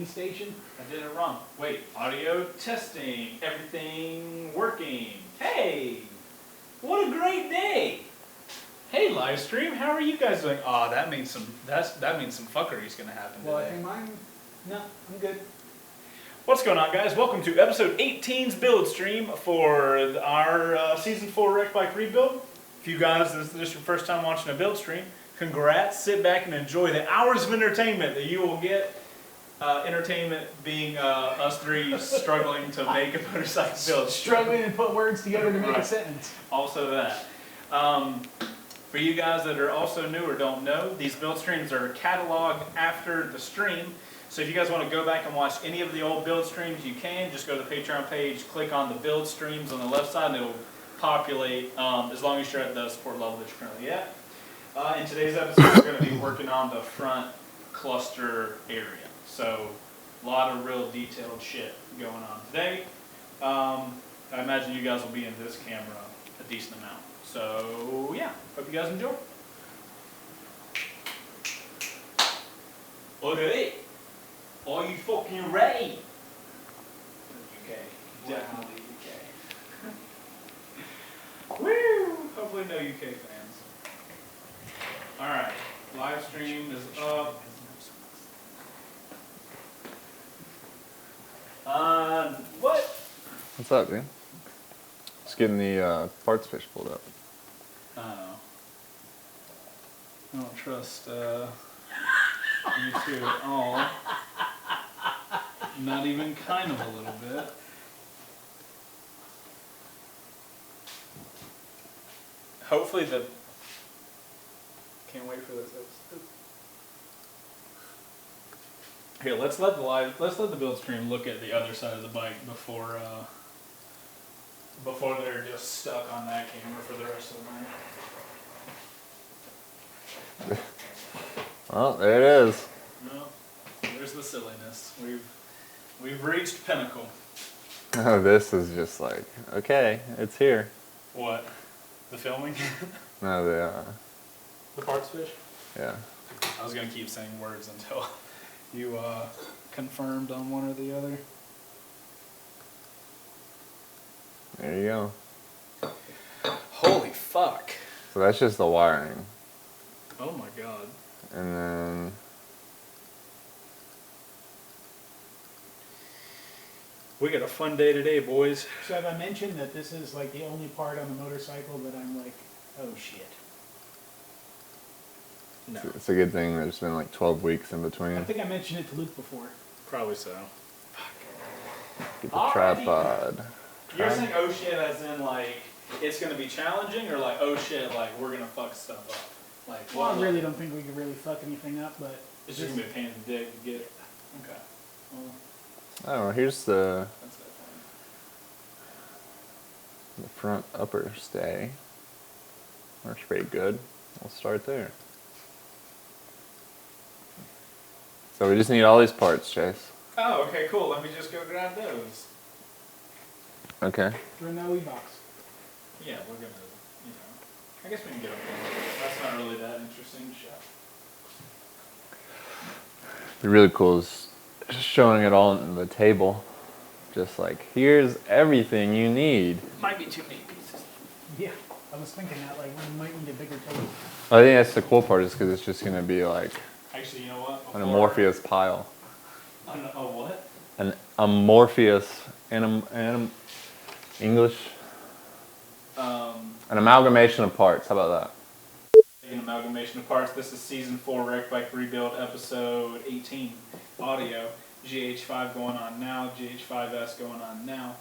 main station. I did it wrong. Wait, audio testing, everything working. Hey, what a great day. Hey, live stream, how are you guys doing? Oh, that means some fuckery's gonna happen today. Well, I think mine. No, I'm good. What's going on, guys? Welcome to episode 18's build stream for our season 4 Wreck Bike rebuild. If you guys, this is your first time watching a build stream, congrats. Sit back and enjoy the hours of entertainment that you will get. Entertainment being us three struggling to make a motorcycle build. Struggling to put words together to make a sentence. Also that. For you guys that are also new or don't know, these build streams are cataloged after the stream. So if you guys want to go back and watch any of the old build streams, you can. Just go to the Patreon page, click on the build streams on the left side, and it'll populate as long as you're at the support level that you're currently at. In today's episode, we're going to be working on the front cluster area. So a lot of real detailed shit going on today. I imagine you guys will be in this camera a decent amount. So yeah, hope you guys enjoy. Alright. Are you fucking ready? UK. Definitely UK. Woo! Hopefully no UK fans. Alright. Live stream is up. What? What's up, dude? Just getting the parts fish pulled up. Oh. I don't trust you two at all. Not even kind of a little bit. Hopefully can't wait for this episode. Here, let's let the build stream look at the other side of the bike before they're just stuck on that camera for the rest of the night. Well, there it is. No, there's the silliness. We've reached pinnacle. Oh, this is just like, okay, it's here. What? The filming? No, The parts fish? yeah. I was gonna keep saying words until you confirmed on one or the other. There you go. Holy fuck. So that's just the wiring. Oh my god. And then, We got a fun day today, boys. So have I mentioned that this is like the only part on the motorcycle that I'm like, oh shit. No, it's a good thing there's been like 12 weeks in between. I think I mentioned it to Luke before. probably so. Get the Alrighty. tripod. You're saying oh shit as in like it's gonna be challenging, or like oh shit like we're gonna fuck stuff up? Like Well, I really don't think we could really fuck anything up, but it's just gonna be a pain in the dick to get it. Okay. Well, Oh, here's the that's that fun. front upper stay. Works pretty good. We'll start there. So we just need all these parts, Chase. Oh, okay, cool. Let me just go grab those. Okay. they're in the OE box. Yeah, we're gonna, I guess we can get them in. That's not really that interesting shit. The really cool is just showing it all on the table. Just like, here's everything you need. Might be too many pieces. Yeah, I was thinking that like we might need a bigger table. I think that's the cool part is because it's just going to be like Actually, you know what? an amorphous pile. Oh, what? An amorphous, English? An amalgamation of parts. How about that? An amalgamation of parts. This is season 4 Wreck Bike Rebuild episode 18. Audio. GH5 going on now. GH5S going on now.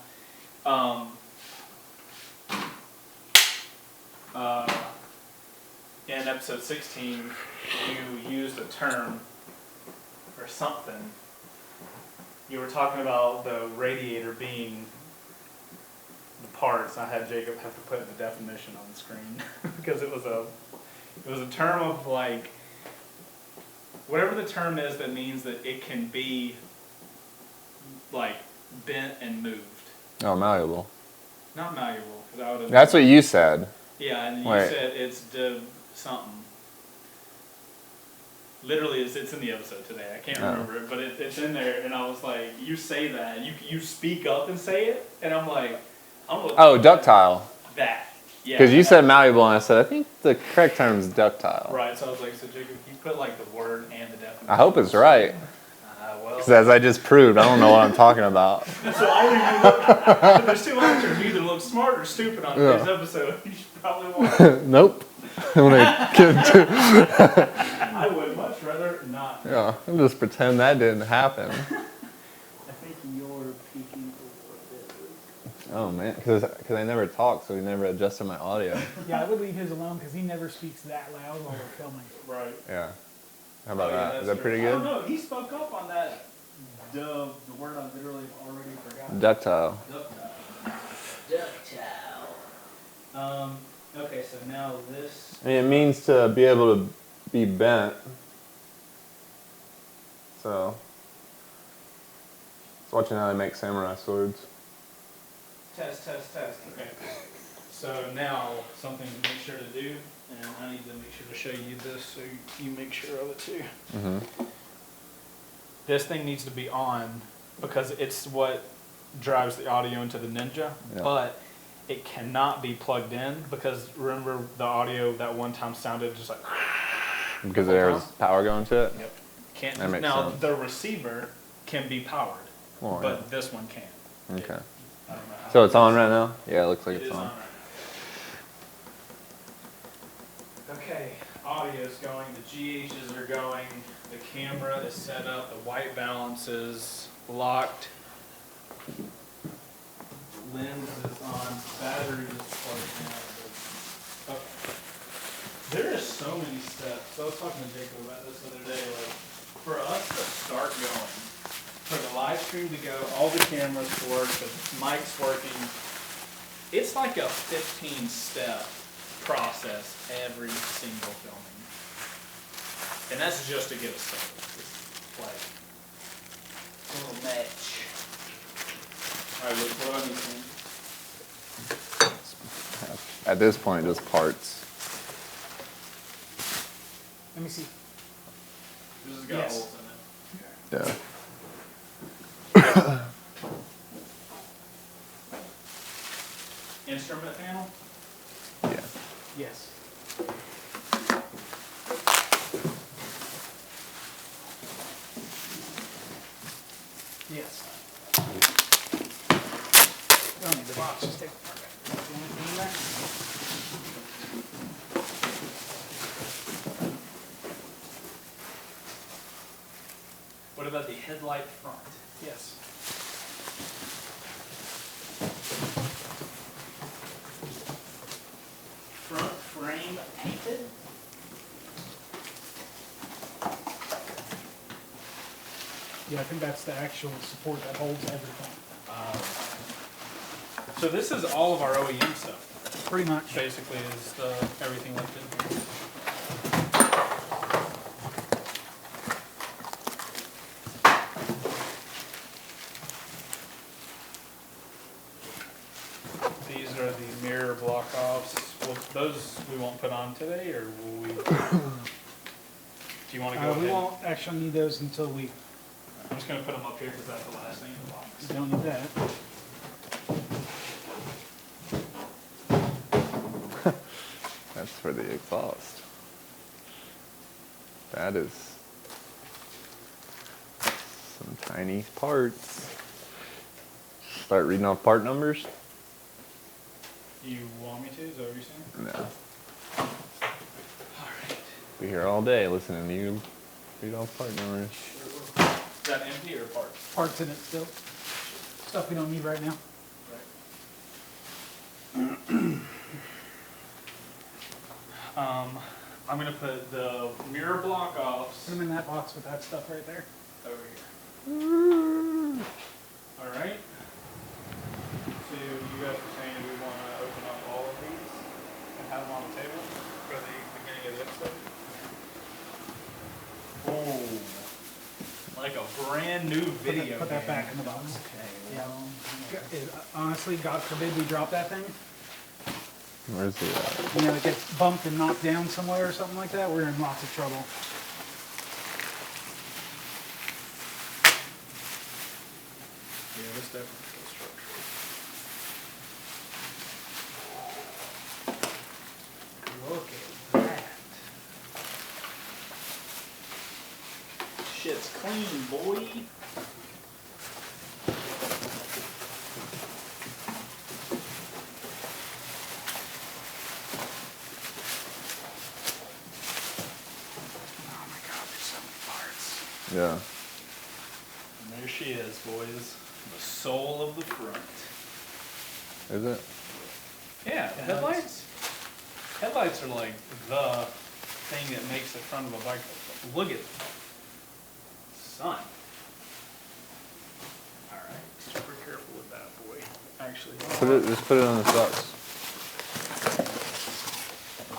In episode 16, you used a term or something. You were talking about the radiator being the parts. I had Jacob have to put the definition on the screen because it was a term of like whatever the term is that means that it can be like bent and moved. Oh, malleable. Not malleable, because I would have. That's what you said. Yeah, and you Wait. said it's something. Literally, it's in the episode today. I can't remember it, but it's in there. And I was like, you say that, and you speak up and say it, and I'm like, Oh, ductile. That. Yeah. Because you said malleable, and I said I think the correct term is ductile. Right. So I was like, so Jacob, you put like the word and the definition. I hope it's right. Well. Because as I just proved, I don't know what I'm talking about. So either you there's two options. You either look smart or stupid on today's episode. You should probably want. Nope. I'm gonna I would much rather not. Yeah, I'll just pretend that didn't happen. I think you're peeking for this. Oh man, because I never talk, so he never adjusted my audio. Yeah, I would leave his alone because he never speaks that loud while we're filming. Right. Yeah. How about Yeah, that? Is that true. pretty I good? don't know. He spoke up on that. The word I literally already forgot. Ductile. Ductile. Okay, so now this. I mean, it means to be able to be bent. So, just watching how they make samurai swords. Test. Okay. So now something to make sure to do, and I need to make sure to show you this so you make sure of it too. Mm-hmm. This thing needs to be on because it's what drives the audio into the Ninja, but it cannot be plugged in because remember the audio that one time sounded just like Because there's power going to it? Yep. Can't. That makes now sense. the receiver can be powered, Well, but this one can't. Okay. I don't know how So it's on right now? Yeah, it looks like it it's is on. right now. Okay, audio's going, the GHs are going, the camera is set up, the white balance is locked, lens is on, battery is plugged in. Okay. There are so many steps. I was talking to Jacob about this the other day, like, for us to start going, for the live stream to go, all the cameras to work, the mic's working, it's like a 15-step process every single filming. And that's just to get us started. It's like a little match. Alright, look, what on these things? At this point, just parts. Let me see. This has got Yes. holes in it. Yeah. Instrument panel? Yeah. Yes. Yes. Don't need the box, just take the part back. That's the only thing in there. What about the headlight front? Yes. Front frame painted? Yeah, I think that's the actual support that holds everything. So this is all of our OEM stuff. Pretty much. Basically is everything left in here. These are the mirror block offs. Well, those we won't put on today, or will we? Do you want to go ahead? We won't actually need those until we I'm just going to put them up here because that's the last thing in the box. don't need that. That's for the exhaust. That is some tiny parts. Start reading off part numbers? You want me to? Is that what you're saying? No. Alright. Be here all day listening to you read off part numbers. Is that empty or parts? Parts in it still. Stuff we don't need right now. I'm going to put the mirror block offs Put them in that box with that stuff right there. over here. Alright. So you guys were saying we want to open up all of these and have them on the table for the beginning of the episode. Oh, like a brand new video Put that game. back in the box. Okay. Yeah. Well, Honestly, God forbid we drop that thing. Where's the You know, it gets bumped and knocked down somewhere or something like that. We're in lots of trouble. definitely feel structural. Look at that. Shit's clean, boy. Oh my god, there's so many parts. Yeah. And there she is, boys. The soul of the front. Is it? Yeah, headlights. Headlights are like the thing that makes the front of a bike look at son. Alright, super careful with that boy. Actually, Just put it on the socks.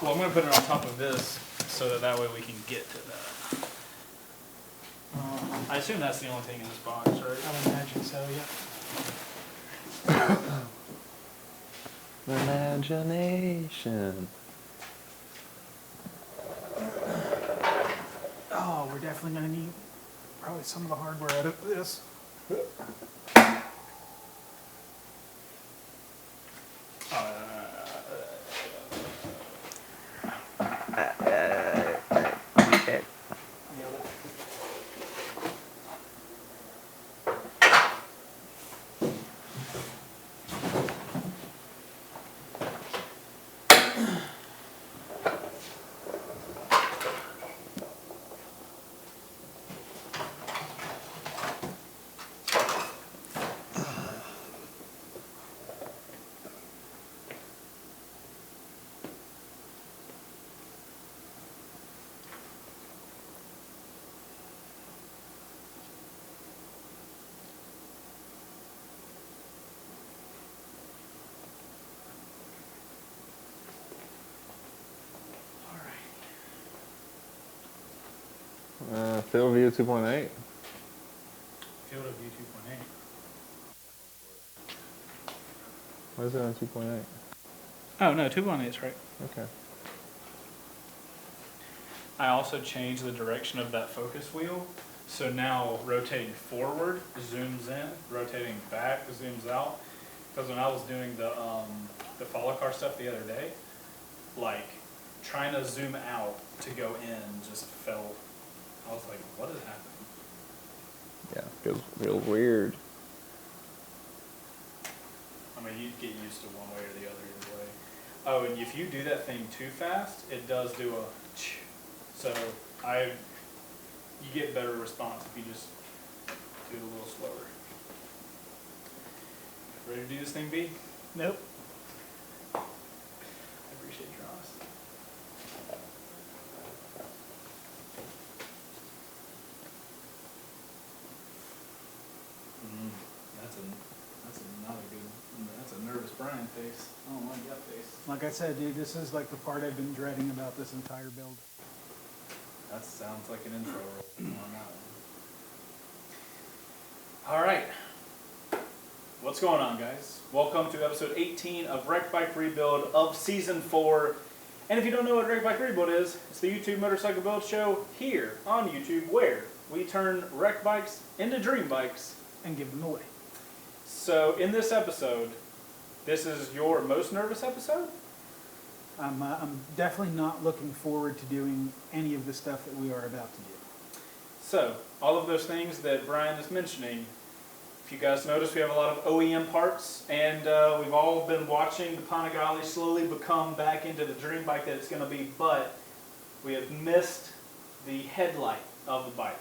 well, I'm gonna put it on top of this so that way we can get to that. I assume that's the only thing in this box, right? I would imagine so, yeah. Imagination. Oh, we're definitely gonna need probably some of the hardware out of this. Field view 2.8. Field of view 2.8. Why is it on 2.8? Oh no, 2.8 is right. Okay. I also changed the direction of that focus wheel. So now rotating forward zooms in, rotating back zooms out. Because when I was doing the follow car stuff the other day, like trying to zoom out to go in just felt, I was like, what is happening? Yeah, feels weird. I mean, you'd get used to one way or the other either way. Oh, and if you do that thing too fast, it does do a ch. So you get better response if you just do it a little slower. Ready to do this thing, B? Nope. I appreciate your honesty. That's a nervous Brian face. I don't like that face. Like I said, dude, this is like the part I've been dreading about this entire build. That sounds like an intro roll on that one. All right. What's going on, guys? Welcome to episode 18 of Wreck Bike Rebuild of Season 4. And if you don't know what Wreck Bike Rebuild is, it's the YouTube motorcycle build show here on YouTube where we turn wreck bikes into dream bikes. And give them away. So in this episode, this is your most nervous episode? I'm definitely not looking forward to doing any of the stuff that we are about to do. So, all of those things that Brian is mentioning, if you guys notice, we have a lot of OEM parts, and we've all been watching the Panigale slowly become back into the dream bike that it's going to be, but we have missed the headlight of the bike.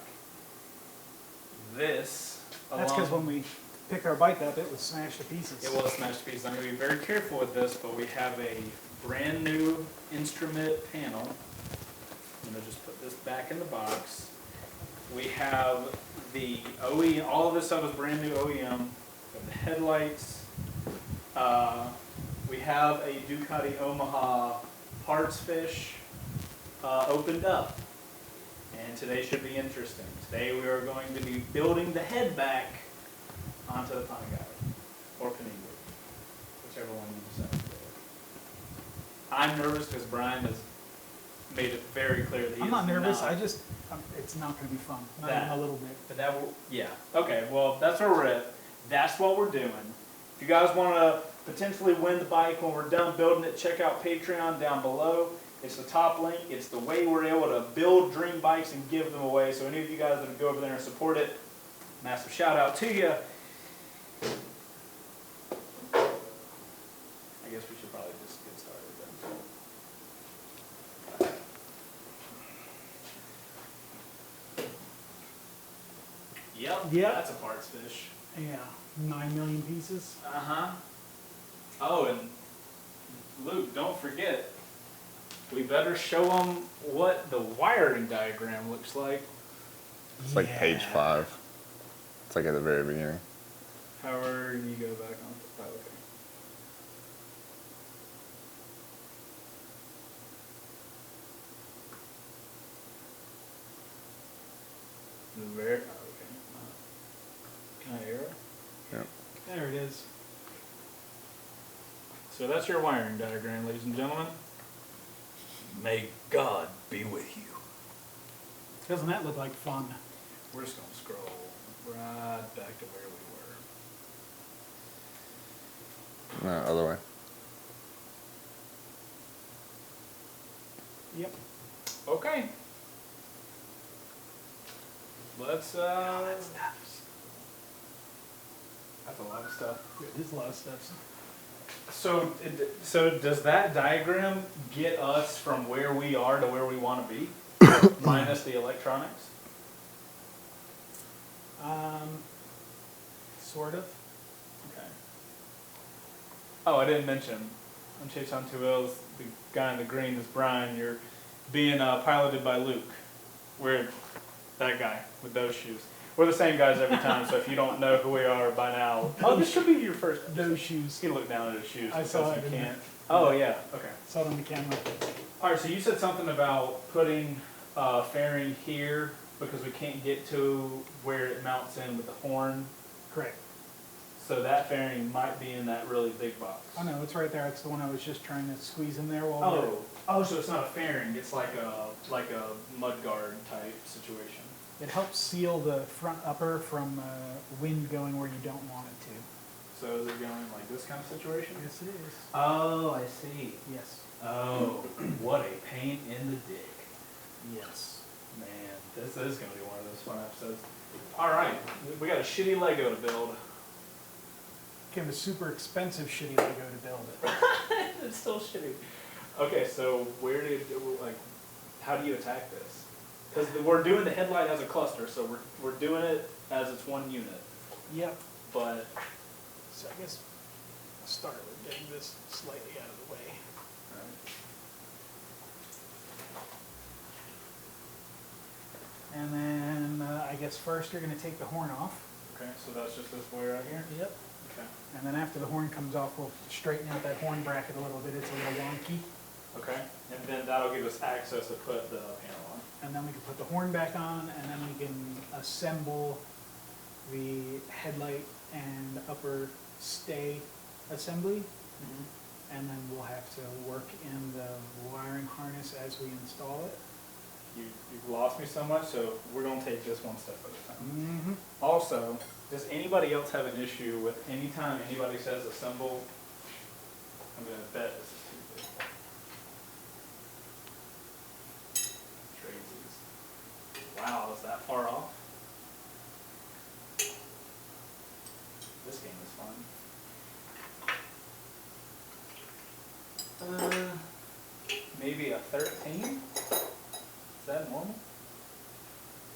This, That's because when we picked our bike up, it was smashed to pieces. it was smashed to pieces. I'm going to be very careful with this, but we have a brand new instrument panel. I'm going to just put this back in the box. We have the OEM, all of this stuff is brand new OEM. We have the headlights. We have a Ducati Omaha parts fish opened up. And today should be interesting. Today we are going to be building the head back onto the Panigale, or Panigale, whichever one you decide to do. I'm nervous because Brian has made it very clear that he I'm not nervous. Not, it's not going to be fun. Not That. even a little bit. but that will, yeah. Okay, well, that's where we're at. That's what we're doing. If you guys want to potentially win the bike when we're done building it, check out Patreon down below. It's the top link. It's the way we're able to build dream bikes and give them away. So any of you guys that would go over there and support it, massive shout out to you. I guess we should probably just get started then. Yep, Yep. that's a parts fish. Yeah, 9 million pieces. Uh-huh. Oh, and Luke, don't forget, we better show them what the wiring diagram looks like. It's like page 5. It's like at the very beginning. However, you go back on. Oh, okay. The very. Oh, okay. Can I arrow? Yep. There it is. So that's your wiring diagram, ladies and gentlemen. May God be with you. Doesn't that look like fun? We're just going to scroll right back to where we were. No, other way. Yep. Okay. Let's, that's a lot of stuff. It is a lot of steps. So does that diagram get us from where we are to where we want to be, minus the electronics? Sort of. Okay. Oh, I didn't mention. On Chase on Two Wheels, the guy in the green is Brian. You're being piloted by Luke. We're that guy with those shoes. We're the same guys every time, so if you don't know who we are by now, oh, this should be your first. Those shoes. You can look down at his shoes. I saw because it you in can't. Oh yeah. Okay. Saw it on the camera. All right. So you said something about putting fairing here because we can't get to where it mounts in with the horn. Correct. So that fairing might be in that really big box. Oh no, it's right there. It's the one I was just trying to squeeze in there while So it's not a fairing. It's like a mud guard type situation. it helps seal the front upper from wind going where you don't want it to. So is it going like this kind of situation? Yes, it is. Oh, I see. Yes. Oh, what a pain in the dick. Yes. Man, this is going to be one of those fun episodes. All right, we got a shitty Lego to build. Kind of a super expensive shitty Lego to build it. It's still shitty. Okay, so how do you attack this? Because we're doing the headlight as a cluster, so we're doing it as it's one unit. Yep. But So I guess I'll start with getting this slightly out of the way. And then I guess first you're going to take the horn off. okay, so that's just this boy right here. Yep. Okay. And then after the horn comes off, we'll straighten out that horn bracket a little bit. It's a little wonky. Okay, and then that'll give us access to put the panel on. And then we can put the horn back on, and then we can assemble the headlight and upper stay assembly. And then we'll have to work in the wiring harness as we install it. You've lost me so much, so we're going to take this one step at a time. Mm-hmm. Also, does anybody else have an issue with any time anybody says assemble? I'm going to bet this is too big. Crazies. Wow, is that far off? This game is fun. Maybe a 13? Is that normal?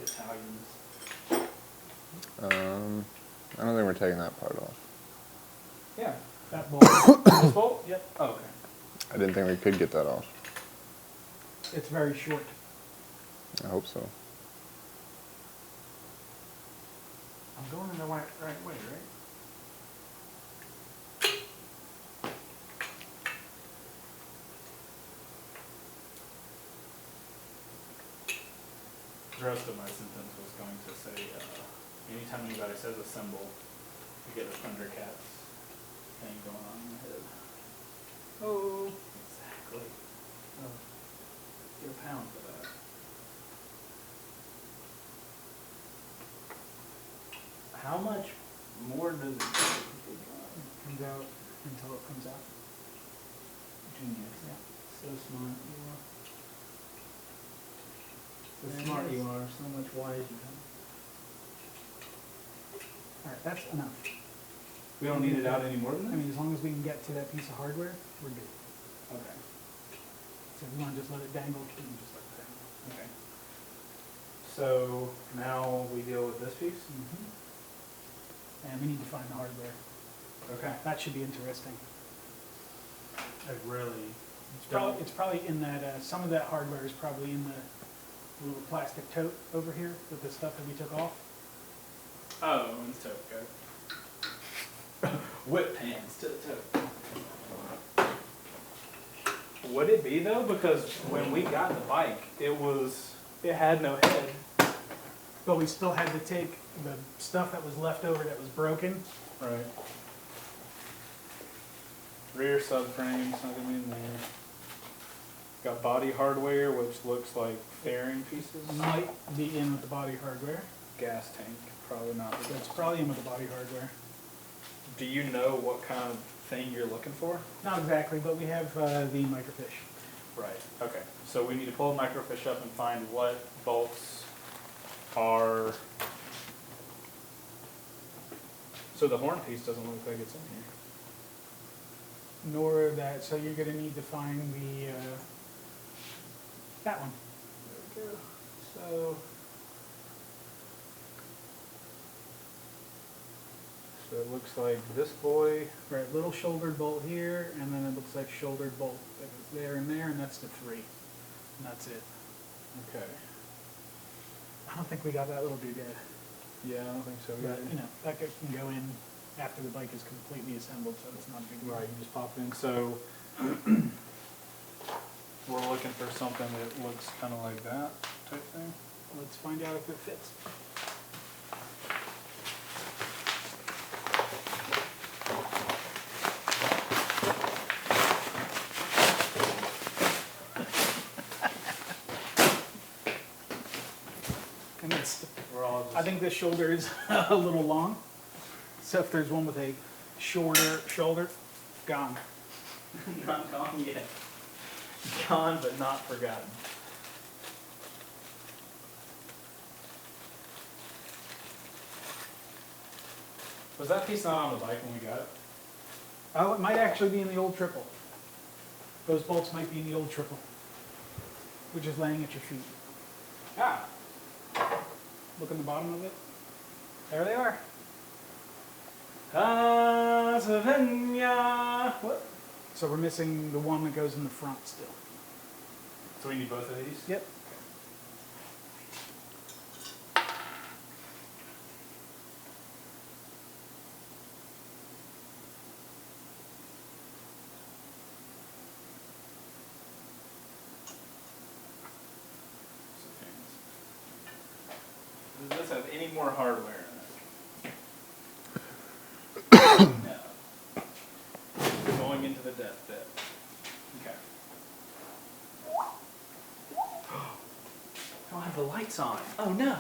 Italians. I don't think we're taking that part off. Yeah. That bolt, This bolt? Yep. Oh, okay. I didn't think we could get that off. it's very short. I hope so. I'm going in the right way, right? The rest of my sentence was going to say, anytime anybody says assemble, you get a Thundercats thing going on in your head. Oh, exactly. Oh, get a pound for that. How much more does it take? It comes out until it comes out. Genius. Yeah. So smart you are. There So it smart is. you are, so much wiser. All right, that's enough. We don't need it out any more than I that? mean, as long as we can get to that piece of hardware, we're good. Okay, So if you want to just let it dangle, you can just let it dangle. okay. So now we deal with this piece? And we need to find the hardware. Okay. That should be interesting. I really It's probably in that, some of that hardware is probably in the little plastic tote over here with the stuff that we took off. Oh, and so go. Whip pans to the toe. Would it be though? Because when we got the bike, it had no head. But we still had to take the stuff that was left over that was broken. Right. Rear subframe, not gonna be in there. Got body hardware, which looks like fairing pieces. Might be in with the body hardware. Gas tank, probably not. So it's probably in with the body hardware. Do you know what kind of thing you're looking for? Not exactly, but we have the microfiche. Right, okay. So we need to pull a microfiche up and find what bolts are. So the horn piece doesn't look like it's in here. Nor that, so you're gonna need to find the, that one. There we go. So it looks like this boy. Right, little shouldered bolt here, and then it looks like shouldered bolt that goes there and there, and that's the 3. And that's it. Okay. I don't think we got that little doodad. Yeah, I don't think so. But, you know, that can go in after the bike is completely assembled, so it's not a big deal. Right, you just pop it in. So we're looking for something that looks kind of like that type thing. Let's find out if it fits. And We're all just I think this shoulder is a little long, so if there's one with a shorter shoulder, gone. not gone yet. Gone but not forgotten. Was that piece not on the bike when we got it? Oh, it might actually be in the old triple. Those bolts might be in the old triple, which is laying at your feet. Ah. Look in the bottom of it. There they are. Pennsylvania. What? So we're missing the one that goes in the front still. So we need both of these? Yep. Does this have any more hardware in it? No. We're going into the depth bit. Okay. I don't have the lights on. Oh no.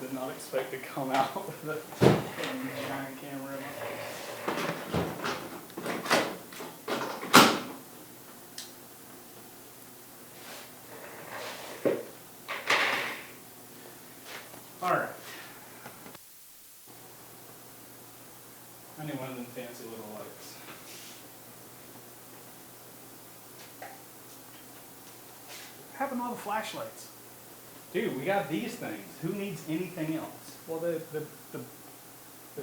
Did not expect to come out with a giant camera in my face. Alright. I need one of them fancy little lights. What happened to all the flashlights? Dude, we got these things. Who needs anything else? Well, the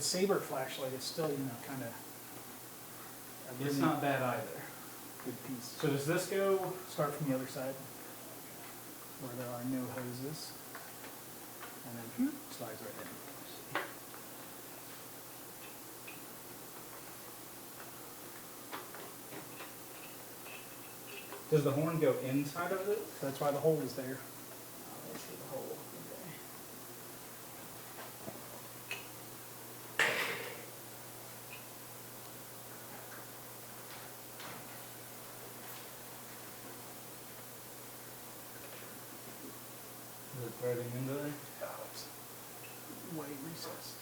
Saber flashlight is still, you know, kind of a It's really not bad either. good piece. So does this go? Start from the other side, where there are no hoses, and then slides right in. Does the horn go inside of it? So that's why the hole is there. Oh, I see the hole. Okay. recessed.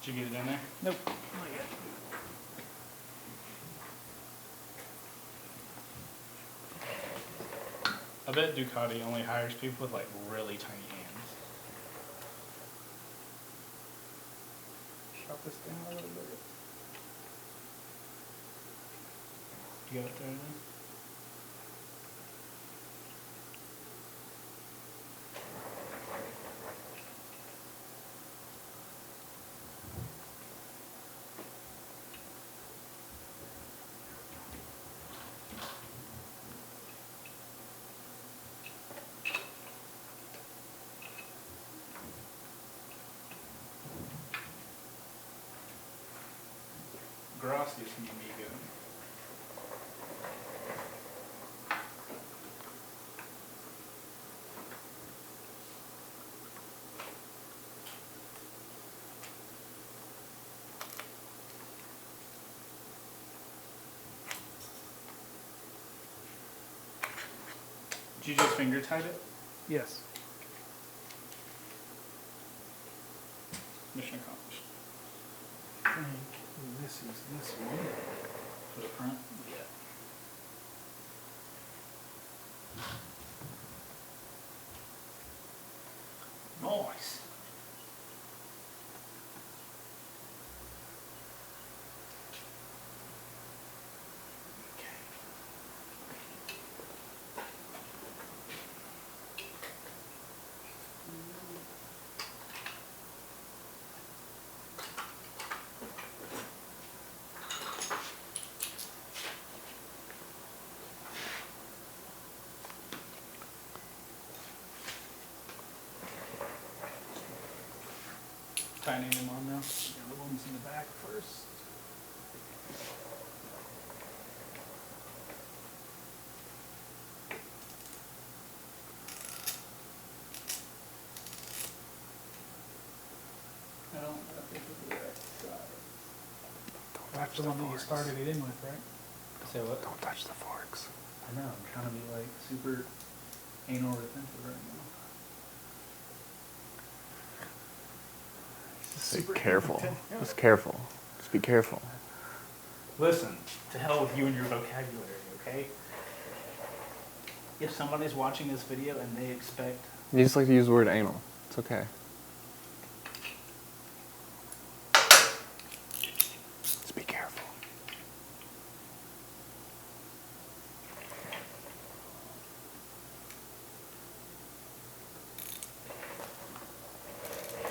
Did you get it in there? Nope, not yet. I bet Ducati only hires people with like really tiny hands. Chop this down a little bit. You got it there then? Gracias, mi amigo. Did you just finger tight it? Yes. Mission accomplished. I think this is this one. For the front? Yeah. Nice. Tightening them on now. The ones in the back first. I don't think it'll be right side. That's the one that you started it in with, right? Say what? Don't touch the forks. I know, I'm trying to be like super anal retentive right now. Be careful. Just careful. Just be careful. Listen, to hell with you and your vocabulary, okay? If somebody's watching this video and they expect... You just like to use the word anal. It's okay. Just be careful.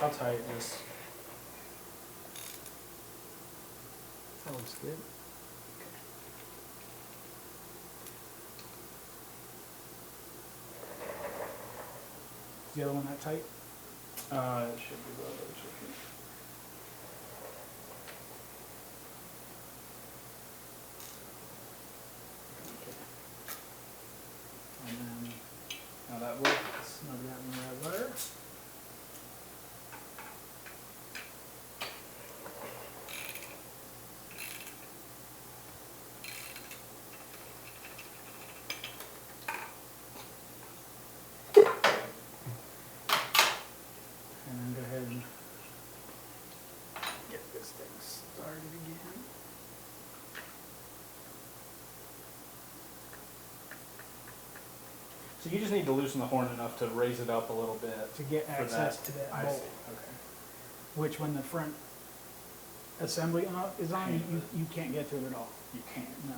How tight this? That looks good. Is the other one that tight? It should be relatively tricky. And then, now that works. Snug that one right there. And then go ahead and get this thing started again. So you just need to loosen the horn enough to raise it up a little bit. To get for access to that I bolt. see, okay. Which when the front assembly is on, you can't get to it at all. You can't. No.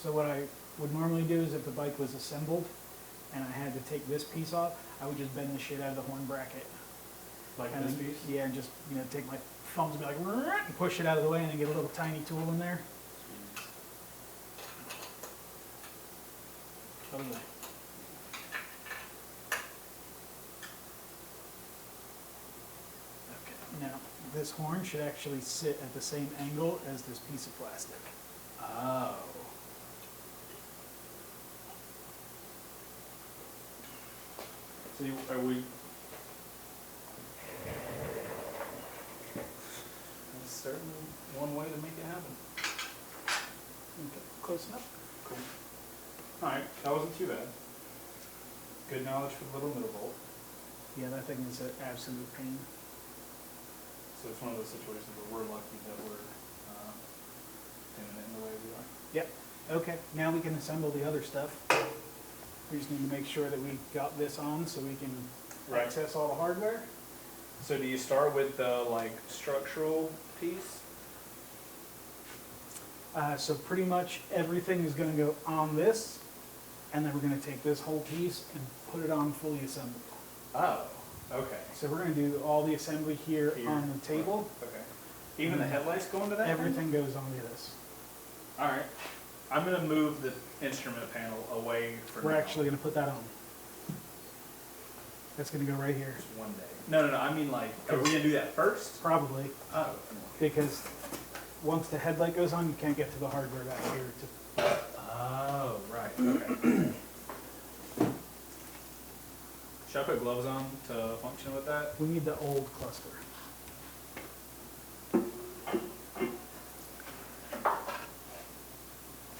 So what I would normally do is if the bike was assembled and I had to take this piece off, I would just bend the shit out of the horn bracket. Like And this then- piece? Yeah, and just, take my thumbs and be like, and push it out of the way and then get a little tiny tool in there. Out of the way. Okay, now this horn should actually sit at the same angle as this piece of plastic. Oh. So are we? That's certainly one way to make it happen. Okay, close enough? Cool. All right, that wasn't too bad. Good knowledge for the little middle bolt. Yeah, that thing is an absolute pain. So it's one of those situations where we're lucky that we're doing it in the way we are. Yep, okay, now we can assemble the other stuff. We just need to make sure that we got this on so we can Right. access all the hardware. So do you start with the like structural piece? So pretty much everything is gonna go on this, and then we're gonna take this whole piece and put it on fully assembled. Oh, okay. So we're gonna do all the assembly here Here. on the table. Okay. Even the headlights go into that thing? Everything goes onto this. All right. I'm gonna move the instrument panel away for We're now. actually gonna put that on. That's gonna go right here, Just one day. No. I mean, like, are we gonna do that first? probably, Oh. because once the headlight goes on, you can't get to the hardware back here to. Oh, right. Okay. Should I put gloves on to function with that? We need the old cluster.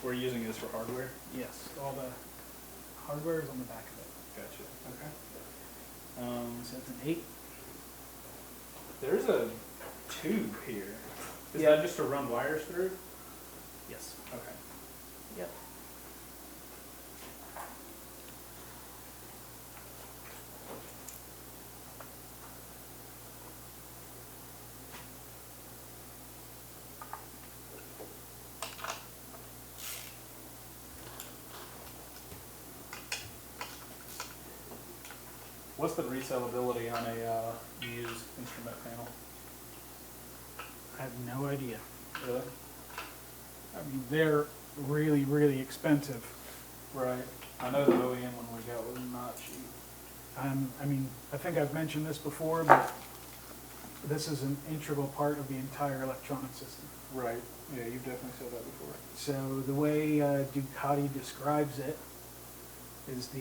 We're using this for hardware? Yes, all the hardware is on the back of it. Gotcha. Okay. So it's an 8. There's a tube here. Is that just to run wires through? Yes. Okay. Yep. What's the resellability on a used instrument panel? I have no idea. Really? I mean, they're really, really expensive. Right. I know the OEM one we got was not cheap. I mean, I think I've mentioned this before, but this is an integral part of the entire electronic system. Right. Yeah, you've definitely said that before. So the way Ducati describes it is the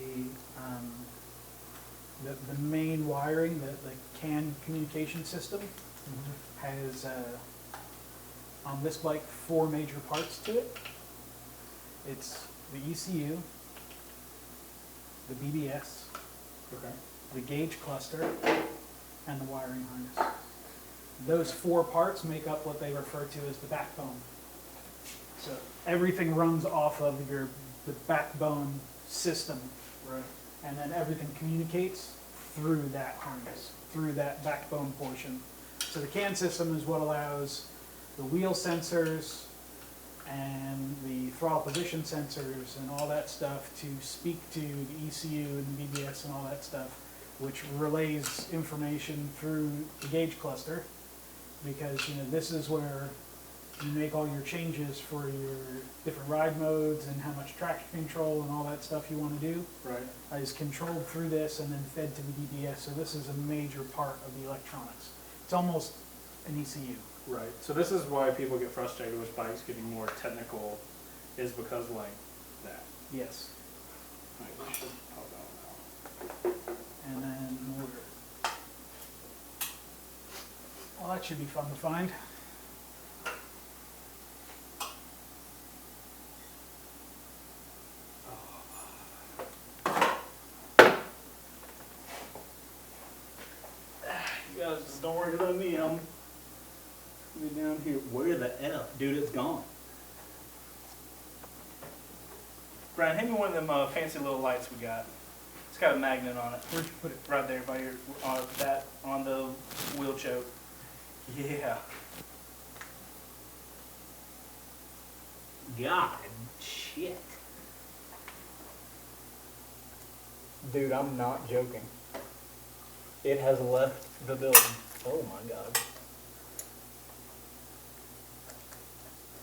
main wiring, the CAN communication system, has on this bike 4 major parts to it. It's the ECU, the BBS, Okay. the gauge cluster, and the wiring harness. Those 4 parts make up what they refer to as the backbone. So everything runs off of the backbone system, Right. and then everything communicates through that harness, through that backbone portion. So the CAN system is what allows the wheel sensors and the throttle position sensors and all that stuff to speak to the ECU and the BBS and all that stuff, which relays information through the gauge cluster, because this is where you make all your changes for your different ride modes and how much traction control and all that stuff you want to do. Right. Is controlled through this and then fed to the BBS. So this is a major part of the electronics. It's almost an ECU. Right. So this is why people get frustrated with bikes getting more technical, is because like that. Yes. Right, we should pop that one out. And then motor. Well, that should be fun to find. You guys just don't worry about me. I'm gonna be down here. Where the F? Dude, it's gone. Brian, hand me one of them fancy little lights we got. It's got a magnet on it. Where'd you put it? Right there by your on the wheel choke. Yeah. God, shit. Dude, I'm not joking. It has left the building. Oh my God.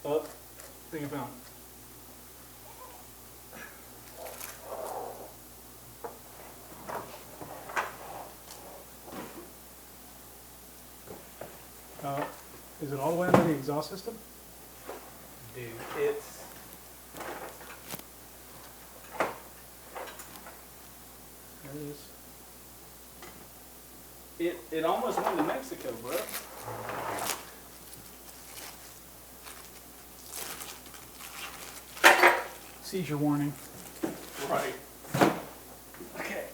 Oh, thing I found. Is it all the way under the exhaust system? Dude, it's... There it is. It almost went to Mexico, bro. Seizure warning. Right. Okay.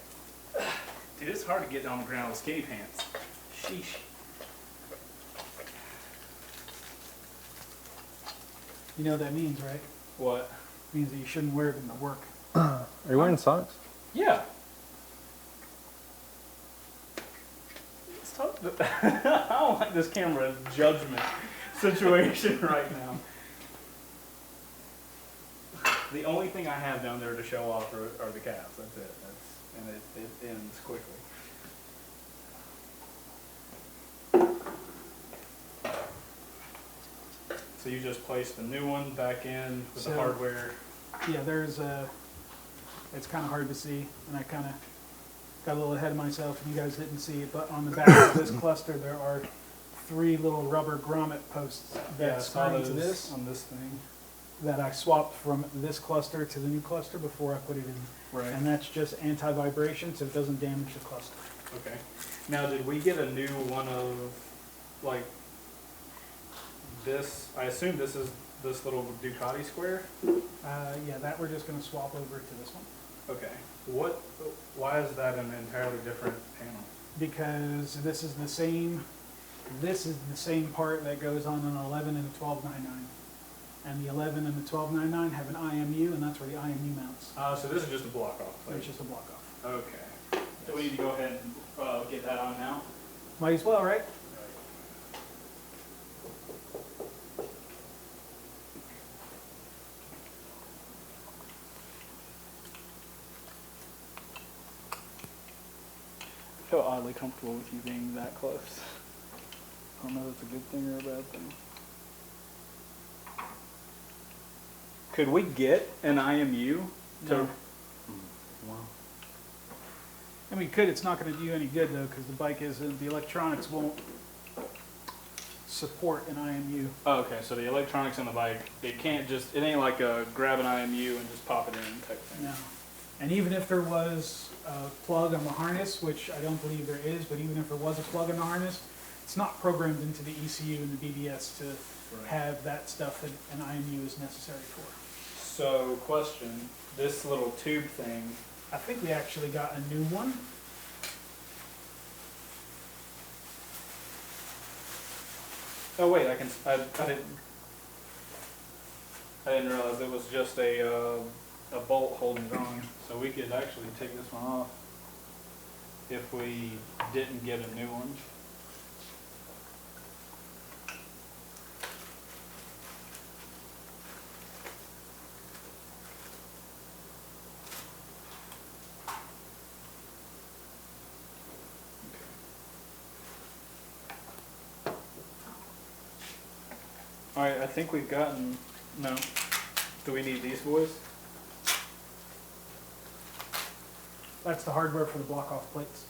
Dude, it's hard to get on the ground with skinny pants. Sheesh. You know what that means, right? What? It means that you shouldn't wear them to work. Are you wearing socks? Yeah. Let's talk I don't like this camera judgment situation right now. The only thing I have down there to show off are the calves. That's it. And it ends quickly. So you just placed the new one back in with the So- hardware. Yeah, there's it's kind of hard to see, and I kind of got a little ahead of myself, and you guys didn't see it, but on the back of this cluster, there are 3 little rubber grommet posts Yeah, I that saw spring to those this, on this thing. that I swapped from this cluster to the new cluster before I put it in. Right. And that's just anti-vibration, so it doesn't damage the cluster. Okay. Now, did we get a new one of, like, this? I assume this is this little Ducati square? Yeah, that we're just gonna swap over to this one. Okay. Why is that an entirely different panel? Because this is the same part that goes on an 11 and a 1299. And the 11 and the 1299 have an IMU, and that's where the IMU mounts. So this is just a block off So plate. it's just a block off. Okay. Do we need to go ahead and get that on now? Might as well, right? I feel oddly comfortable with you being that close. I don't know if it's a good thing or a bad thing. Could we get an IMU to? No. Wow. And we could, it's not gonna do you any good though, because the bike isn't, the electronics won't support an IMU. Oh, okay, so the electronics on the bike, it ain't like a grab an IMU and just pop it in type thing. No. And even if there was a plug on the harness, which I don't believe there is, but even if there was a plug in the harness, it's not programmed into the ECU and the BBS to have that stuff that an IMU is necessary for. So, question, this little tube thing, I think we actually got a new one. oh wait, I didn't realize it was just a bolt holding it on. So we could actually take this one off if we didn't get a new one. All right, I think we've gotten, no. Do we need these boys? That's the hardware for the block-off plates,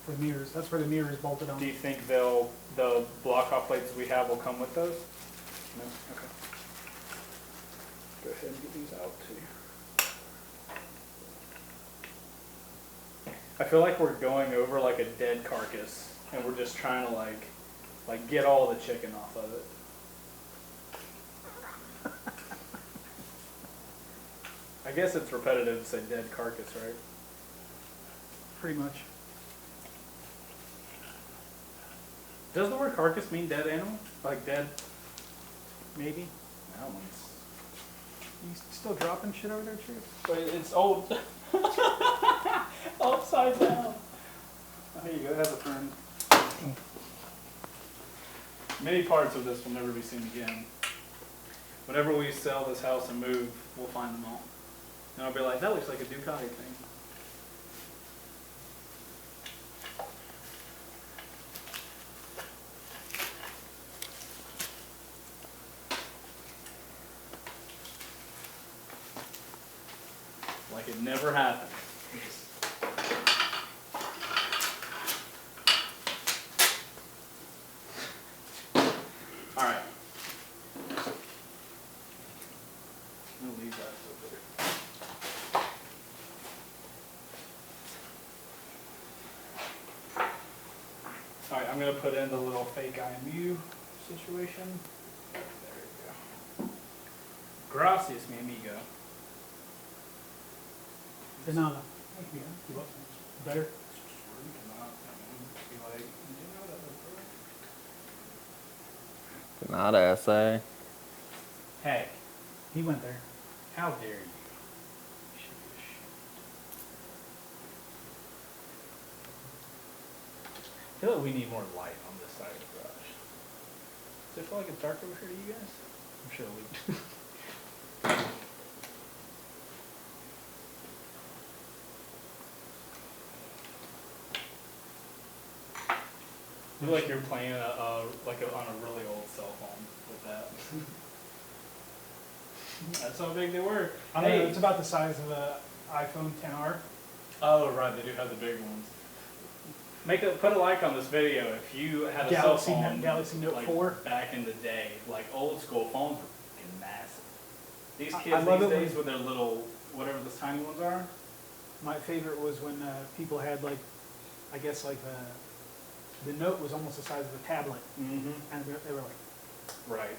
for the mirrors. That's where the mirror is bolted on. Do you think the block-off plates we have will come with those? No? Okay. Go ahead and get these out too. I feel like we're going over like a dead carcass and we're just trying to like get all the chicken off of it. I guess it's repetitive to say dead carcass, right? Pretty much. Does the word carcass mean dead animal? Like dead? Maybe. That one's... You still dropping shit over there, Chief? But it's old. Upside down. Oh, here you go, have a friend. Many parts of this will never be seen again. Whenever we sell this house and move, we'll find them all. And I'll be like, that looks like a Ducati thing. Like it never happened. gonna put in the little fake IMU situation. There you go. Gracias, mi amigo. De nada. Thank you. Better? Not an essay. Hey, He went there. how dare you? I feel like we need more light on this side of the garage. Does it feel like it's dark over here to you guys? I'm sure we. I feel like you're playing on a really old cell phone with that. That's how big they were. I don't know, it's about the size of a iPhone XR. Oh, right, they do have the big ones. Put a like on this video if you had a Galaxy cell Note- phone. Galaxy Note like 4. Back in the day, like old school phones were fucking massive. These I kids love these it when- days with their little, whatever the tiny ones are. My favorite was when people had like, I guess like the Note was almost the size of a tablet. Mm-hmm. And they were like, Right.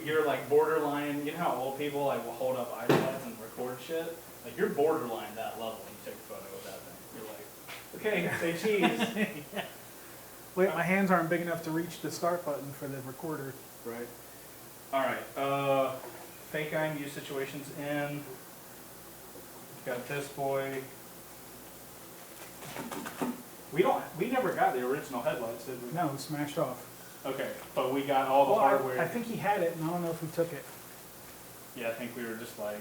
You're like borderline, you know how old people like will hold up iPads and record shit? Like you're borderline that level when you take a photo of that thing. You're like, okay, say cheese. wait, my hands aren't big enough to reach the start button for the recorder. Right. All right. Fake IMU situations in. Got this boy. We never got the original headlights, did we? No, it was smashed off. Okay, but we got all the Well, hardware. I think he had it, and I don't know if we took it. Yeah, I think we were just like,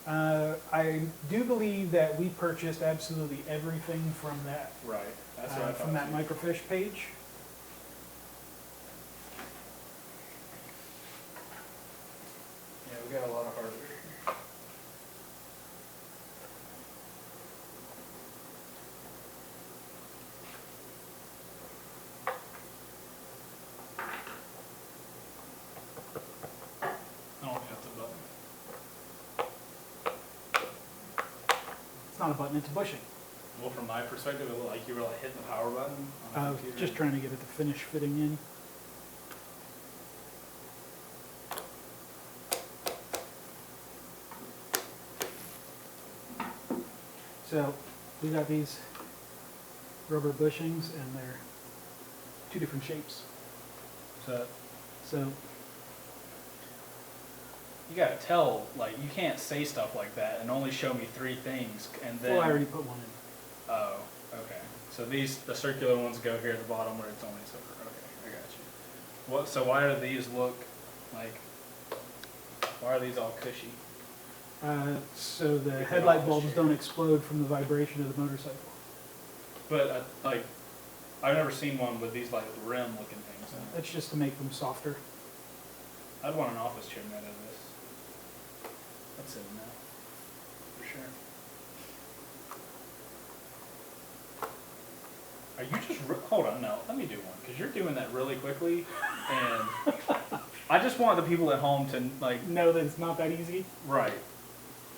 I do believe that we purchased absolutely everything from that right. That's what I thought. from that too. microfiche page. Yeah, we got a lot of hardware here. I don't think that's a button. It's not a button, it's a bushing. Well, from my perspective, it looked like you were like hitting the power button on the computer. Just trying to get it to finish fitting in. So we got these rubber bushings, and they're two different shapes. So You gotta tell, like, you can't say stuff like that and only show me 3 things and then. well, I already put one in. Oh, okay. So the circular ones go here at the bottom where it's only silver. Okay, I got you. So why do these look like, why are these all cushy? So the Get headlight off the bulbs chair. don't explode from the vibration of the motorcycle. But, I've never seen one with these, like, rim looking things in it. That's just to make them softer. I'd want an office chair made out of this. I'd sit in that, for sure. Are you just, hold on, no, let me do one, because you're doing that really quickly, and I just want the people at home to, like, Know that it's not that easy. right.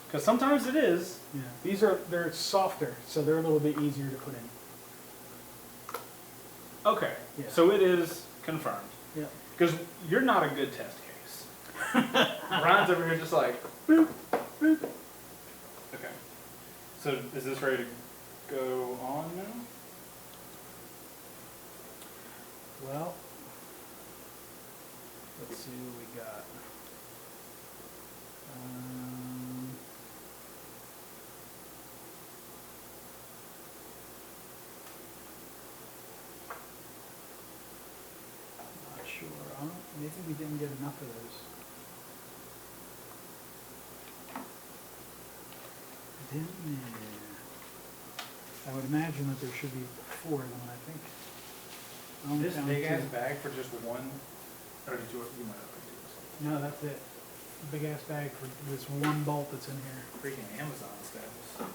Because sometimes it is. Yeah. They're softer, so they're a little bit easier to put in. Okay, Yeah. so it is confirmed. Yeah. Because you're not a good test case. Ryan's over here just like, boop, boop. Okay. So is this ready to go on now? Well, let's see what we got. Not sure. Maybe we didn't get enough of those. Didn't we? I would imagine that there should be 4 of them, I think. I only This found big 2. ass bag for just one, or did you might have to do No, that's it. Big ass bag for this one bolt that's in here. this. Freaking Amazon status.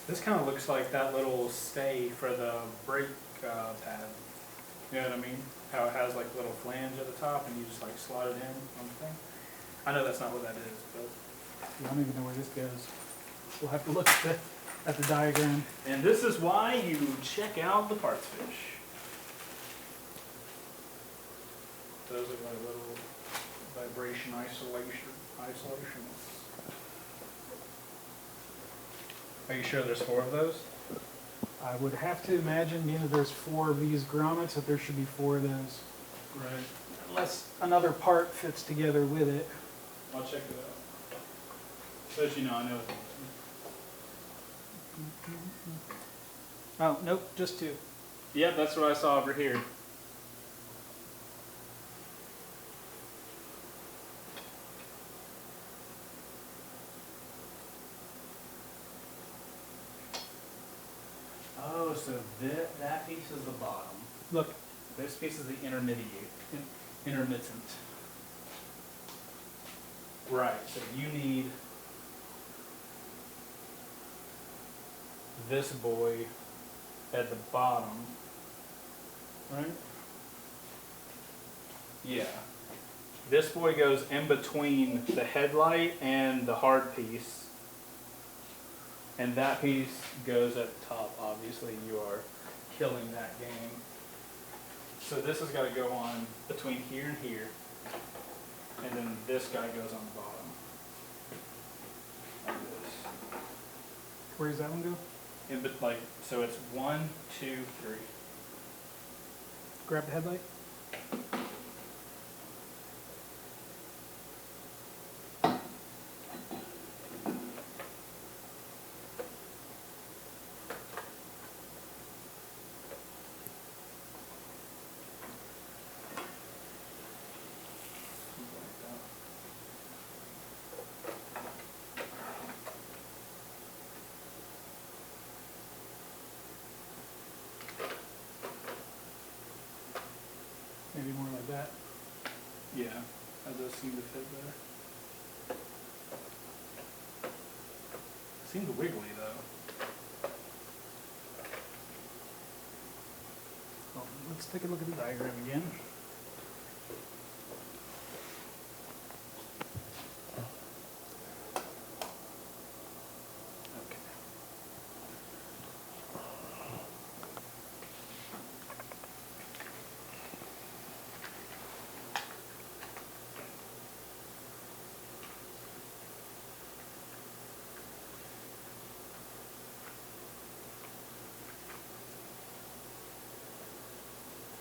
This kind of looks like that little stay for the brake pad. You know what I mean? How it has like a little flange at the top and you just like slide it in on the thing. I know that's not what that is, but I don't even know where this goes. We'll have to look at the diagram. And this is why you check out the parts fish. Those are my little vibration isolationists. Are you sure there's 4 of those? I would have to imagine, being that there's 4 of these grommets, that there should be 4 of those. Right. Unless another part fits together with it. I'll check it out. So that you know, I know. Oh, nope, just 2. Yep, that's what I saw over here. Oh, so that piece is the bottom. Look, This piece is the intermittent. Right, so you need this boy at the bottom, right? Yeah. This boy goes in between the headlight and the hard piece. And that piece goes at the top. Obviously, you are killing that game. So this has got to go on between here and here. And then this guy goes on the bottom. Like this. where does that one go? So it's 1, 2, 3. Grab the headlight. Maybe more like that. Yeah, that does seem to fit better. Seems wiggly though. Oh, let's take a look at the diagram again. Okay.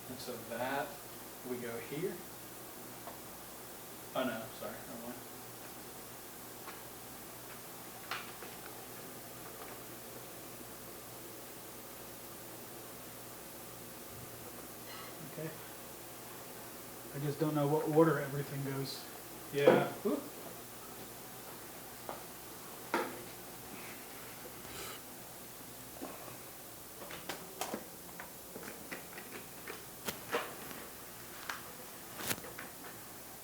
And so that, we go here. Oh no, sorry, wrong one. Okay. I just don't know what order everything goes. Yeah. Whoop.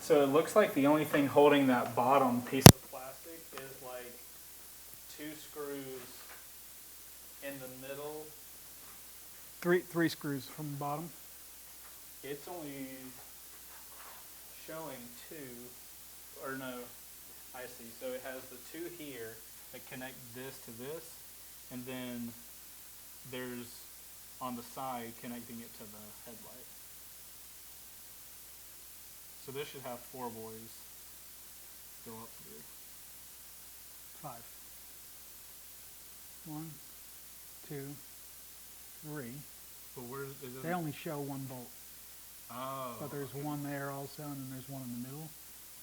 So it looks like the only thing holding that bottom piece of plastic is like 2 screws in the middle. Three screws from the bottom. It's only showing 2, or no, I see. So it has the 2 here that connect this to this, and then there's on the side connecting it to the headlight. So this should have 4 boys go up through. 5. 1, 2, 3. But where is it? They only show 1 bolt, Oh. but there's one there also, and then there's one in the middle,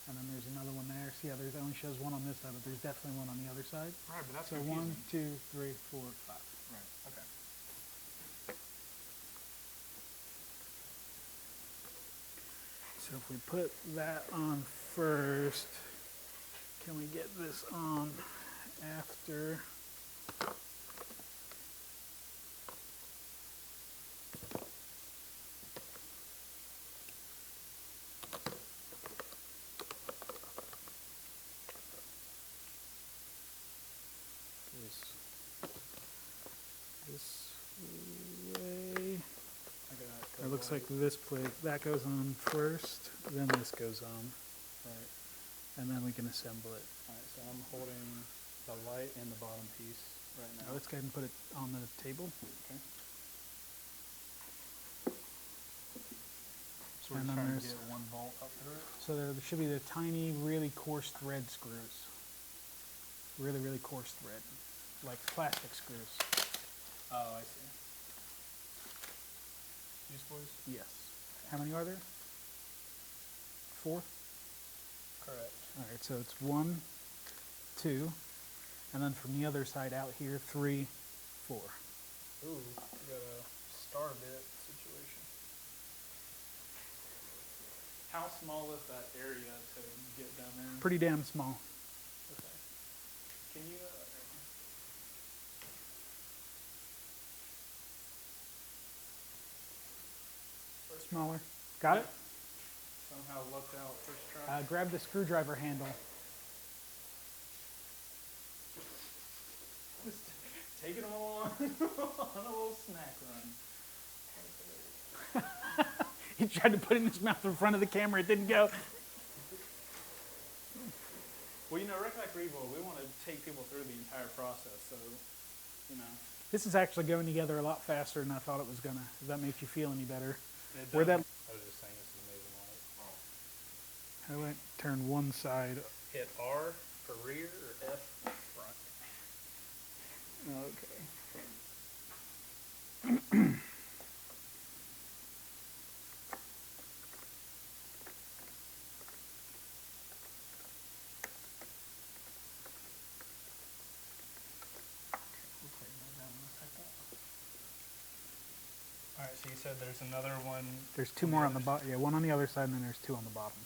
and then there's another one there. So yeah, there's only shows 1 on this side, but there's definitely one on the other side. Right, but that's So confusing. 1, 2, 3, 4, 5. Right, okay. So if we put that on first, can we get this on after? This way. It looks like this plate, that goes on first, then this goes on, Right. and then we can assemble it. Alright, so I'm holding the light and the bottom piece right Now now. let's go ahead and put it on the table. Okay. So we're And just then trying to there's- get one bolt up through it. So there should be the tiny, really coarse thread screws. Really, really coarse thread, like plastic screws. Oh, I see. These boys? Yes. How many are there? 4? Correct. All right, so it's 1, 2, and then from the other side out here, 3, 4. Ooh, we got a star bit situation. How small is that area to get done in? Pretty damn small. Okay. Can you, Smaller. Got it? somehow lucked out first try? Grab the screwdriver handle. Just taking them along on a little snack run. He tried to put it in his mouth in front of the camera. It didn't go. Well, you know, Rec Back Revo, we want to take people through the entire process, so, you know. This is actually going together a lot faster than I thought it was gonna. If that makes you feel any better. It Where that? doesn't- I was just saying this is amazing light. How do I turn one side? Hit R for rear or F front. Okay. All right, so you said there's another one. There's 2 On the more on the other bottom. Yeah, one on the other side, and then there's 2 on the bottom.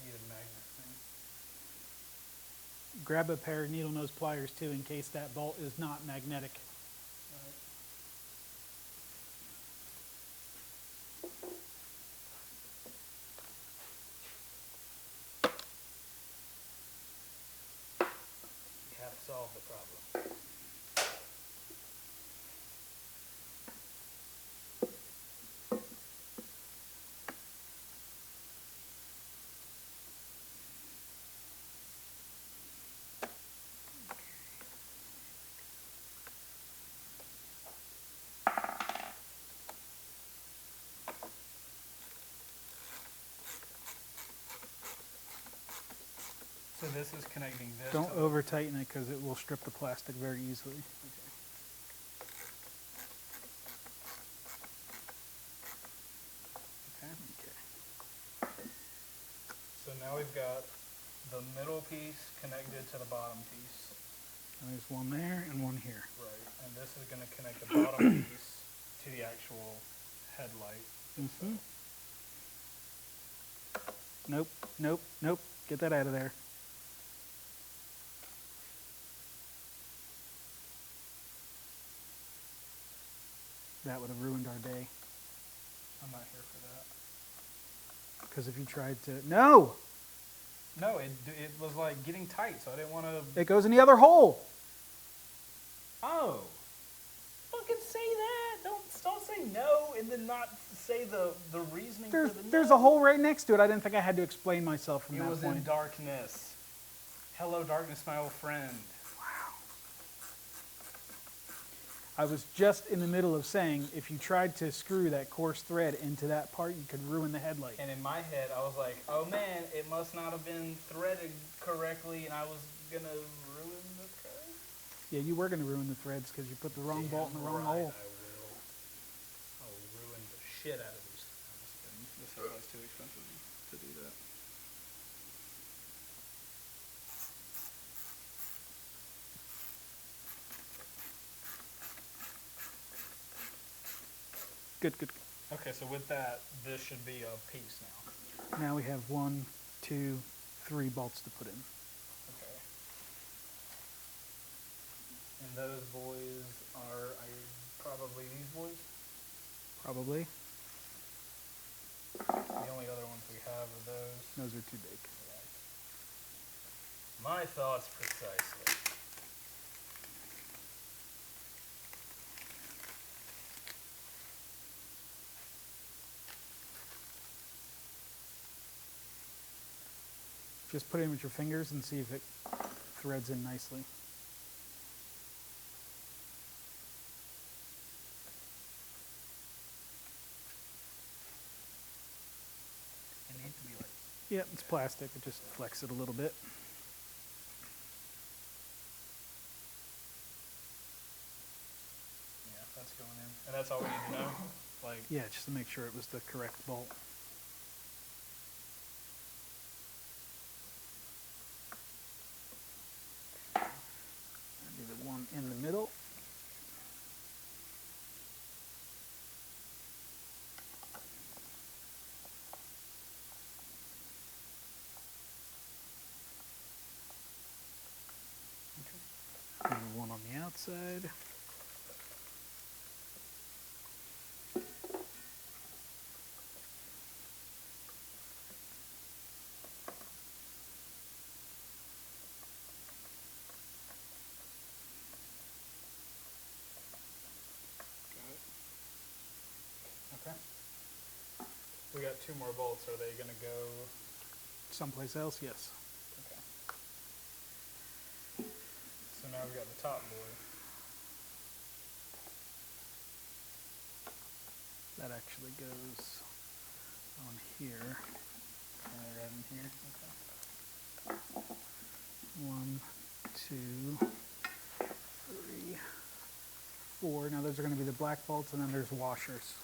Need a magnet thing. Grab a pair of needle nose pliers too, in case that bolt is not magnetic. Right. You have solved the problem. So this is connecting this. Don't to the- over tighten it because it will strip the plastic very easily. Okay. Okay. Okay. So now we've got the middle piece connected to the bottom piece. And there's one there and one here. Right. And this is going to connect the bottom piece to the actual headlight. Mm-hmm. Nope, nope, nope. Get that out of there. That would have ruined our day. I'm not here for that. Because if you tried to... No! No, it was like getting tight, so I didn't want to. It goes in the other hole! Oh. Fucking say that. Don't say no and then not say the reasoning for the no. There's a hole right next to it. I didn't think I had to explain myself from It that was point. in darkness. Hello, darkness, my old friend. I was just in the middle of saying if you tried to screw that coarse thread into that part, you could ruin the headlight. And in my head, I was like, oh man, it must not have been threaded correctly, and I was going to ruin the thread. Yeah, you were going to ruin the threads because you put the wrong bolt in the wrong hole. I will ruin the shit out of these things. This headlight's too expensive to do that. Good, good. Okay, so with that, this should be a piece now. Now we have 1, 2, 3 bolts to put in. Okay. And those boys are probably these boys? Probably. The only other ones we have are those. Those are too big. My thoughts precisely. Just put it in with your fingers and see if it threads in nicely. It needs to be like, Yep, it's plastic. It just flex it a little bit. Yeah, that's going in. And that's all we need to know? Like, Yeah, just to make sure it was the correct bolt. Do the one in the middle. Do the one on the outside. okay. We got 2 more bolts. Are they gonna go? Someplace else, yes. Okay. So now we've got the top board. That actually goes on here. Right in here. Okay. 1, 2, 3, 4. Now those are going to be the black bolts, and then there's washers.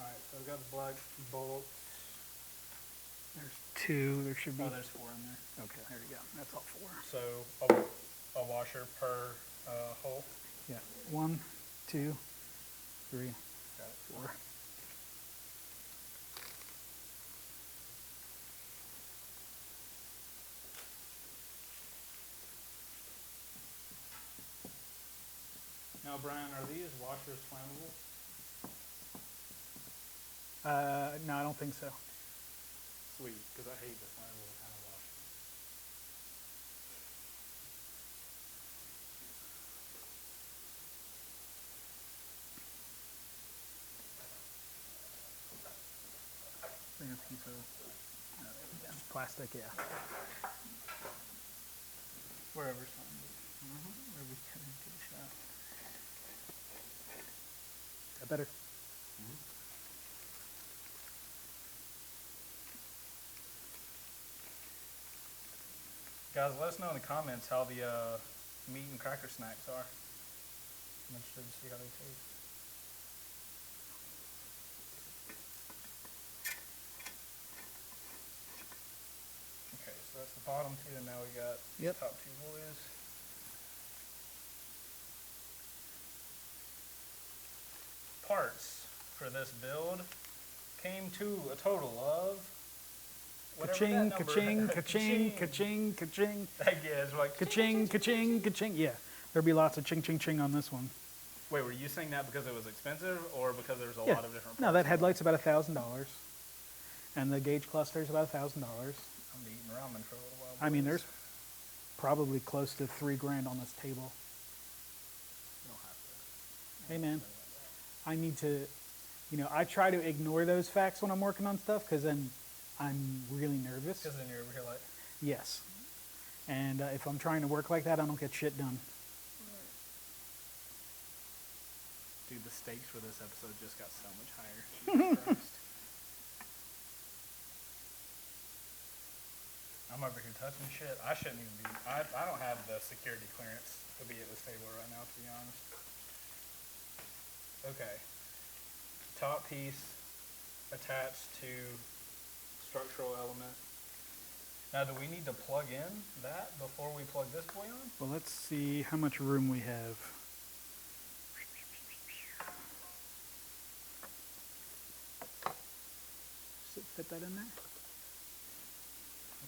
All right. So we've got the black bolts. There's 2. There should be. Oh, there's 4 in there. Okay, there you go. That's all 4. So a washer per hole. Yeah. 1, 2, 3, Got it. 4. Now, Brian, are these washers flammable? No, I don't think so. Sweet, because I hate the flammable kind of washer. Bring a piece of plastic, yeah. Wherever's fine. Wherever we can get a shot. Is that better? Guys, let us know in the comments how the meat and cracker snacks are. I'm interested to see how they taste. Okay, so that's the bottom 2, and now we got Yep. top 2 boys. Parts for this build came to a total of whatever that Ka-ching, number- ka-ching, ka-ching, ka-ching, ka-ching. Yeah, it's like Ka-ching, ka-ching, ka-ching. Yeah, there'll be lots of ching, ching, ching on this one. Wait, were you saying that because it was expensive, or because there's a Yeah. lot of different? No, parts? that headlight's about $1,000, and the gauge cluster's about $1,000. I'm eating ramen for a little while. I mean, boys. there's probably close to $3,000 on this table. You don't have to. Hey, man, I need to, I try to ignore those facts when I'm working on stuff, because then I'm really nervous. Because then you're over here like, Yes. And if I'm trying to work like that, I don't get shit done. dude, the stakes for this episode just got so much higher. Jesus Christ. I'm over here touching shit. I shouldn't even be. I don't have the security clearance to be at this table right now, to be honest. Okay. Top piece attached to structural element. Now, do we need to plug in that before we plug this boy on? Well, let's see how much room we have. Does it fit that in there?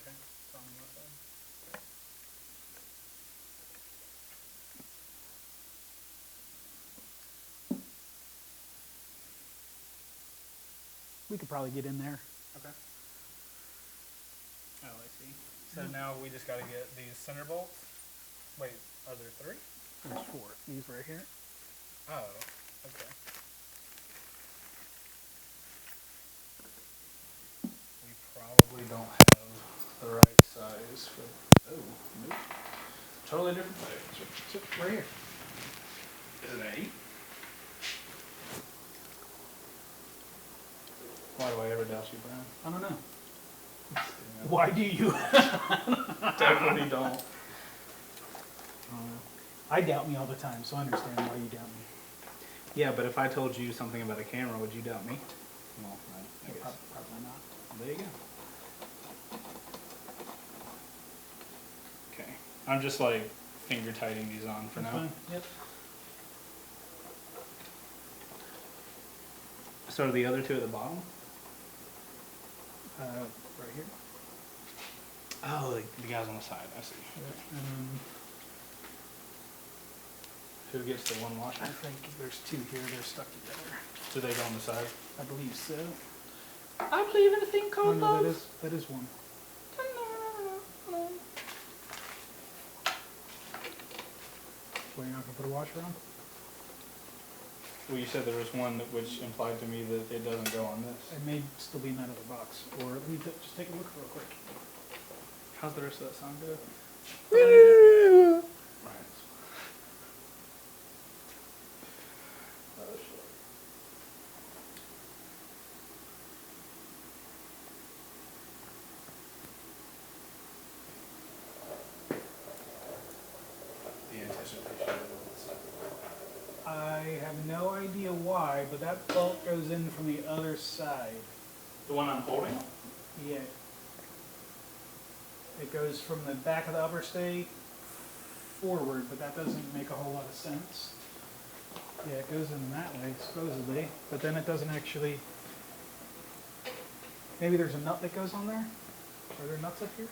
Okay. It's on my side. We could probably get in there. Okay. Oh, I see. So now we just got to get these center bolts. Wait, are there 3? There's 4. These right here. Oh, okay. We probably don't have the right size for, oh, nope. Totally different size. Right here. Is it an 8? Why do I ever doubt you, Brian? I don't know. Why do you? Definitely don't. I doubt me all the time, so I understand why you doubt me. Yeah, but if I told you something about a camera, would you doubt me? Well, I guess. Probably not. Well, there you go. Okay. I'm just like finger tightening these on for That's now. fine. Yep. So are the other two at the bottom? Right here. Oh, the guys on the side. I see. And Who gets the one washer? I think there's two here. They're stuck together. Do they go on the side? I believe so. I believe in a thing Oh, called no, love. that is one. Well, you're not gonna put a washer on? Well, you said there was one which implied to me that it doesn't go on this. It may still be in that other box. Or let me just take a look real quick. How's the rest of that song go? Woo! Right. The anticipation. I have no idea why, but that bolt goes in from the other side. The one I'm holding? Yeah. It goes from the back of the upper stay forward, but that doesn't make a whole lot of sense. Yeah, it goes in that way, supposedly, but then it doesn't actually... Maybe there's a nut that goes on there? Are there nuts up here?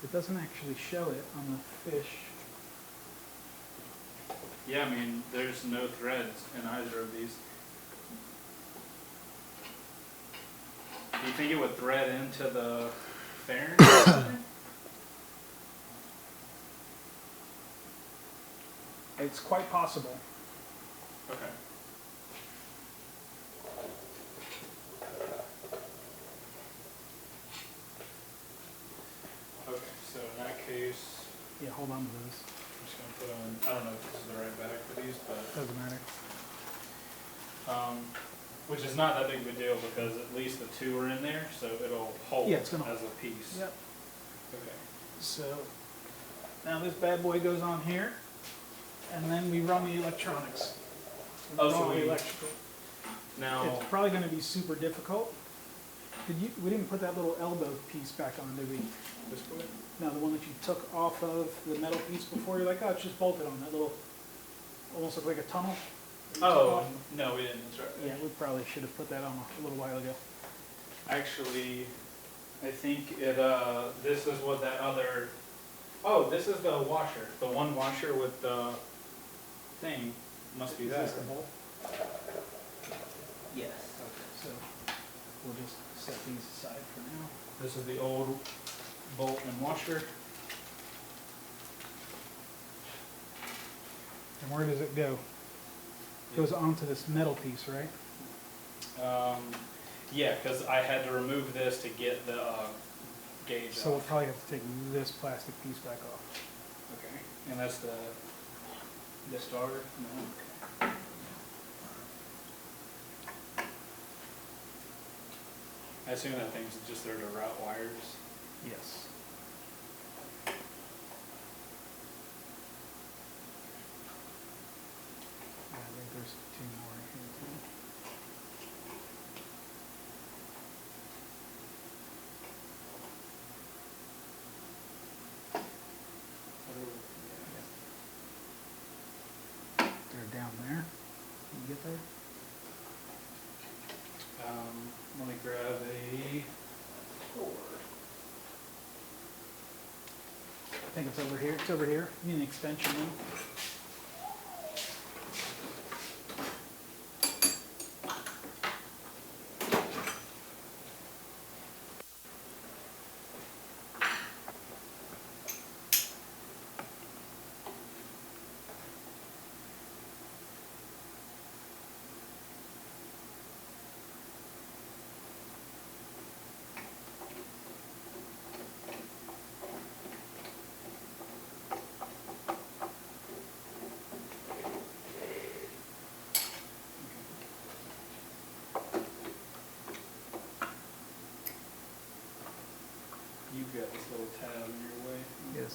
It doesn't actually show it on the fish. Yeah, I mean, there's no threads in either of these. Do you think it would thread into the fairing? It's quite possible. Okay. Okay, so in that case, Yeah, hold on to those. I'm just gonna put on, I don't know if this is the right bag for these, but, Doesn't matter. which is not that big of a deal because at least the two are in there, so it'll hold Yeah, it's gonna as a piece. Yep. Okay. So now this bad boy goes on here, and then we run the electronics. Oh, so Run the we- electrical. Now, It's probably going to be super difficult. We didn't put that little elbow piece back on, did we? this way? No, the one that you took off of the metal piece before. You're like, oh, it's just bolted on that little, almost looked like a tunnel. that you took Oh, off. no, we didn't, that's right. Yeah, we probably should have put that on a little while ago. Actually, I think it, this is what that other, oh, this is the washer. The one washer with the thing must be Is that. this the bolt? Yes. So we'll just set these aside for now. This is the old bolt and washer. And where does it go? Goes onto this metal piece, right? Yeah, because I had to remove this to get the gauge So we'll off. probably have to take this plastic piece back off. Okay, and that's the starter? No. Okay. I assume that thing's just there to route wires. Yes. I think there's two more here too. They're down there. Can you get there? Let me grab a cord. I think it's over here. It's over here. You need an extension then.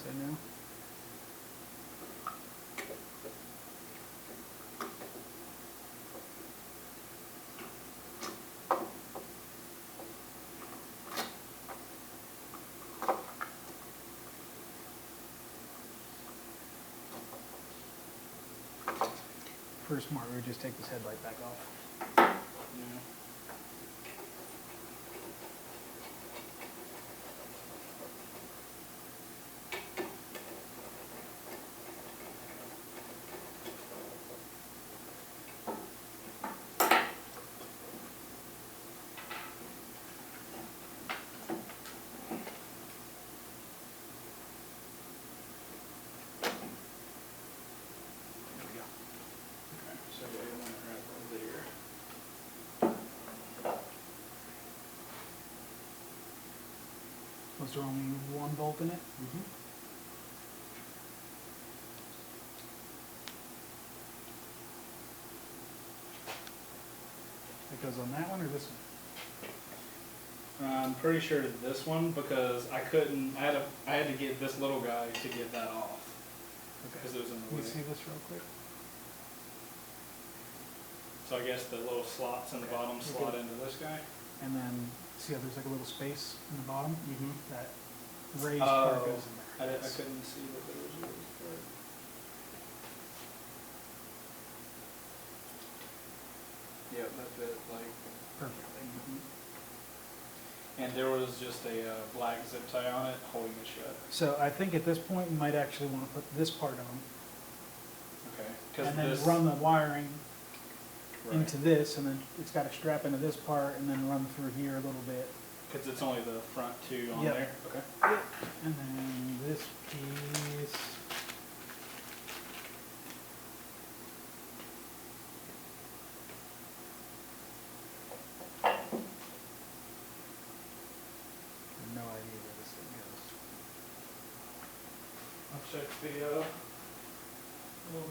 say no. First smart, we would just take this headlight back off. Yeah. There we go. Okay, so yeah, you want it right over there. Was there only one bolt in it? It goes on that one or this one? I'm pretty sure this one because I couldn't. I had to get this little guy to get that off because it was in the Can way. you see this real quick? So I guess the little slots in the bottom slot into this guy. And then, see how there's like a little space in the bottom? Mm-hmm. That raised part Oh, goes in I there. couldn't see that there was a little part. Yep, that fit like. Perfectly. And there was just a black zip tie on it holding it shut. So I think at this point, you might actually want to put this part on. Okay. Because And then this. run the wiring Right. into this, and then it's got to strap into this part, and then run through here a little bit. Because it's only the front two on Yep. there. Okay. And then this piece. I have no idea where this thing goes. I'll check the little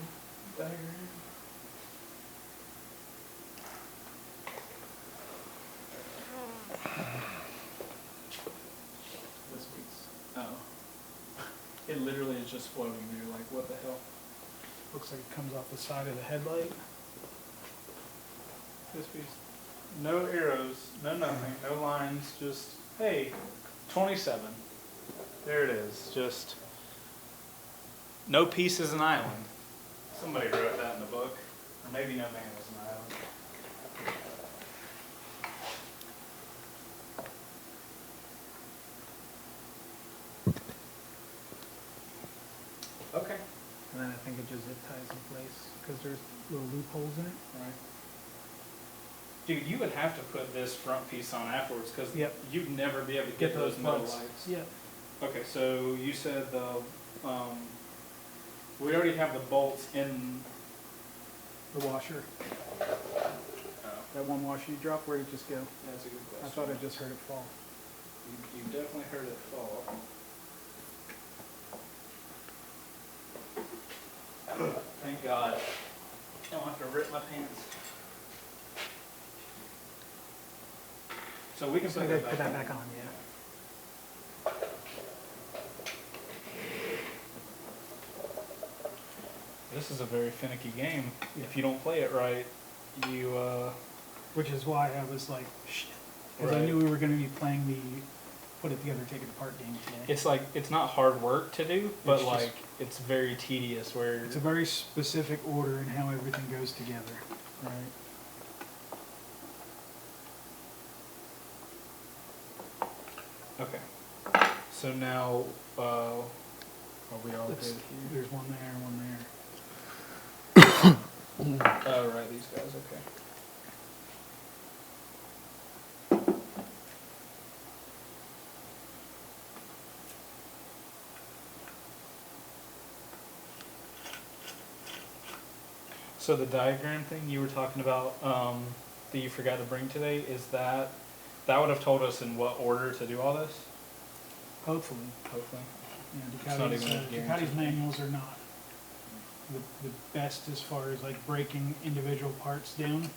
diagram. This piece. Oh. It literally is just floating there, like what the hell? Looks like it comes off the side of the headlight. This piece. No arrows, no nothing, no lines, just, hey, 27. There it is, just, no peace is an island. Somebody wrote that in the book, or maybe no man is an island. Okay. And then I think it just zip ties in place, because there's little loopholes in it. Right. Dude, you would have to put this front piece on afterwards, because Yep. you'd never be able to get those middle buds. lights. Yeah. Okay, so you said we already have the bolts in. The washer. That one washer you dropped, where'd it just go? That's a good question. I thought I just heard it fall. You definitely heard it fall. Thank God. I don't have to rip my pants. So we can So put I gotta that put back that on. back on, yeah. This is a very finicky game. If you don't play it right, you Which is why I was like, shit. Because I Right. knew we were gonna be playing the put it together, take it apart game today. it's like it's not hard work to do, but It's just- like it's very tedious where It's a very specific order in how everything goes together. right. Okay. So now are we all good It's- here? There's one there, one there. Oh, right, these guys, okay. So the diagram thing you were talking about, that you forgot to bring today, is that would have told us in what order to do all this? Hopefully. Hopefully. Yeah, not Ducati's, even a guarantee. Ducati's manuals are not the best as far as like breaking individual parts down.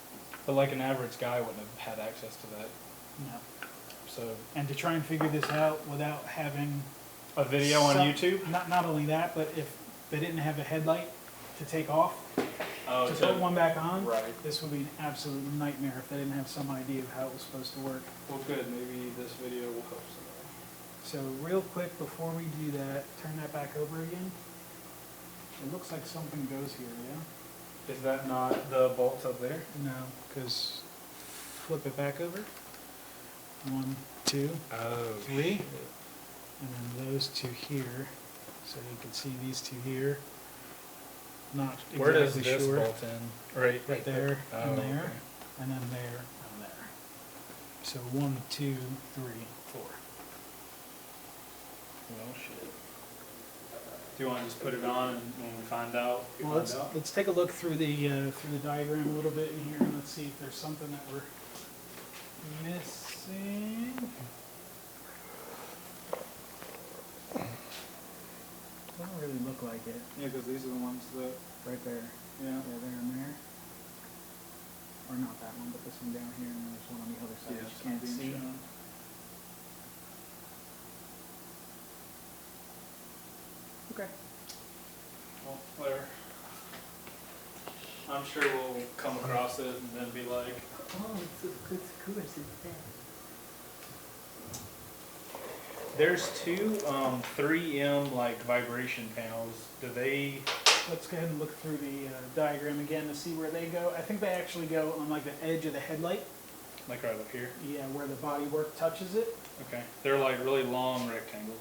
But like an average guy wouldn't have had access to that, No. so. And to try and figure this out without having A video on some- YouTube? Not only that, but if they didn't have a headlight to take off, Oh, to put one back on, Right. this would be an absolute nightmare if they didn't have some idea of how it was supposed to work. Well, good, maybe this video will help somebody. So real quick, before we do that, turn that back over again. It looks like something goes here, yeah? Is that not the bolts up there? No, because flip it back over. 1, 2, Oh. 3. And then those two here. So you can see these two here. Not exactly Where does this sure. bolt in? Right there Oh, and there, okay. and then there and there. So 1, 2, 3, 4. Well, shit. Do you want to just put it on and when we find out? we Well, find out? let's take a look through the diagram a little bit in here, and let's see if there's something that we're missing. Doesn't really look like it. Yeah, because these are the ones that, Right there. yeah. Yeah, there and there. Or not that one, but this one down here, and then there's one on the other side that you can't see. Okay. Well, whatever. I'm sure we'll come across it and then be like, Oh, it's a good course, it's there. there's two 3M like vibration panels. Do they? Let's go ahead and look through the diagram again to see where they go. I think they actually go on like the edge of the headlight. Like right up here? Yeah, where the bodywork touches it. Okay. They're like really long rectangles.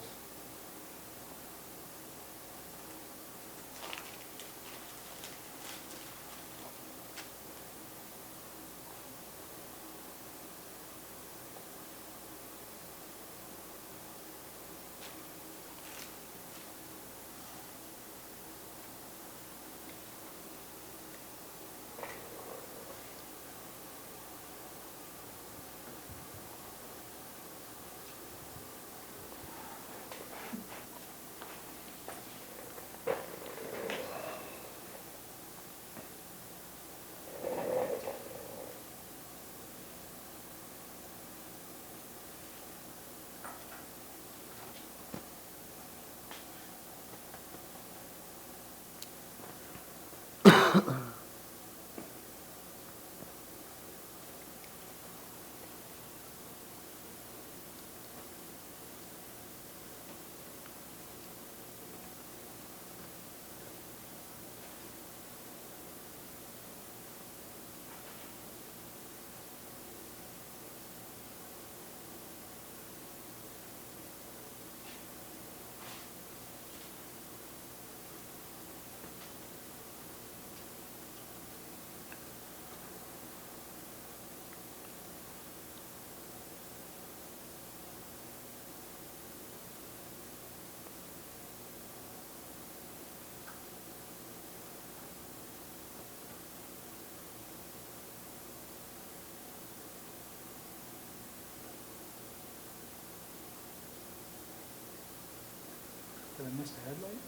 Did I miss the headlight?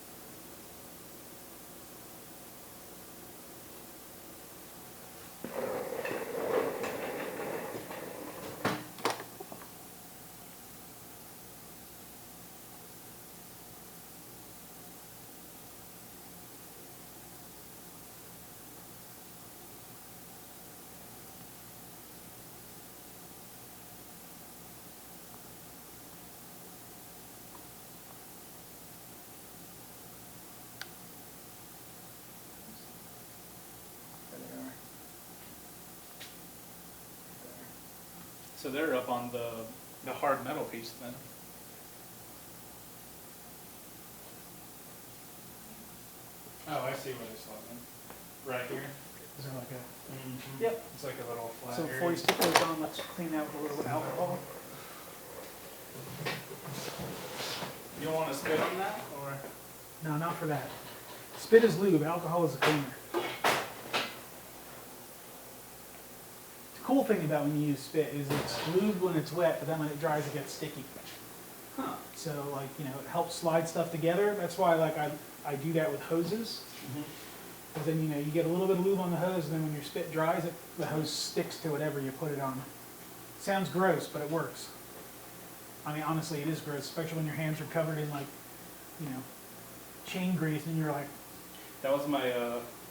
There they are. So they're up on the hard metal piece then. Oh, I see what it's talking. Right here. Is there like a? Mm-hmm. Yep. It's like a little flat So area. before you stick those on, let's clean that with a little bit of alcohol. You want to spit on that or? No, not for that. Spit is lube, alcohol is a cleaner. The cool thing about when you use spit is it's lube when it's wet, but then when it dries it gets sticky. Huh. So like, you know, it helps slide stuff together. That's why like I do that with hoses. Because then, you know, you get a little bit of lube on the hose, and then when your spit dries, the hose sticks to whatever you put it on. Sounds gross, but it works. I mean, honestly, it is gross, especially when your hands are covered in like, you know, chain grease, and you're like, That was my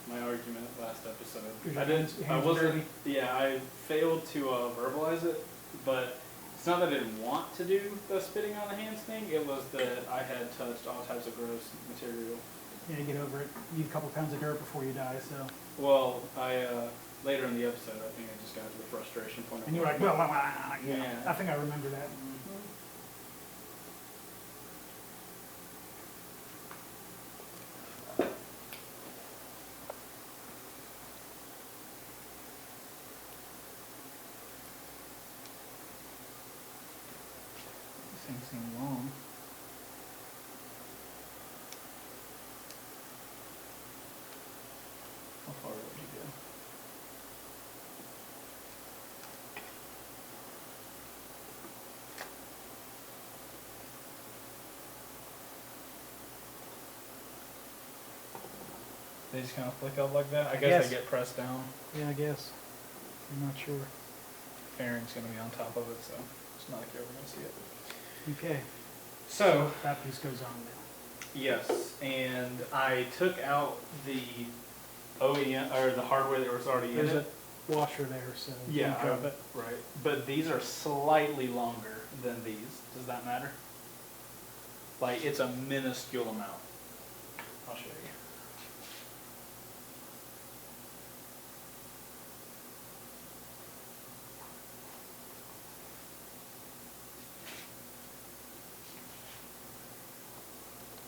my argument last episode. Your I didn't. hands I are wasn't. dirty? Yeah, I failed to verbalize it, but it's not that I didn't want to do the spitting on the hands thing. It was that I had touched all types of gross material. yeah, get over it. You eat a couple pounds of dirt before you die, so. Well, I later in the episode, I think I just got to the frustration point. And you were like, blah, blah, blah. Yeah. Yeah. I think I remember that. This thing seemed long. How far would you go? They just kind of flick up like that. I guess Yes. they get pressed down. Yeah, I guess. I'm not sure. Fairing's going to be on top of it, so it's not like you're ever going to see it. Okay. So, That piece goes on now. yes, and I took out the OEM, or the hardware that was already in There's it. a washer there, so. Yeah, don't drop it. right. But these are slightly longer than these. Does that matter? Like, it's a minuscule amount. I'll show you.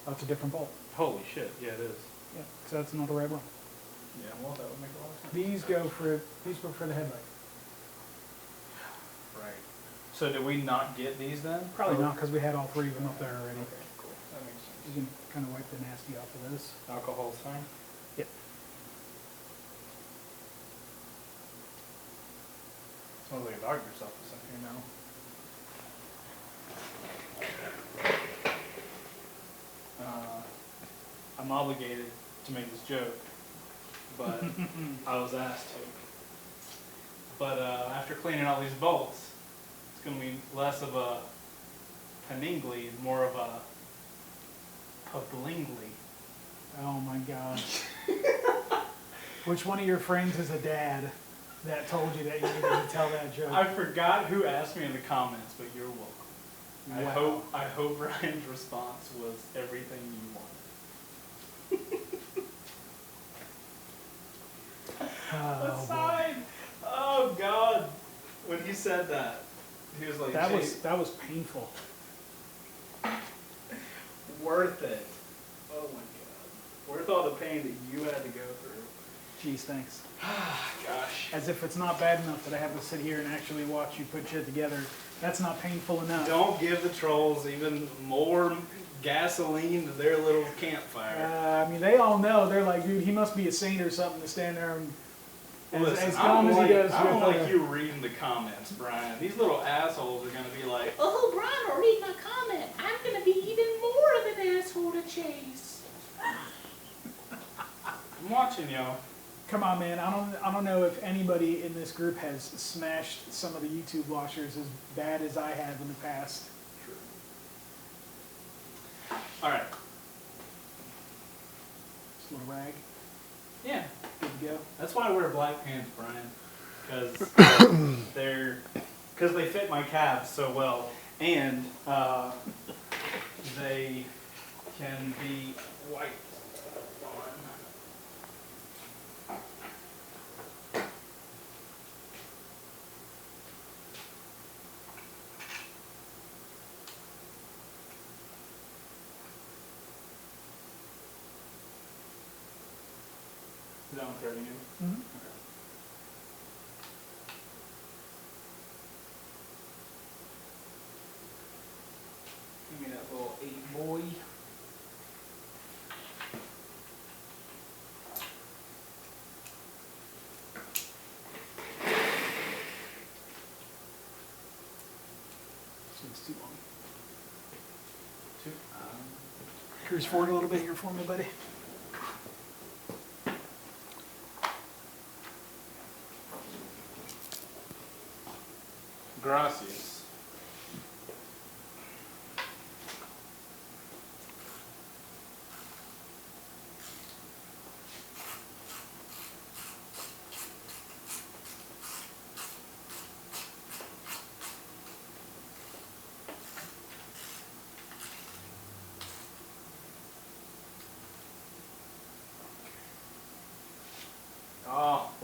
Oh, it's a different bolt. Holy shit, yeah, it is. Yeah, so that's not the right one. Yeah, well, that would make a lot of sense. These go for the headlight. Right. So did we not get these then? Probably not, because we had all three of them up there already. Okay, cool. That makes You sense. can kind of wipe the nasty off of this. Alcohol's fine? Yep. Smells like a doctor's office in here now. I'm obligated to make this joke, but I was asked to. But after cleaning all these bolts, it's going to be less of a paningly, more of a pablingly. Oh my God. Which one of your friends is a dad that told you that you needed to tell that joke? I forgot who asked me in the comments, but you're welcome. Wow. I hope Ryan's response was everything you wanted. Oh, Aside. Oh God. When he said that, he was like, boy. "Jay, That was painful. worth it." Oh my God. Worth all the pain that you had to go through. Geez, thanks. Gosh. As if it's not bad enough that I have to sit here and actually watch you put shit together. That's not painful enough. Don't give the trolls even more gasoline to their little campfire. I mean, they all know. They're like, dude, he must be a saint or something to stand there and Listen, as I calm don't as like, he does. I don't with, like you reading the comments, Brian. These little assholes are going to be like, Oh, Brian will read my comment. I'm gonna be even more of an asshole to Chase. I'm watching y'all. Come on, man. I don't know if anybody in this group has smashed some of the YouTube washers as bad as I have in the past. All right. Just a little rag. Yeah. Good to go. That's why I wear black pants, Brian, because they fit my calves so well, and they can be wiped on. Is that one 30 new? Mm-hmm. Give me that little 8 boy. This one's too long. Two. Cruise forward a little bit here for me, buddy. Gracias.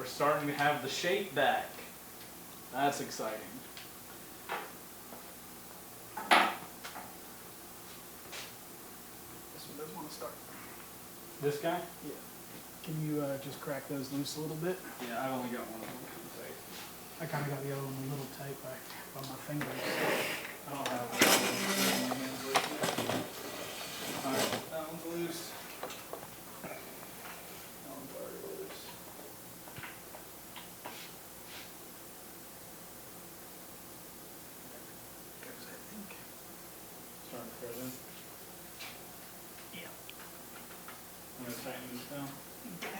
we're starting to have the shape back. That's exciting. This one doesn't want to start. This guy? Yeah. Can you just crack those loose a little bit? Yeah, I've only got one of them. I kind of got the other one a little tight by my fingers. I don't have one. Alright, that one's loose. That one's already loose. Goes, I think. Starting to curve in. Yeah. I'm gonna tighten this down. Okay.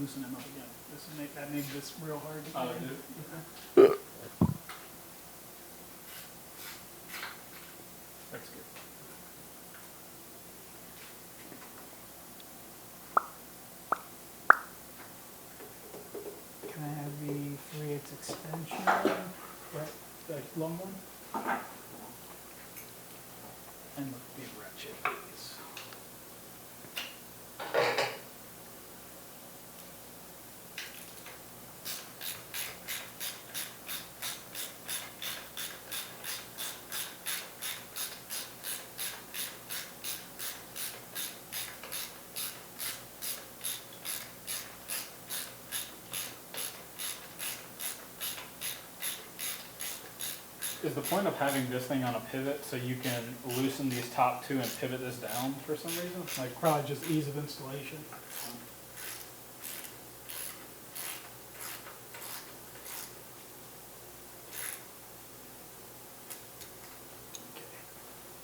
Loosen them up again. That made this real hard to Oh, get in. dude. That's good. Can I have the 3/8 extension? Right, the long one? And the big ratchet, please. Is the point of having this thing on a pivot so you can loosen these top two and pivot this down for some reason? Like, Probably just ease of installation.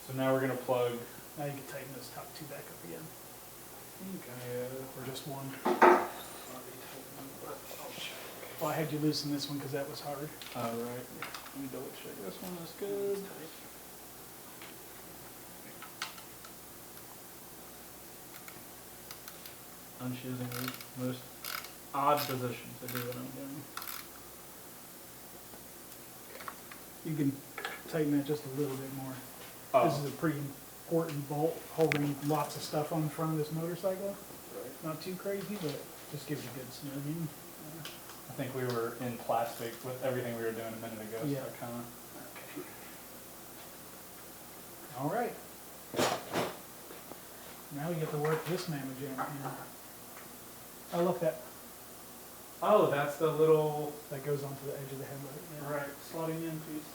so now we're gonna plug. Now you can tighten those top two back up again, Okay. or just one. Already tightened, but I'll check. Well, I had you loosen this one because that was hard. All right. Let me double check. This one is good. I'm choosing the most odd position to do what I'm doing. You can tighten that just a little bit more. Oh, This is a pretty important bolt holding lots of stuff on the front of this motorcycle. right. Not too crazy, but just gives you good snugging. I think we were in plastic with everything we were doing a minute ago, Yeah. so I kind of. Okay. All right. Now we get to work this mamma jam here. Oh, look, Oh, that's the little. that goes onto the edge of the headlight. Yeah. Right, slotting in piece.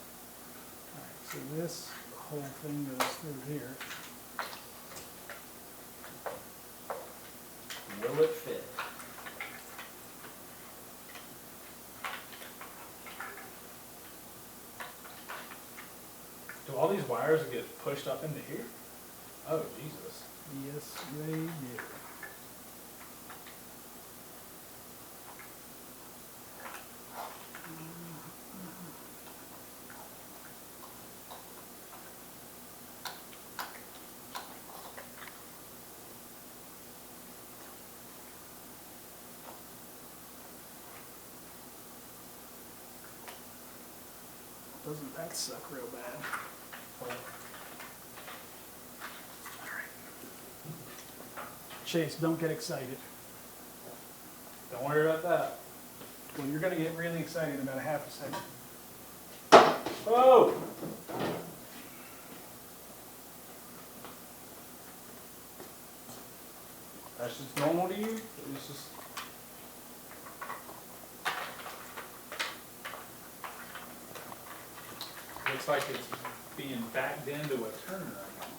All right, so this whole thing goes through here. Will it fit? Do all these wires get pushed up into here? Oh, Jesus. Yes, they do. Doesn't that suck real bad? Chase, don't get excited. Don't worry about that. Well, you're gonna get really excited in about a half a second. Oh! That's just normal to you? It's just. Looks like it's being backed into a turn right now.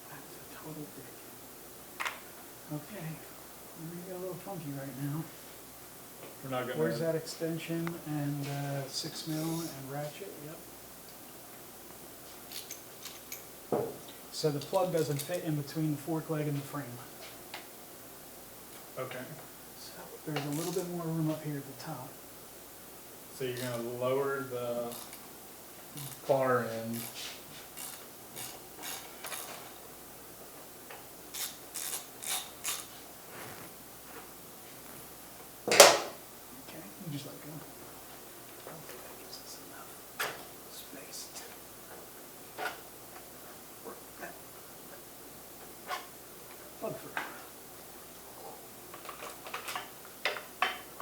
That's a total dick. Okay, we got a little funky right now. We're not gonna. Where's that extension and 6 mil and ratchet? Yep. So the plug doesn't fit in between the fork leg and the frame. Okay. So there's a little bit more room up here at the top. So you're gonna lower the far end. Okay, you just let go. Hopefully that gives us enough space to work that plug through.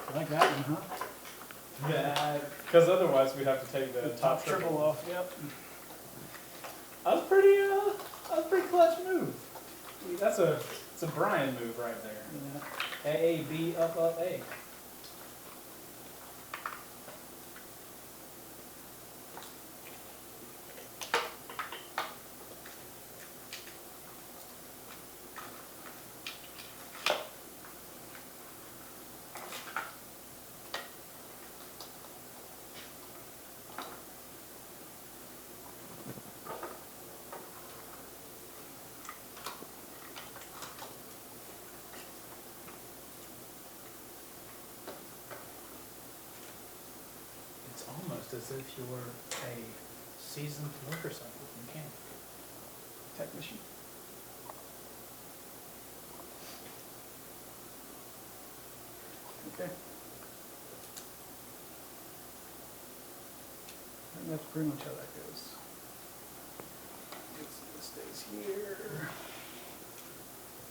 You like that one, huh? Yeah, because otherwise we'd have to take the top triple off, yep. That was pretty clutch move. It's a Brian move right there. Yeah. A, B, up, A. It's almost as if you were a seasoned motorcycle mechanic. Technician. Okay. I think that's pretty much how that goes. This stays here.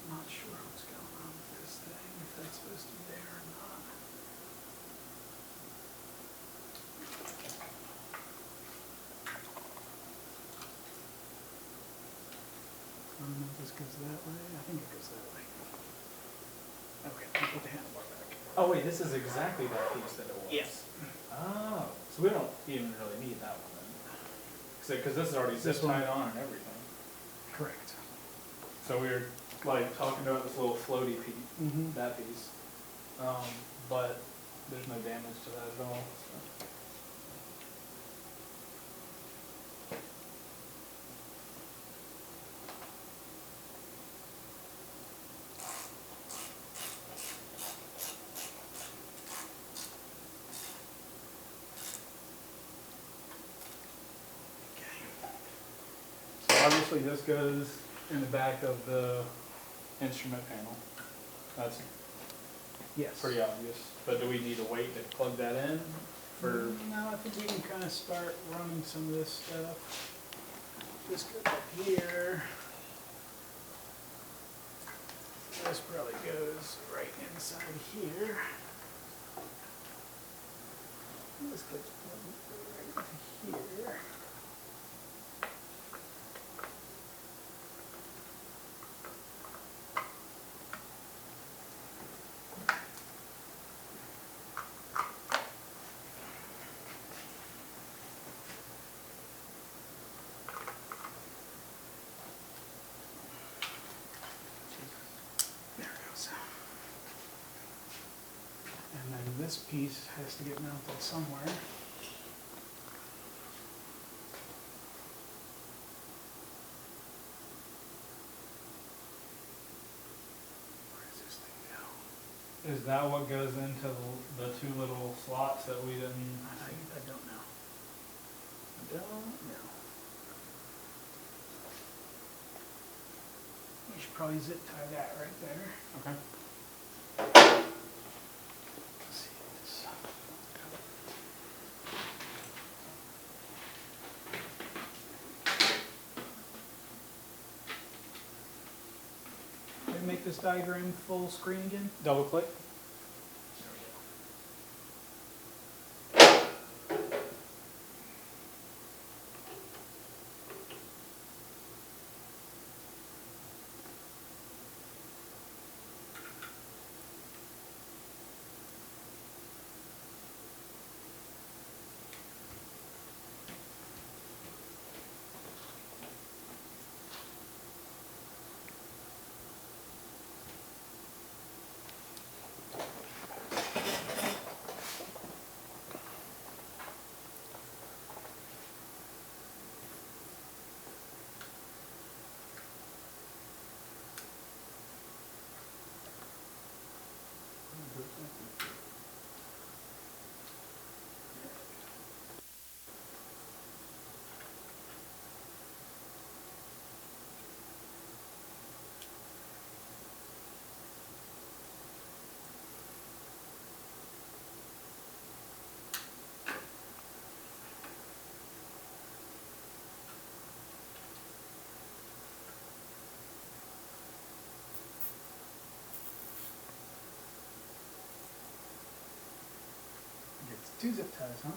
Not sure what's going on with this thing, if that's supposed to be there or not. I don't know if this goes that way. I think it goes that way. Okay, I'll put the handlebar back. Oh wait, this is exactly that piece that it was. Yes. Oh, so we don't even really need that one then. Because this is already zip This one. tied on and everything. Correct. So we were like talking about this little floaty piece, Mm-hmm. that piece. But there's no damage to that at all. So. So obviously this goes in the back of the instrument panel. That's Yes. pretty obvious. But do we need to wait to plug that in for? No, I think we can kind of start running some of this stuff. This goes up here. This probably goes right inside here. This goes right here. There it goes. And then this piece has to get mounted somewhere. Where does this thing go? Is that what goes into the two little slots that we didn't? I don't know. I don't know. You should probably zip tie that right there. Okay. Let's see this. Can we make this diagram full screen again? Double click. 2 zip ties, huh?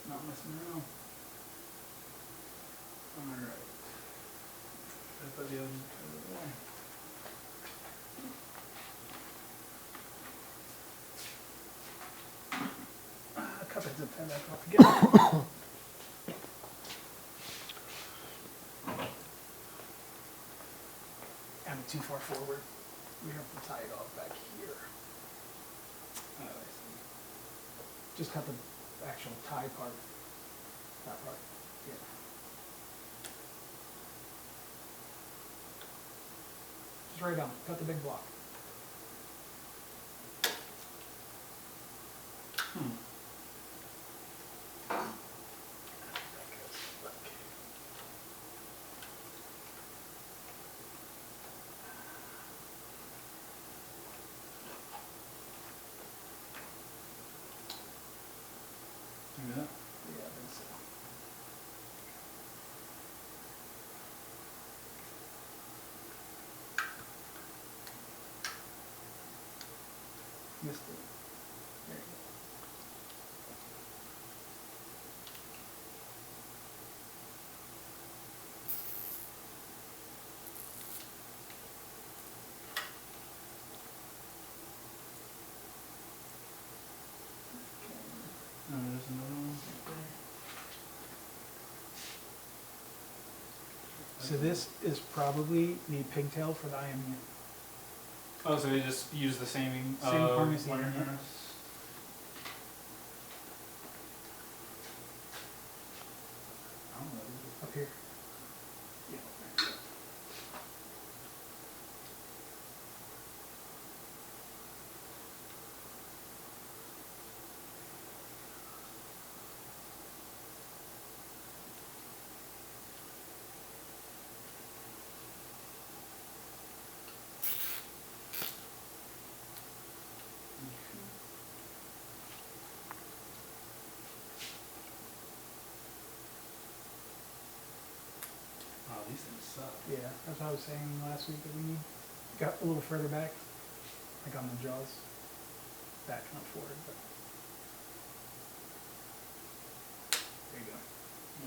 Not messing around. Alright. I put the other zip tie away. Cut that zip tie back off again. I'm too far forward. We have to tie it off back here. Oh, I see. Just cut the actual tie part. That part. Yeah. Just right on. Cut the big block. Yeah. Yeah, I think so. Missed it. There you go. Oh, there's another one right there. So this is probably the pigtail for the IMU. Oh, so they just use the same harness, wire yeah. harness? I don't know. Up here. Yeah. There you go. Wow, these things suck. Yeah, that's what I was saying last week that we need, got a little further back, like on the jaws, back not forward, but. There you go.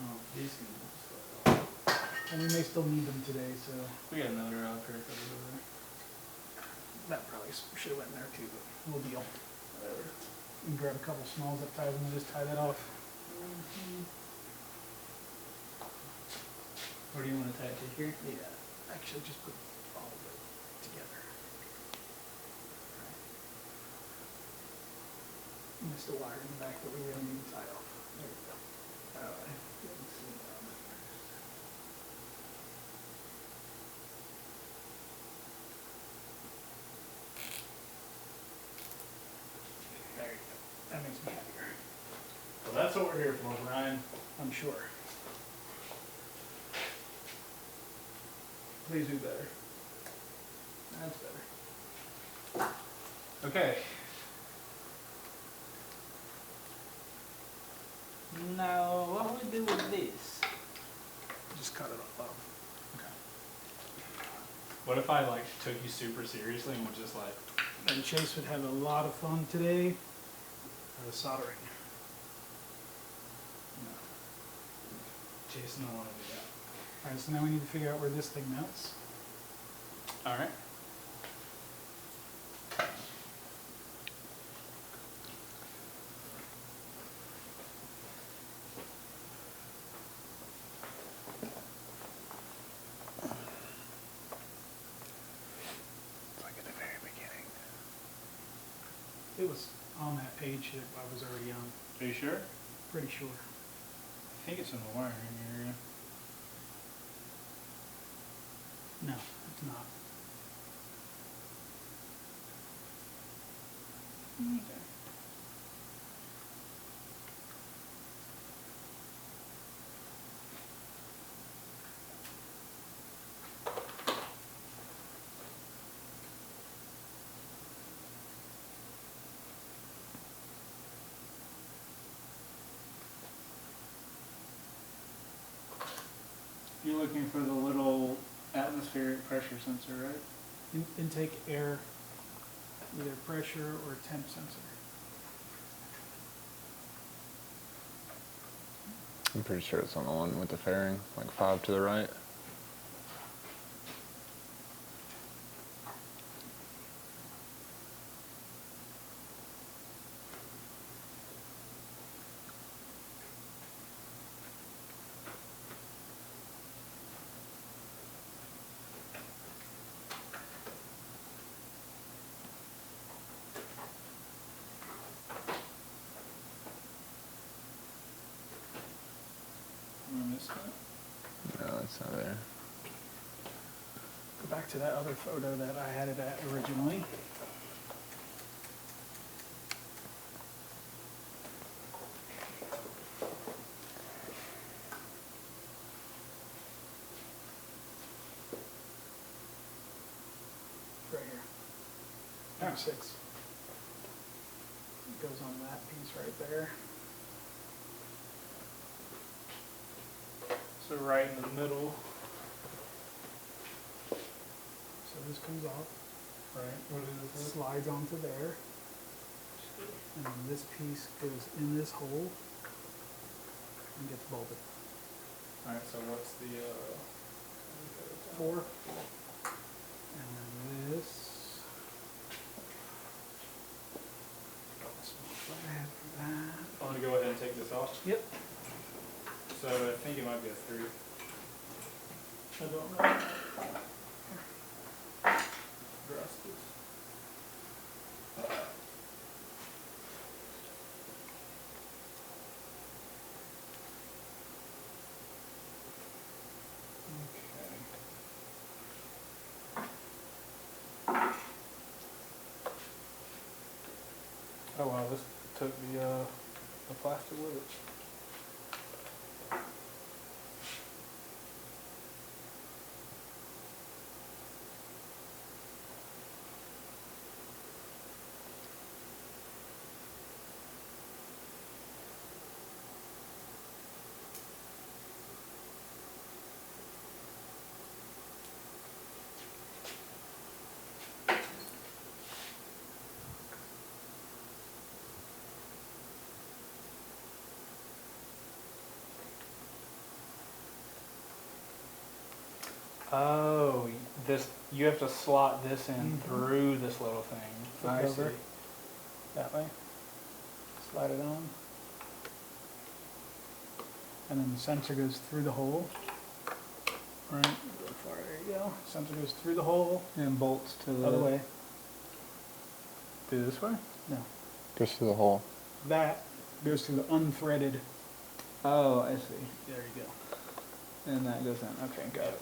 Oh, these things suck. And we may still need them today, so We got another pair of over there. that probably should have went in there too, but we'll deal. Whatever. You can grab a couple small zip ties and we'll just tie that off. Where do you want to tie it to here? Yeah, actually just put all of it together. Missed a wire in the back that we really need to tie off. There we go. I didn't see that on the first. There you go. That makes me happier. Well, that's what we're here for, Brian. I'm sure. Please do better. That's better. Okay. Now, what do we do with this? Just cut it off. Okay. What if I like took you super seriously and was just like, And Chase would have a lot of fun today soldering. no. Jason don't want to do that. Alright, so now we need to figure out where this thing mounts. All right. Like at the very beginning. It was on that page that I was already on, Are you sure? pretty sure. I think it's in the wiring area. No, it's not. Okay. You're looking for the little atmospheric pressure sensor, right? Intake air, either pressure or temp sensor. I'm pretty sure it's on the one with the fairing, like 5 to the right. I missed that. No, it's not there. Go back to that other photo that I had it at originally. Right here. Number 6. It goes on that piece right there. So right in the middle. So this comes off, Right. What is this? slides onto there, and then this piece goes in this hole and gets bolted. All right. So what's the? 4. And then this. That's what I had for that. I'm gonna go ahead and take this off. Yep. So I think it might be a 3. I don't know. Address this. Oh wow, this took the plastic with it. Oh, this, you have to slot this in through this little thing. I see. That way. Slide it on. And then the sensor goes through the hole. Right, go far, there you go. Sensor goes through the hole. And bolts to the other way. Do this way? No. Goes through the hole. That goes to the unthreaded. Oh, I see. There you go. And that goes in. Okay, got it.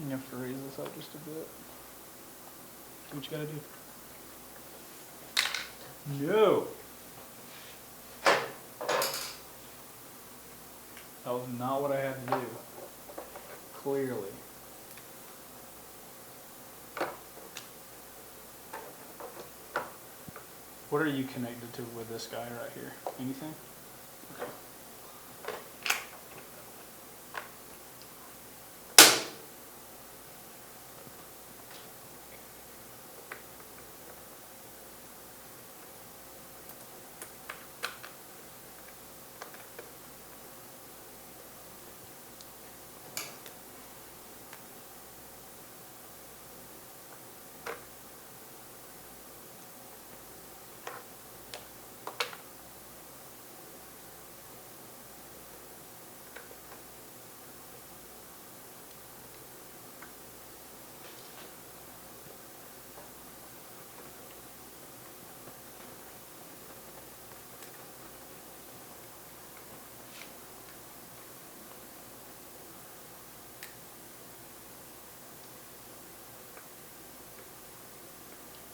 You have to raise this up just a bit. See what you gotta do. No! That was not what I had to do. Clearly. What are you connected to with this guy right here? Anything? Okay.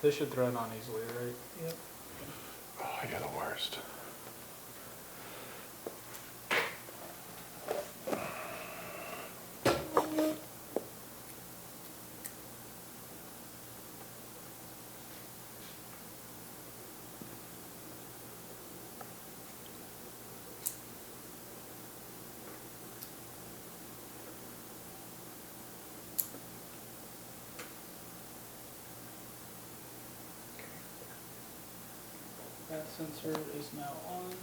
This should thread on easily, right? Yep. Oh, you're the worst. that sensor is now on.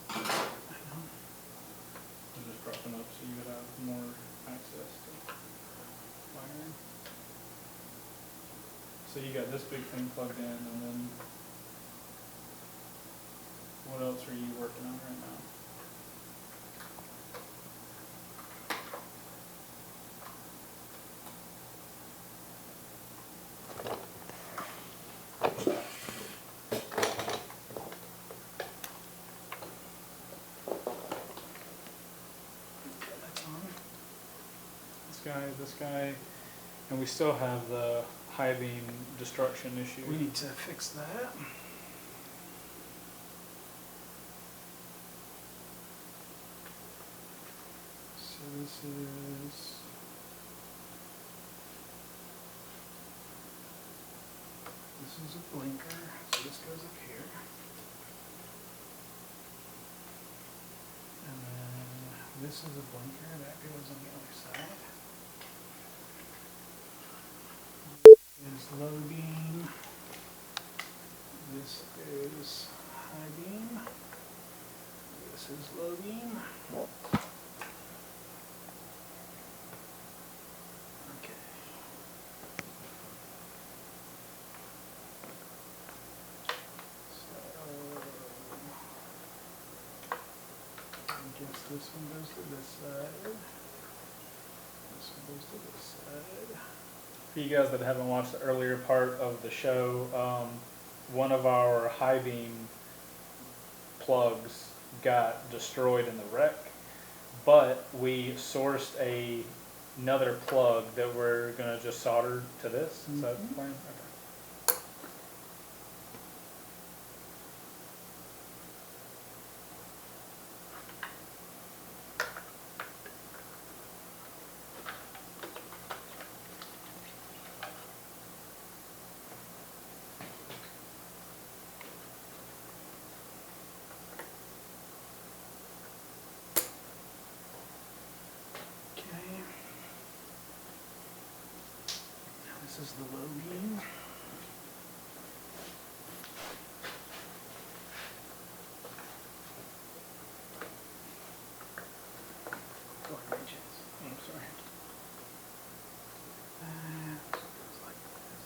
I'm just dropping up so you would have more access to wiring. So you got this big thing plugged in, and then what else are you working on right now? That's on. This guy, and we still have the high beam destruction issue. We need to fix that. So this is. This is a blinker, so this goes up here. And then this is a blinker that goes on the other side. Is low beam. This is high beam. This is low beam. Okay. So I guess this one goes to this side. This one goes to this side. For you guys that haven't watched the earlier part of the show, one of our high beam plugs got destroyed in the wreck, but we sourced another plug that we're gonna just solder to this. Is that the plan? Okay. Okay. Now this is the low beam. Go on, Rachel. I'm sorry. So it goes like this.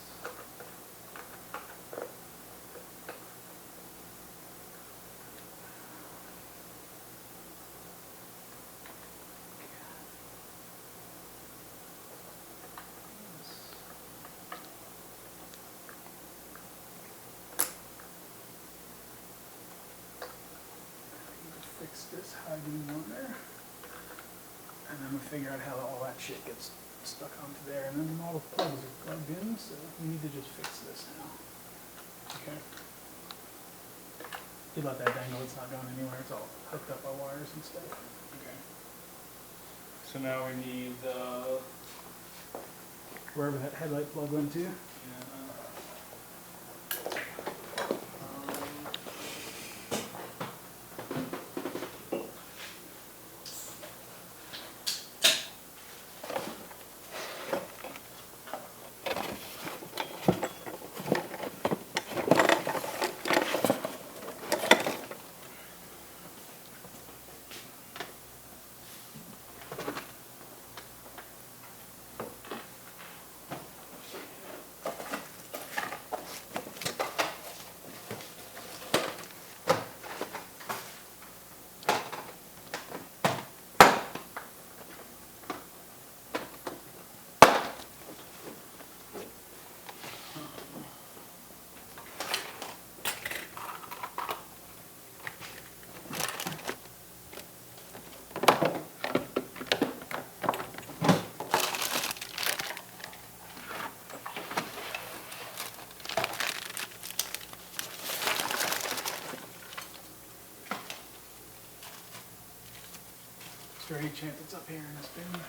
Fix this high beam on there. And then we'll figure out how all that shit gets stuck onto there. And then all the plugs are plugged in, so we need to just fix this now. Okay. You let that dangle, it's not going anywhere. It's all hooked up by wires and stuff. Okay. So now we need the. Wherever that headlight plug went to. Is there any chance it's up here in this bin?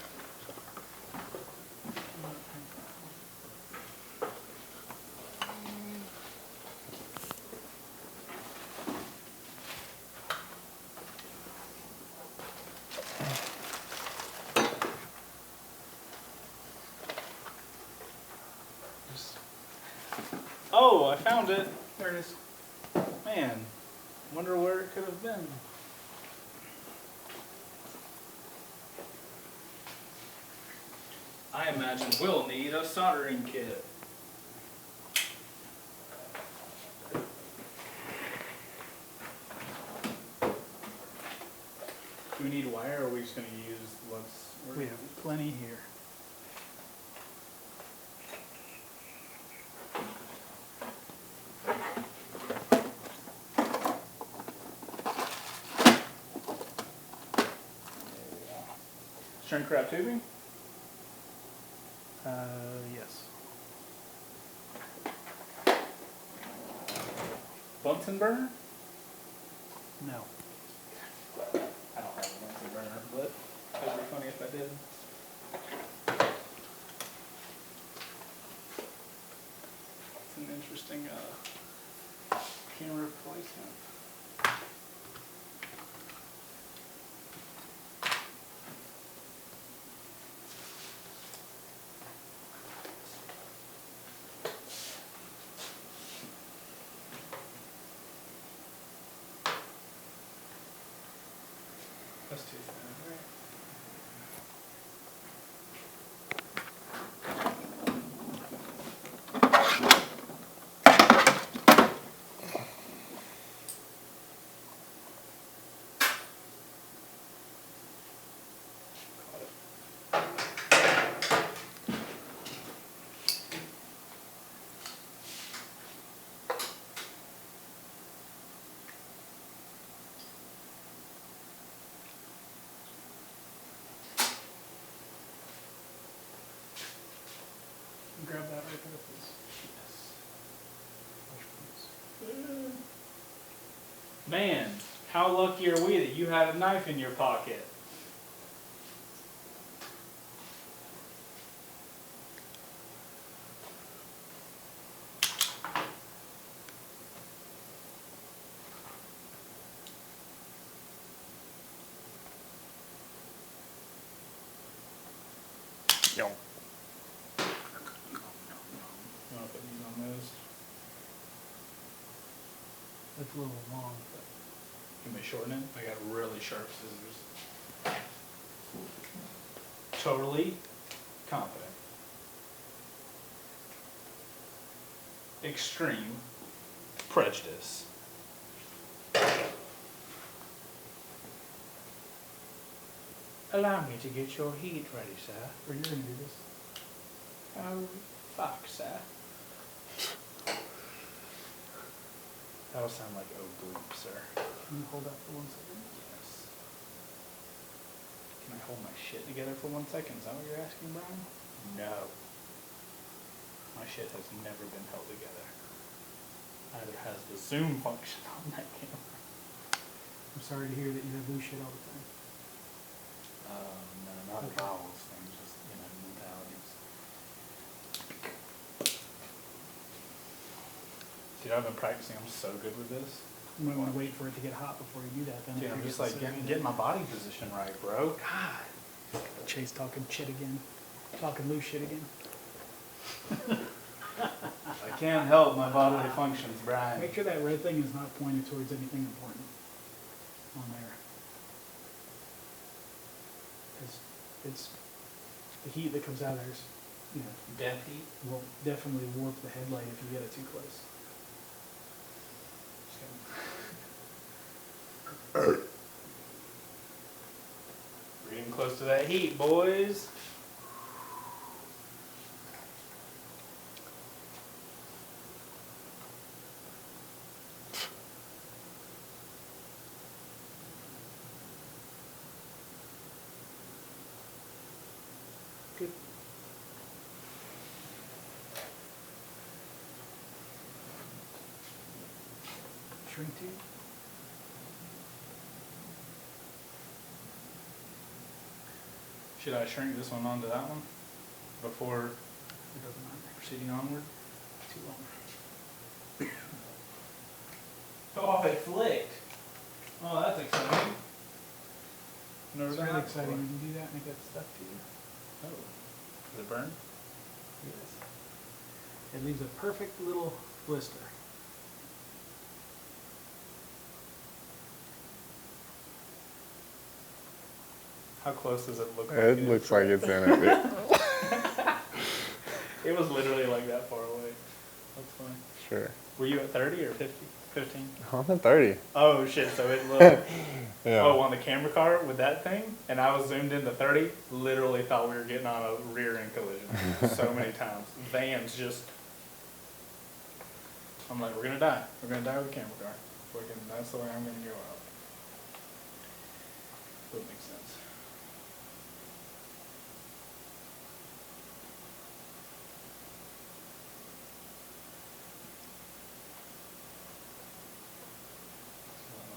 Oh, I found it. There it is. Man, wonder where it could have been. I imagine we'll need a soldering kit. Do we need wire, or are we just gonna use what's? We have plenty here. Shrink wrap tubing? Yes. Bunsen burner? No. I don't have a Bunsen burner, but it would be funny if I did. It's an interesting camera placement. That's too thin, right? Grab that right there, please. Man, how lucky are we that you had a knife in your pocket? No. You want to put these on those? That's a little long, but Can we shorten it? I got really sharp scissors. Totally confident. Extreme prejudice. allow me to get your heat ready, sir. Or you're gonna do this. Oh, fuck, sir. That'll sound like oh bleep, sir. Can you hold up for 1 second? Yes. Can I hold my shit together for 1 second? Is that what you're asking, Brian? No. My shit has never been held together. Neither has the zoom function on that camera. I'm sorry to hear that you have loose shit all the time. No, not Okay. vowels things, just, mentalities. Dude, I've been practicing. I'm so good with this. You might want to wait for it to get hot before you do that. Then Dude, I'm If you just get like the getting my body position right, bro. God. Chase talking shit again. Talking loose shit again. I can't help my bodily functions, Brian. Make sure that red thing is not pointed towards anything important on there. Because it's the heat that comes out of there is, Death heat? will definitely warp the headlight if you get it too close. We're getting close to that heat, boys. Good. Shrink tube. Should I shrink this one onto that one before It doesn't matter. proceeding onward? Too long. Oh, it flicked. Oh, that's exciting. Never It's done really that exciting before. when you do that and it gets stuck to you. Oh, does it burn? Yes. It leaves a perfect little blister. How close does it look? It looks like it's in it. It was literally like that far away. That's funny. Sure. Were you at 30 or 50? 15? I'm at 30. Oh shit, so it looked, Yeah. oh, on the camera car with that thing, and I was zoomed into 30, literally thought we were getting on a rear end collision so many times. Vans just, I'm like, we're gonna die. We're gonna die with a camera car. Fucking, that's the way I'm gonna go out. Would make sense.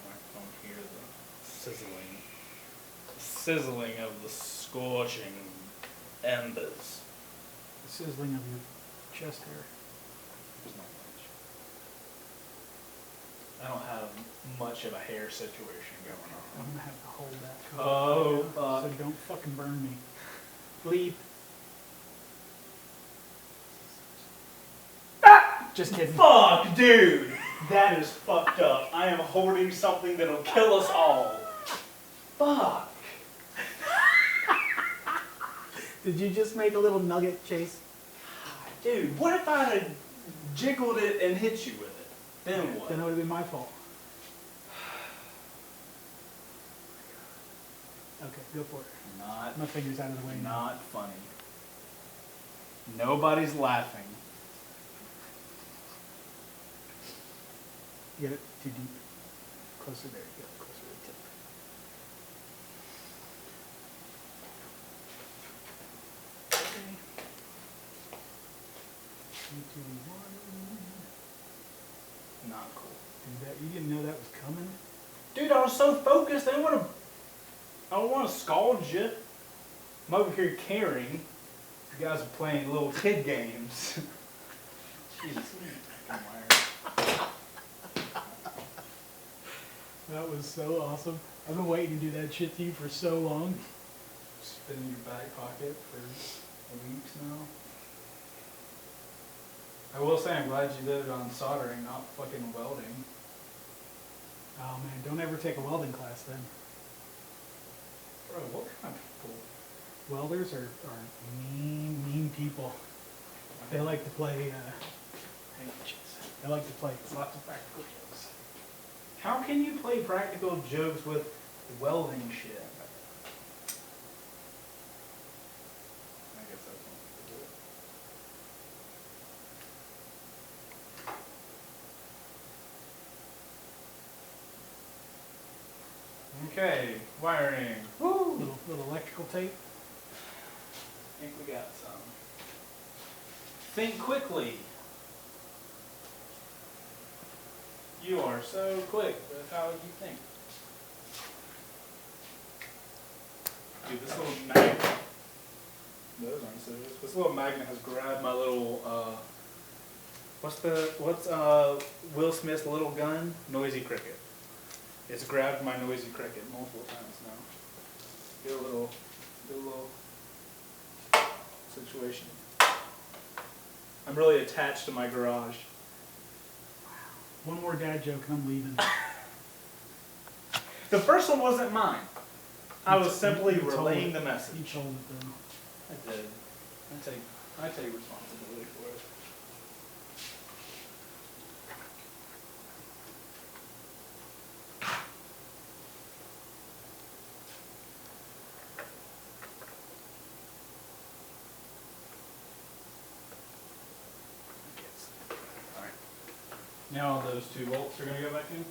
I don't hear the sizzling of the scorching embers. The sizzling of your chest hair. There's not much. I don't have much of a hair situation going on. I'm gonna have to hold that. Oh, right now, fuck. So don't fucking burn me. Bleep. Just kidding. Fuck, dude! That is fucked up. I am hoarding something that'll kill us all. Fuck. Did you just make a little nugget, Chase? Dude, what if I had jiggled it and hit you with it? Then what? Then it would have been my fault. Okay, go for it. Not, My finger's out of the way now. not funny. Nobody's laughing. Get it too deep. Closer, there you go. Closer to the tip. Okay. 3, 2, 1. Not cool. Dude, you didn't know that was coming? Dude, I was so focused. I don't want to scald you. I'm over here caring. You guys are playing little kid games. Jesus. Fucking liar. That was so awesome. I've been waiting to do that shit to you for so long. It's been in your back pocket for weeks now. I will say I'm glad you did it on soldering, not fucking welding. Oh man, don't ever take a welding class then. Bro, what kind of people? Welders are mean people. They like to play, they like to play lots of practical jokes. How can you play practical jokes with welding shit? I guess that's one way to do it. Okay, wiring. Woo! Little electrical tape. I think we got some. Think quickly. You are so quick with how you think. Dude, this little magnet. Those aren't scissors. This little magnet has grabbed my little what's Will Smith's little gun? Noisy Cricket. It's grabbed my Noisy Cricket multiple times now. Get a little situation. I'm really attached to my garage. One more dad joke and I'm leaving. The first one wasn't mine. I was simply You told relaying it. the message. You told it though. I did. I take responsibility for it. Alright. Now those 2 bolts are going to go back in.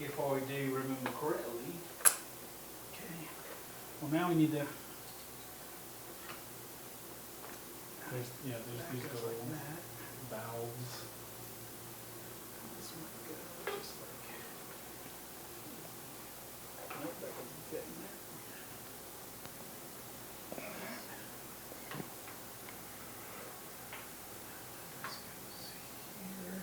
If all we do remove them correctly. Okay. Well, now we need to. There's these Back up little like that. valves. This might go just like. Nope, that doesn't fit in there. This goes here.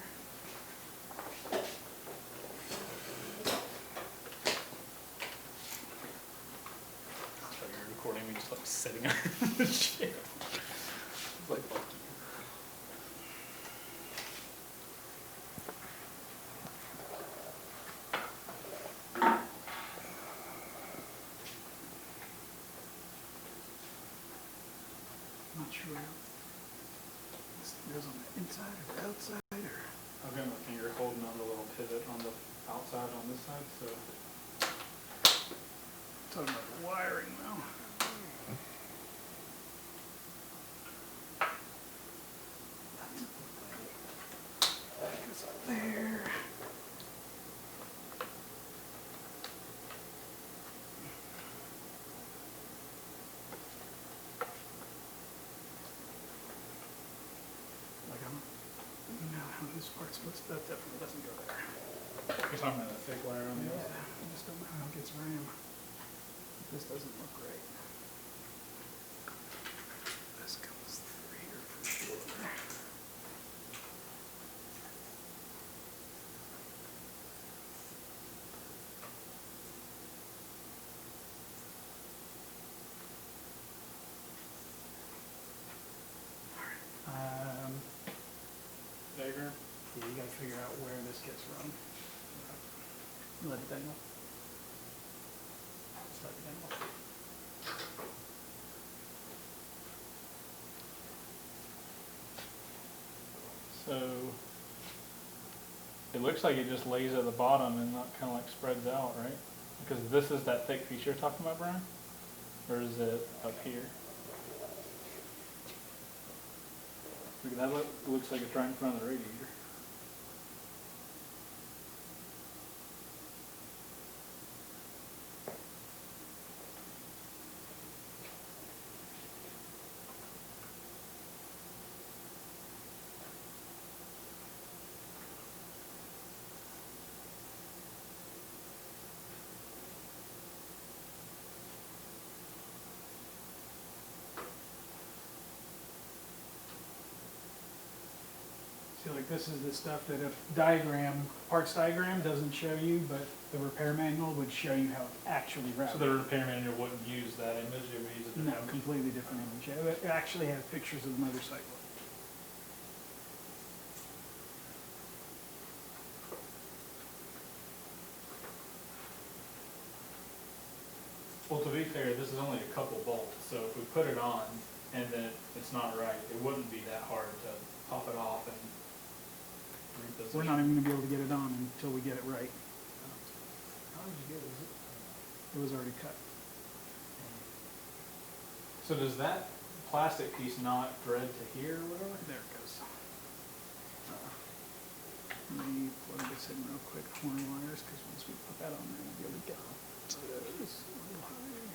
So you're recording me just like sitting on the chair. It's like, fuck you. I'm not sure. This goes on the inside or the outside or. I've got my finger holding on the little pivot on the outside on this side, so. Talking about the wiring though. Goes up there. Like I don't know how this part splits. That definitely doesn't go there. You're talking about that thick wire on the Yeah, outside? I just don't know how it gets ran. This doesn't look right. This comes through here for sure. Alright, Dagger? yeah, you gotta figure out where this gets run. Let it dangle. Just let it dangle. So, it looks like it just lays at the bottom and not kind of like spreads out, right? Because this is that thick piece you're talking about, Brian? Or is it up here? Look, that looks like it's right in front of the radiator. See, like this is the stuff that a diagram, parts diagram doesn't show you, but the repair manual would show you how it's actually So routed. the repair manual wouldn't use that image, it would use a No, different. completely different image. It actually has pictures of the motorcycle. Well, to be fair, this is only a couple bolts, so if we put it on and then it's not right, it wouldn't be that hard to pop it off and reposition. We're not even gonna be able to get it on until we get it right. How did you get it? It was already cut. So does that plastic piece not thread to here or whatever? There it goes. Let me plug this in real quick, horn wires, because once we put that on there, we'll be able to get to this a little higher.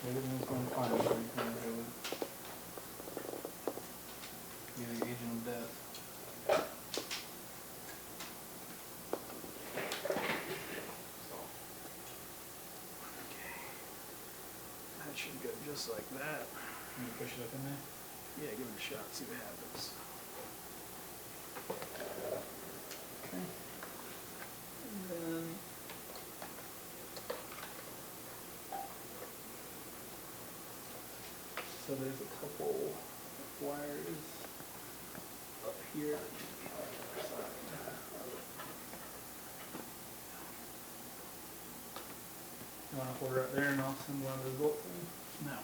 Everything's going fine, so you can really get an agent of death. That should go just like that. Can you push it up in there? Yeah, give it a shot, see what happens. Okay. And then So there's a couple wires up here. You want to hold it right there and I'll send one of those bolts in? no.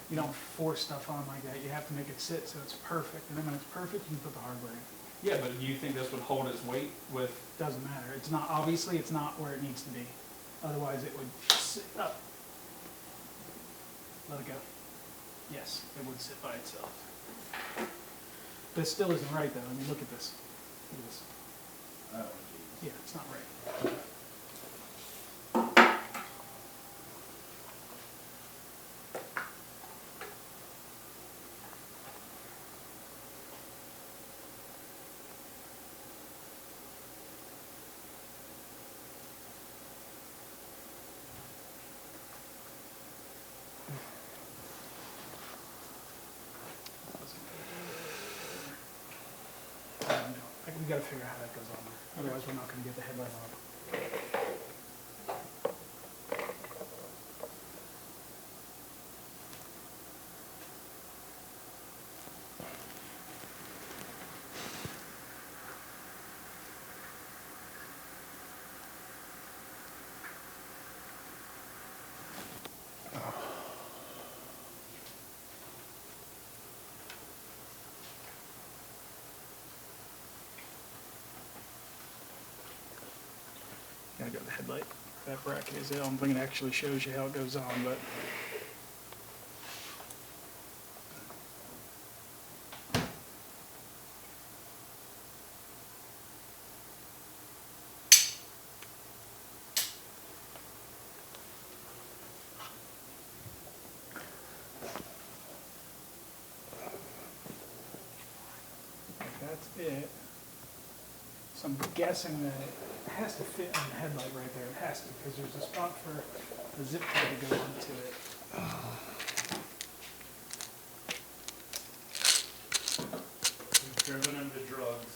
You don't force stuff on like that. You have to make it sit so it's perfect. And then when it's perfect, you can put the hardware in. Yeah, but do you think this would hold its weight with? Doesn't matter. It's not, obviously, it's not where it needs to be. Otherwise, it would sit up. Let it go. Yes, it would sit by itself. This still isn't right, though. I mean, look at this. Look at this. Oh, geez. Yeah, it's not right. We gotta figure out how that goes on there, otherwise we're not gonna get the headlight on. Gotta go to the headlight. That bracket is it. I don't think it actually shows you how it goes on, but. If that's it. So I'm guessing that it has to fit on the headlight right there. It has to, because there's a spot for the zip tie to go onto it. We've driven him to drugs.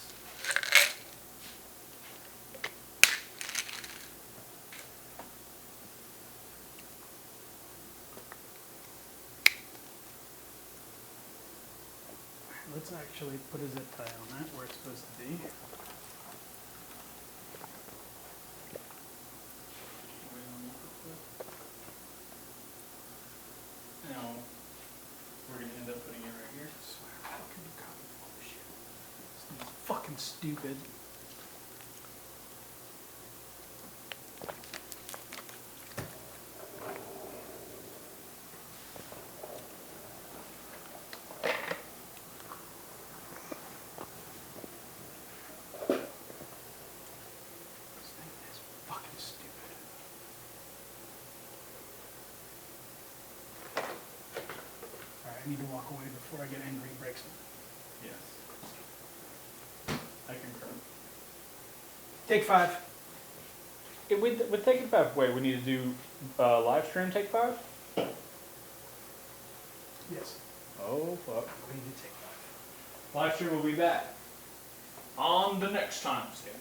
Let's actually put a zip tie on that where it's supposed to be. Now, we're gonna end up putting it right here. I swear, how can you copy bullshit? This thing's fucking stupid. This thing is fucking stupid. Alright, I need to walk away before I get angry and break something. Yes. I concur. Take 5. With Take 5, wait, we need to do live stream Take 5? Yes. Oh, fuck. We need to take 5. Live stream will be back on the next time skip.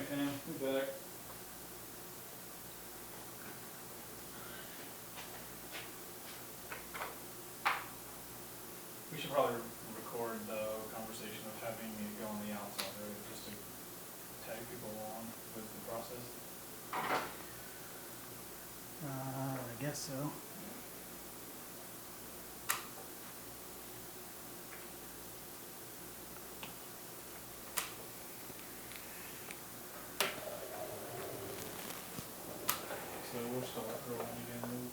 fam, we back. We should probably record the conversation of having it go on the outside, right, just to tag people along with the process. I guess so. So we'll start rolling again.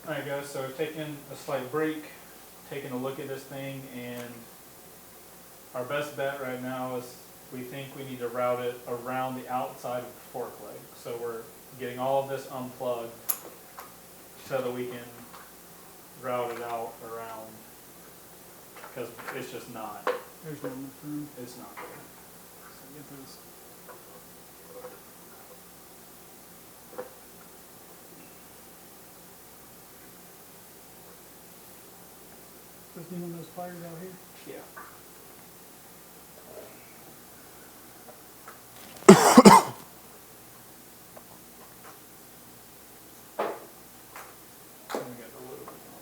Alright guys, so taking a slight break, taking a look at this thing, and our best bet right now is we think we need to route it around the outside of the fork leg. So we're getting all of this unplugged so that we can route it out around, because it's just not, There's not enough room. it's not good. So get those. Just need one of those pliers out here. Yeah. And we got a little bit on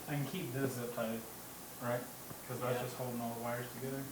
I can keep this zip tied, right? Because that's Yeah. just holding all the wires together.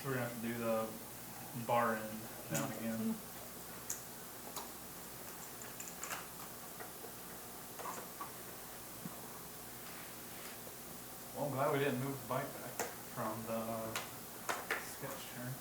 So we're gonna have to do the bar end down again. Well, I'm glad we didn't move the bike back from the sketch turn.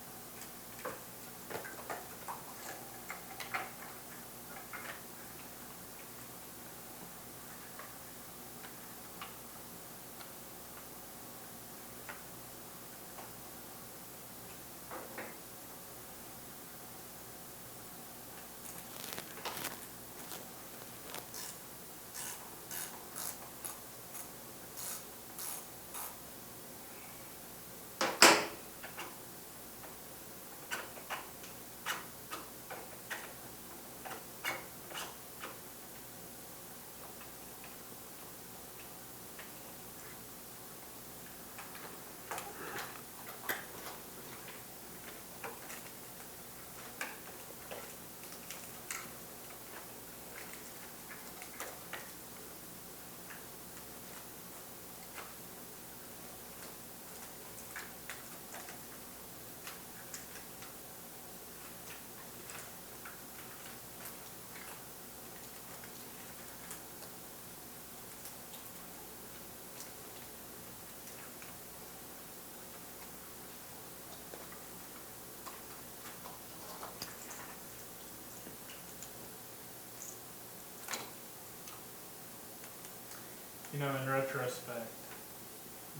You know, in retrospect,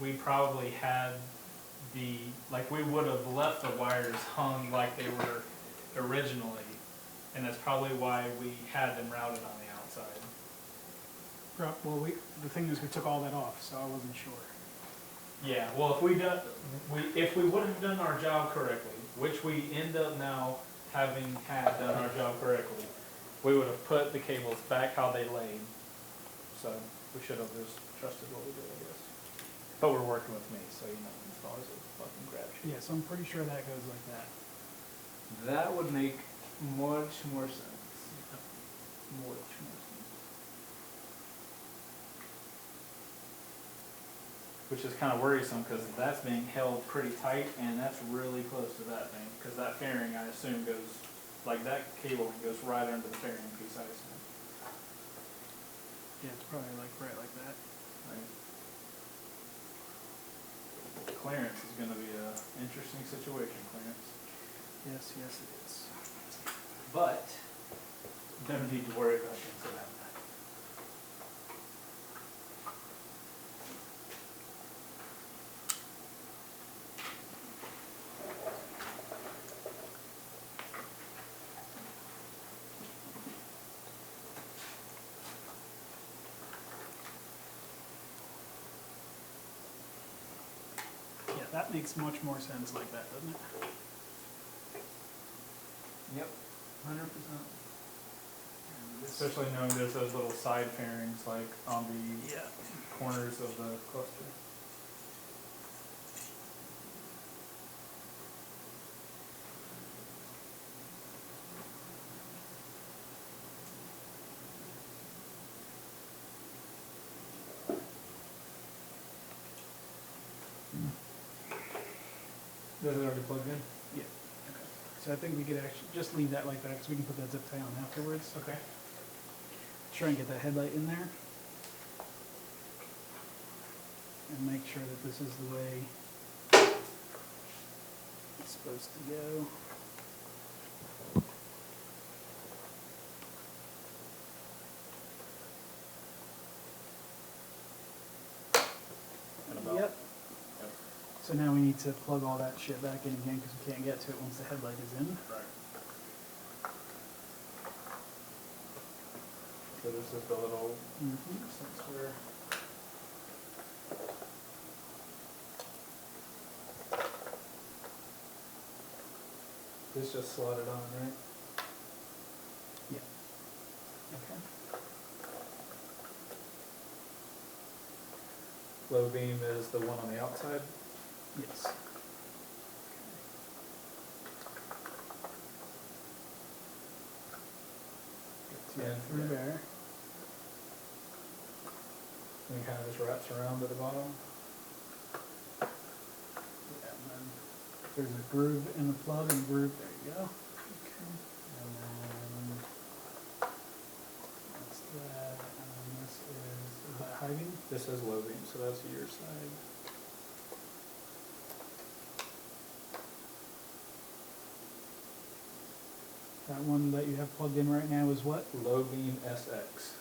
we probably had we would have left the wires hung like they were originally, and that's probably why we had them routed on the outside. Well, the thing is, we took all that off, so I wasn't sure. Yeah, well, if we would have done our job correctly, which we end up now having had done our job correctly, we would have put the cables back how they laid. So we should have just trusted what we did, I guess. But we're working with me, so you know, it's always a fucking crapshoot. Yes, I'm pretty sure that goes like that. That would make much more sense. Much more sense. Which is kind of worrisome because that's being held pretty tight and that's really close to that thing. Because that fairing, I assume, goes, like that cable goes right under the fairing piece, I assume. Yeah, it's probably like right like that. Right? Clearance is going to be an interesting situation, clearance. Yes, yes it is. But, don't need to worry about things that happen. Yeah, that makes much more sense like that, doesn't it? Yep, 100%. Especially knowing there's those little side fairings like on the Yeah. corners of the cluster. Is it already plugged in? Yeah. Okay. So I think we could actually just leave that like that because we can put that zip tie on afterwards. Okay. Try and get that headlight in there. And make sure that this is the way it's supposed to go. And about. Yep. Yep. So now we need to plug all that shit back in again because we can't get to it once the headlight is in. Right. So this is the little sensor. This just slotted on, right? Yeah. Okay. Low beam is the one on the outside. Yes. Get Yeah, through yeah. there. And it kind of just wraps around to the bottom. Yeah, and then there's a groove in the plug and groove. There you go. And then that's that. And then this is that high beam? This is low beam, so that's your side. That one that you have plugged in right now is what? Low beam SX.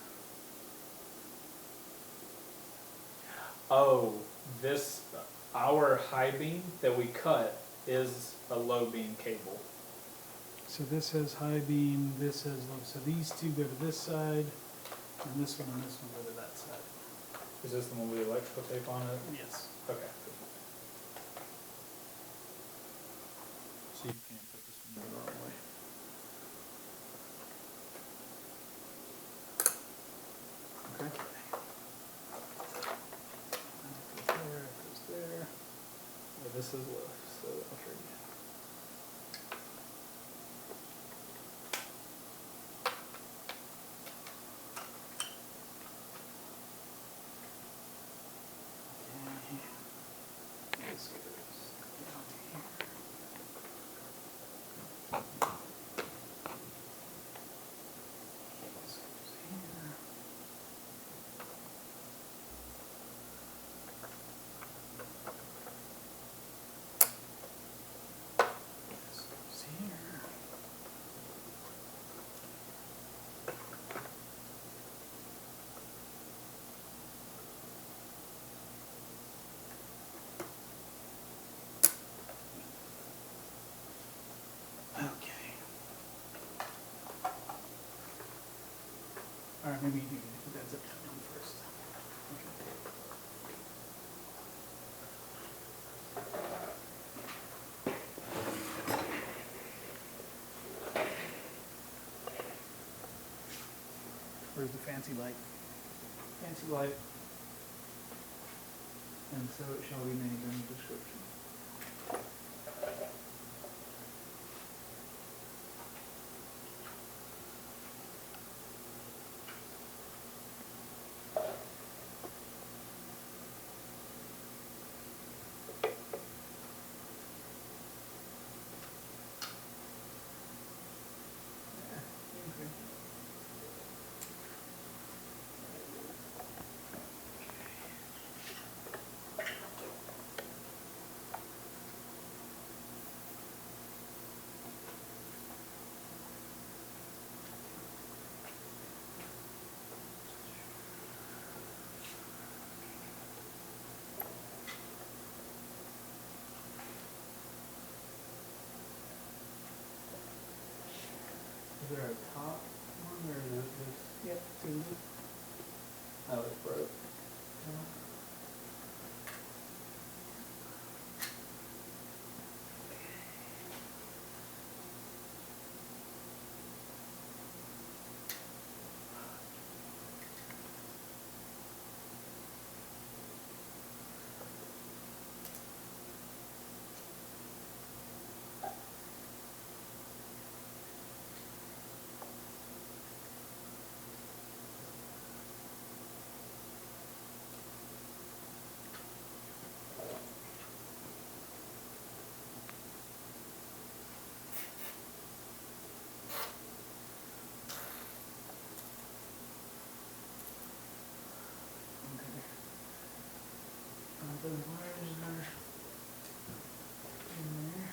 Oh, this, our high beam that we cut is a low beam cable. So this has high beam, this has low. So these two go to this side, and this one go to that side. Is this the one with the electrical tape on it? Yes. Okay. So you can't put this one the wrong way. Okay. That goes there, that goes there. Yeah, this is left, so I'll trade you. Okay. This goes down here. This goes here. This goes here. Okay. All right, maybe you do need to put that zip tie on first. Okay. Where's the fancy light? Fancy light. And so it shall be named in the description. Is there a top one or is it just? Yep, two. Oh, it's broke. Those wires are in there.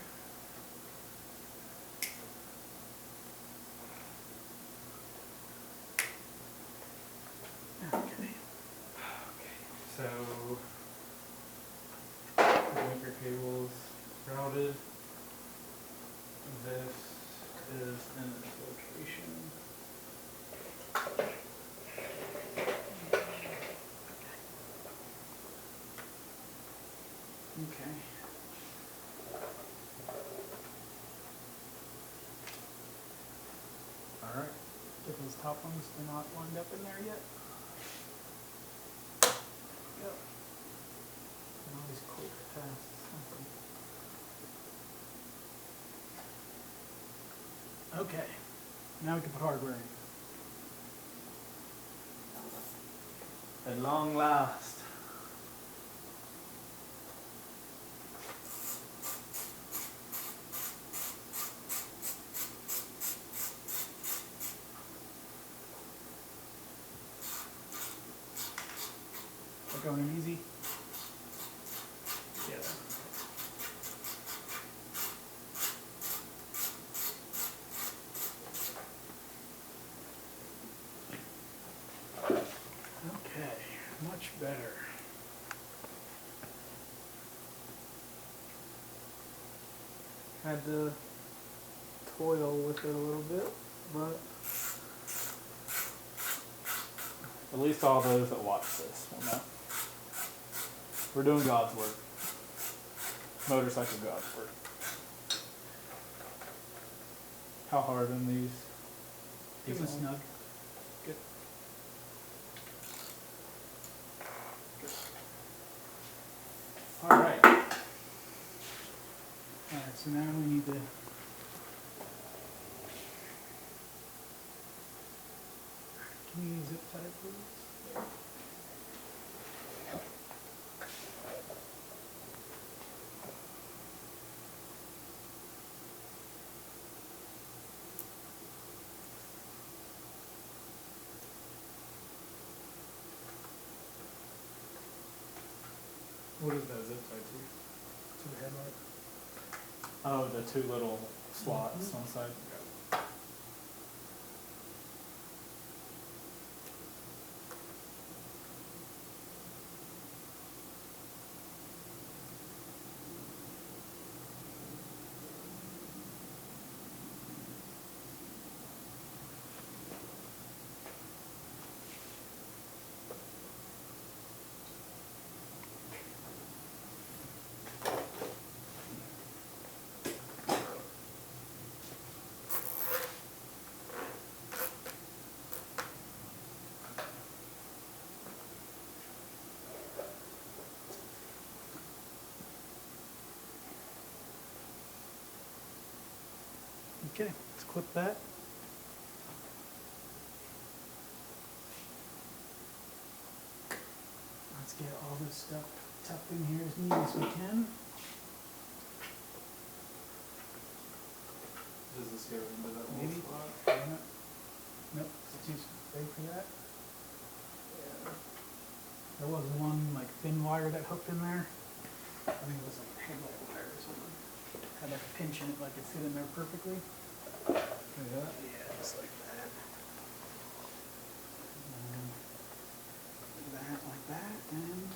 Okay. So, anchor cables routed. This is in its location. Okay. All right. If those top ones are not lined up in there yet. Yep. And all these quick tasks. Okay. Now we can put hardware in. At long last. We're going in easy. Yeah. Okay, much better. Had to toil with it a little bit, but at least all those that watch this will know. We're doing God's work. Motorcycle God's work. How hard on these? Keep it snug. Good. All right. All right, so now we need to can you zip tie please? What is that zip tie To the headlight. to? Oh, the two little slots on the side. Okay, let's clip that. Let's get all this stuff tucked in here as neat as we can. Does this go into that little Maybe. slot? Nope, it's too big for that. There was one like thin wire that hooked in there. I think it was like a headlight wire or something. Had like a pinch in it, like it fit in there perfectly. Yeah. Yeah, just like that. And that like that, and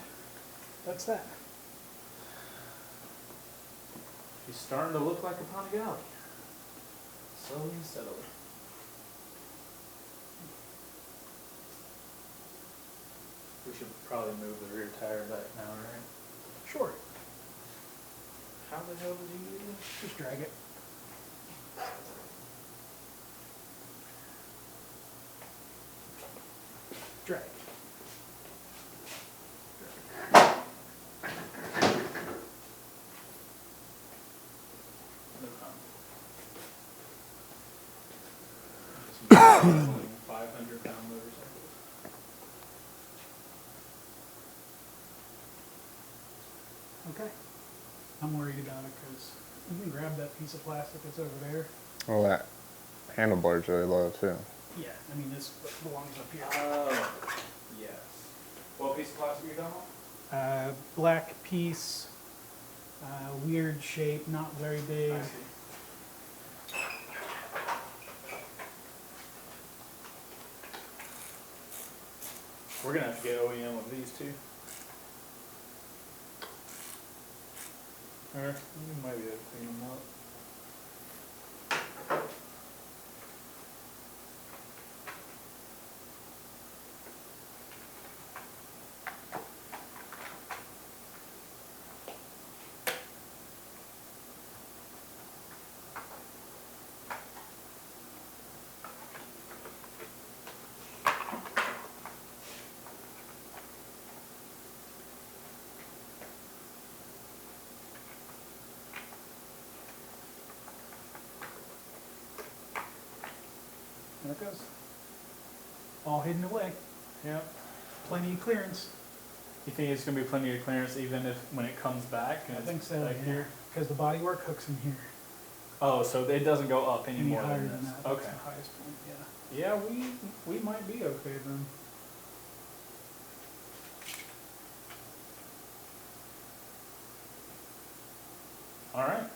that's that. He's starting to look like a Panigale. Slowly and steadily. We should probably move the rear tire back now, right? Sure, How the hell did you do this? just drag it. Drag. No problem. Just using 500-pound motorcycles. Okay. I'm worried about it because you can grab that piece of plastic that's over there. Well, that handlebar's really low too. Yeah, I mean, this belongs up here. Oh, yes. What piece of plastic are you talking about? Black piece, weird shape, not very big. I see. We're gonna have to get OEM with these two. Or we might be able to clean them up. There it goes. All hidden away. Yep. Plenty of clearance. You think it's gonna be plenty of clearance even if, when it comes back? and I it's think so, back yeah. here? Because the bodywork hooks in here. Oh, so it doesn't go up Any anymore higher than than this? that. That's Okay. the highest point, yeah. Yeah, we might be okay then. All right.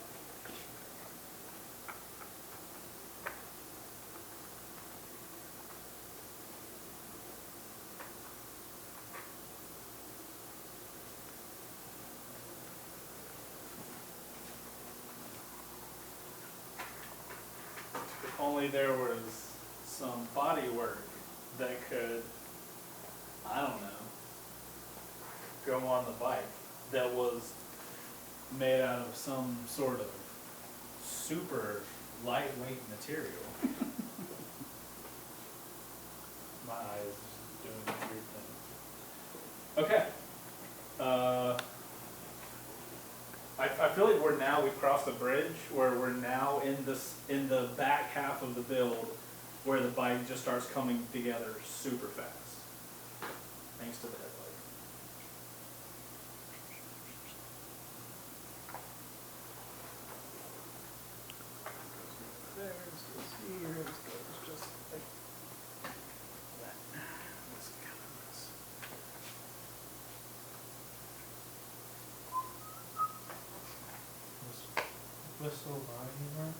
If only there was some body work that could, I don't know, go on the bike that was made out of some sort of super lightweight material. My eyes doing weird things. Okay. I feel like we've crossed a bridge where we're now in the back half of the build where the bike just starts coming together super fast. Thanks to the headlight. There, this goes here, this goes just like that. This comes. Whistle body work.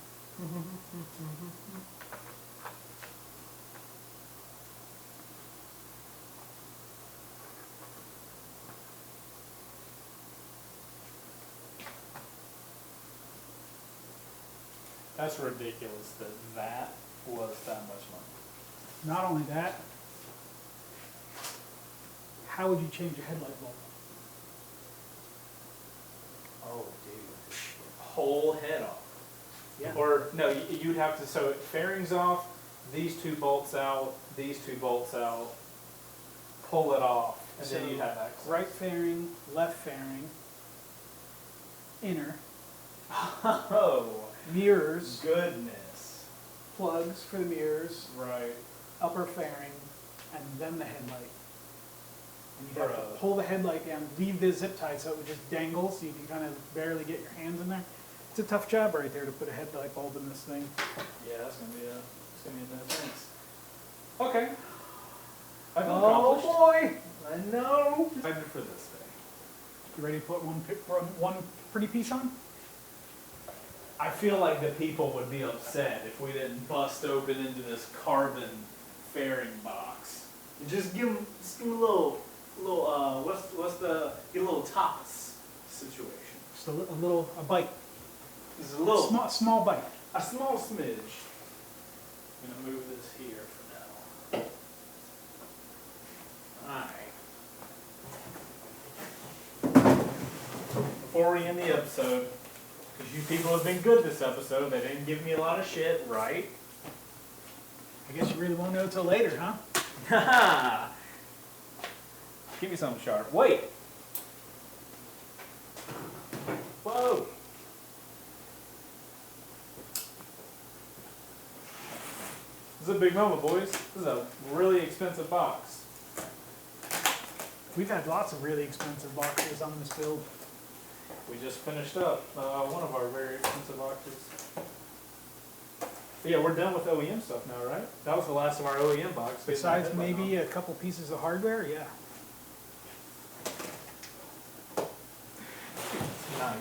That's ridiculous that that was that much money. Not only that, how would you change a headlight bulb? Oh, dude. Whole head off. Yeah. Or, no, you'd have to, so fairings off, these two bolts out, pull it off, and then So, you'd have access. right fairing, left fairing, inner, Oh, mirrors, goodness. plugs for the mirrors, Right. upper fairing, and then the headlight. And you'd have to Bruh. pull the headlight down, leave the zip tied so it would just dangle, so you can kind of barely get your hands in there. It's a tough job right there to put a headlight bulb in this thing. Yeah, that's gonna be a no thanks. Okay. I feel Oh accomplished. boy! I know. Excited for this day. You ready to put one pretty piece on? I feel like the people would be upset if we didn't bust open into this carbon fairing box. Just give them a little, get a little tapas situation. Just a bite. Just a little, Small bite. a small smidge. I'm gonna move this here for now. Alright. Before we end the episode, because you people have been good this episode, they didn't give me a lot of shit, right? I guess you really won't know till later, huh? Haha! Give me something sharp. Wait! Whoa! This is a big moment, boys. This is a really expensive box. We've had lots of really expensive boxes on this build. We just finished up one of our very expensive boxes. But yeah, we're done with OEM stuff now, right? That was the last of our OEM box. Besides maybe a couple pieces of hardware, yeah. It's nice.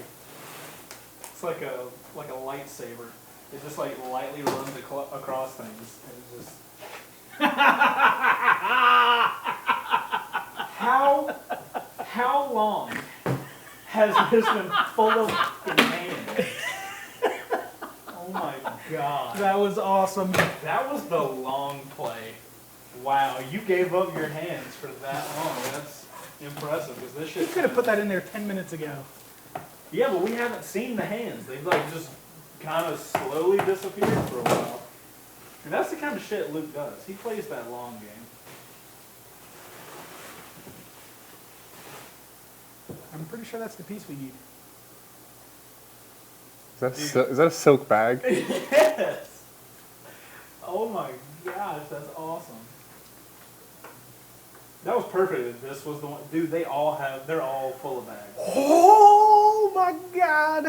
It's like a lightsaber. It just like lightly runs across things. And it's just how long has this been full of hands? Oh my god. That was awesome. That was the long play. Wow, you gave up your hands for that long. That's impressive because this You shit. could have put that in there 10 minutes ago. Yeah, but we haven't seen the hands. They've like just kind of slowly disappeared for a while. And that's the kind of shit Luke does. He plays that long game. I'm pretty sure that's the piece we need. Is that a silk bag? Yes. Oh my gosh, that's awesome. That was perfect. This was the one, dude. They're all full of bags. Oh my god!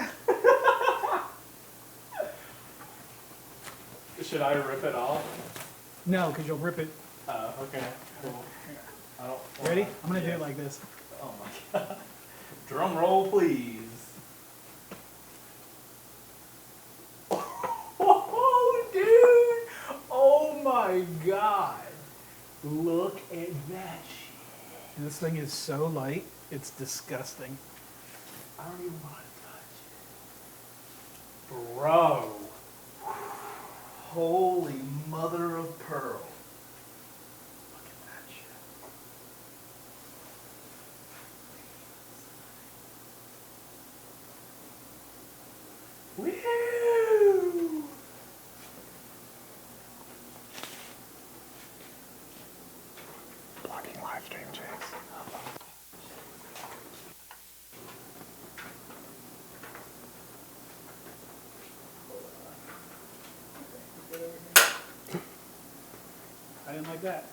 Should I rip it off? No, because you'll rip it. Okay. Cool. I don't. Ready? I'm gonna do Yeah. it like this. Oh my god. Drum roll, please. Oh, dude! Oh my god! Look at that shit. And this thing is so light, it's disgusting. I don't even want to touch it. Bro. Holy mother of pearl. Look at that shit. Woo! Blocking live stream, Chase. I didn't like that.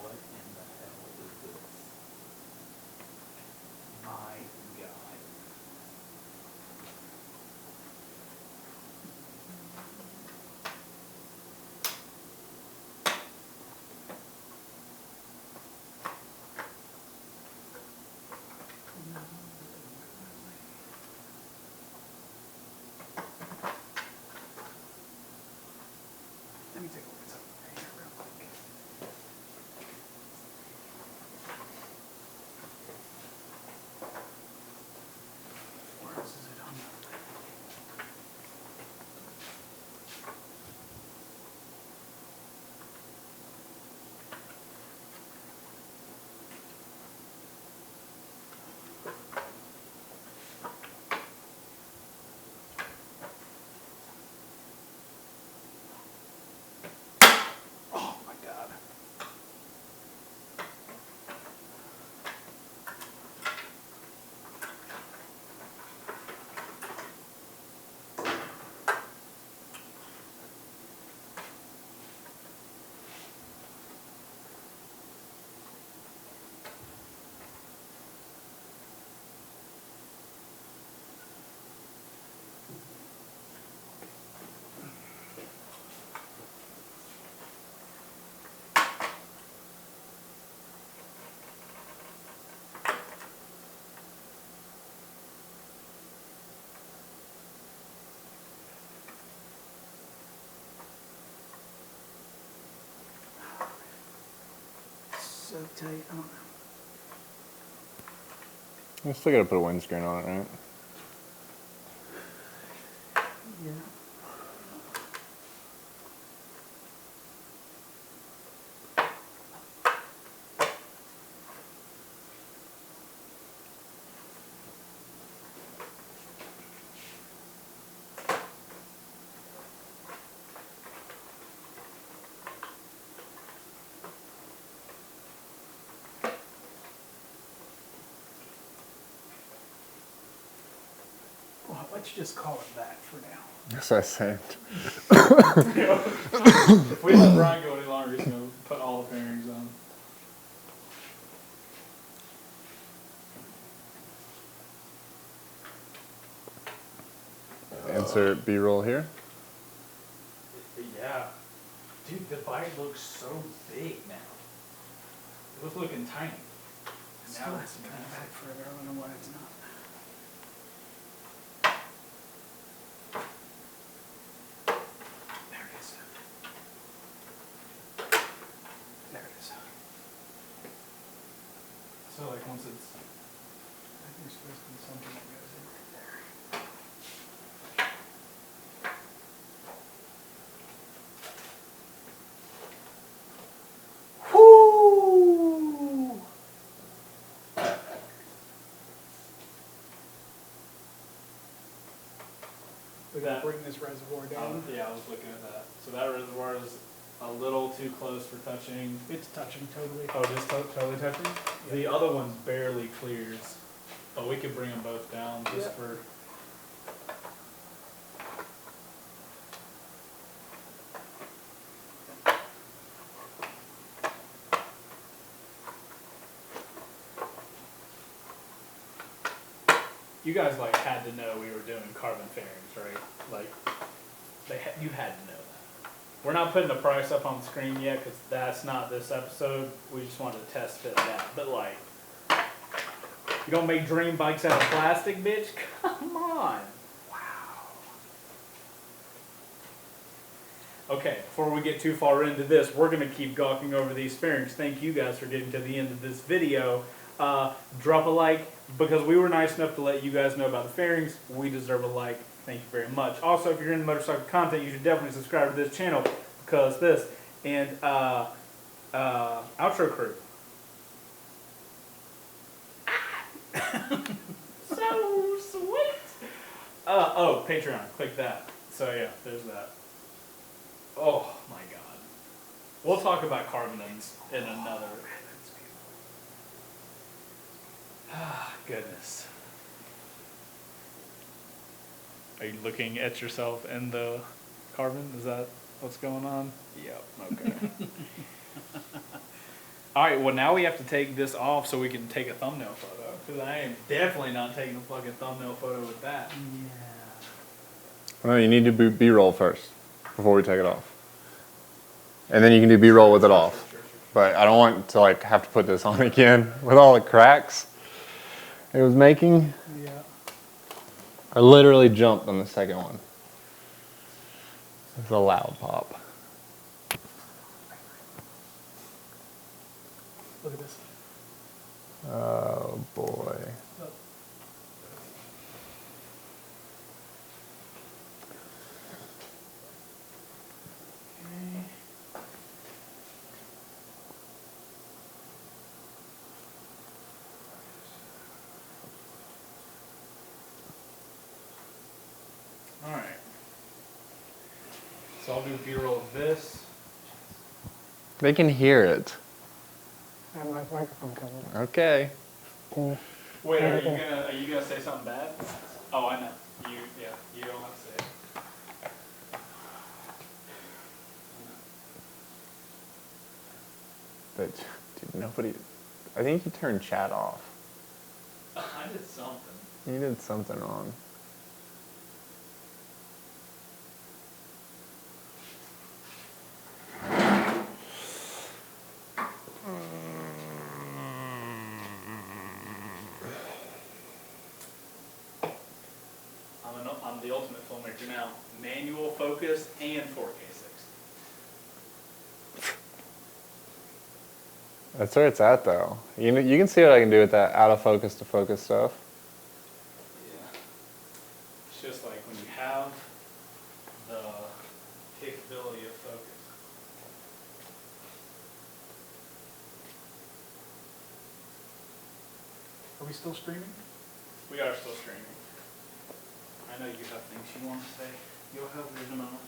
What in the hell is this? My God. so tight, I don't know. I still gotta put a windscreen on it, right? Yeah. Well, let's just call it that for now. That's what I said. If we let Brian go any longer, he's gonna put all the bearings on. Insert B-roll here. Yeah. Dude, the bite looks so big now. It was looking tiny. Still has to come back further, I don't know why it's not. There it is. There it is. So like once it's I think there's supposed to be something that goes in right there. Whoo! We gotta bring this reservoir down. yeah, I was looking at that. So that reservoir is a little too close for touching. It's touching totally. Oh, just totally touching? The other one barely clears. But we could bring them both down just Yeah. for. You guys like had to know we were doing carbon fairings, right? Like, you had to know that. We're not putting the price up on the screen yet because that's not this episode. We just wanted to test fit that. But like, you don't make dream bikes out of plastic, bitch? Come on. Okay, before we get too far into this, we're going to keep gawking over these fairings. Thank you guys for getting to the end of this video. Drop a like, because we were nice enough to let you guys know about the fairings. We deserve a like. Thank you very much. Also, if you're into motorcycle content, you should definitely subscribe to this channel, because this and outro crew. So sweet. Oh, Patreon. Click that. So yeah, there's that. Oh my god. We'll talk about carbonins in another. Ah, goodness. Are you looking at yourself in the carbon? Is that what's going on? Yep, okay. Alright, well now we have to take this off so we can take a thumbnail photo. Because I am definitely not taking a fucking thumbnail photo with that. No, you need to do B-roll first before we take it off. And then you can do B-roll with it off. But I don't want to like have to put this on again with all the cracks it was making. Yeah. I literally jumped on the second one. It's a loud pop. Look at this. Oh boy. Okay. Alright. So I'll do B-roll of this. They can hear it. I have my microphone coming. Okay. Wait, are you gonna say something bad? Oh, I know. You don't have to say it. But dude, nobody. I think you turned chat off. I did something. You did something wrong. I'm the ultimate filmmaker now. Manual focus and 4K 60. That's where it's at, though. You can see what I can do with that out of focus to focus stuff. Yeah. It's just like when you have the capability of focus. Are we still streaming? We are still streaming. I know you have things you want to say. You'll have yours in a moment.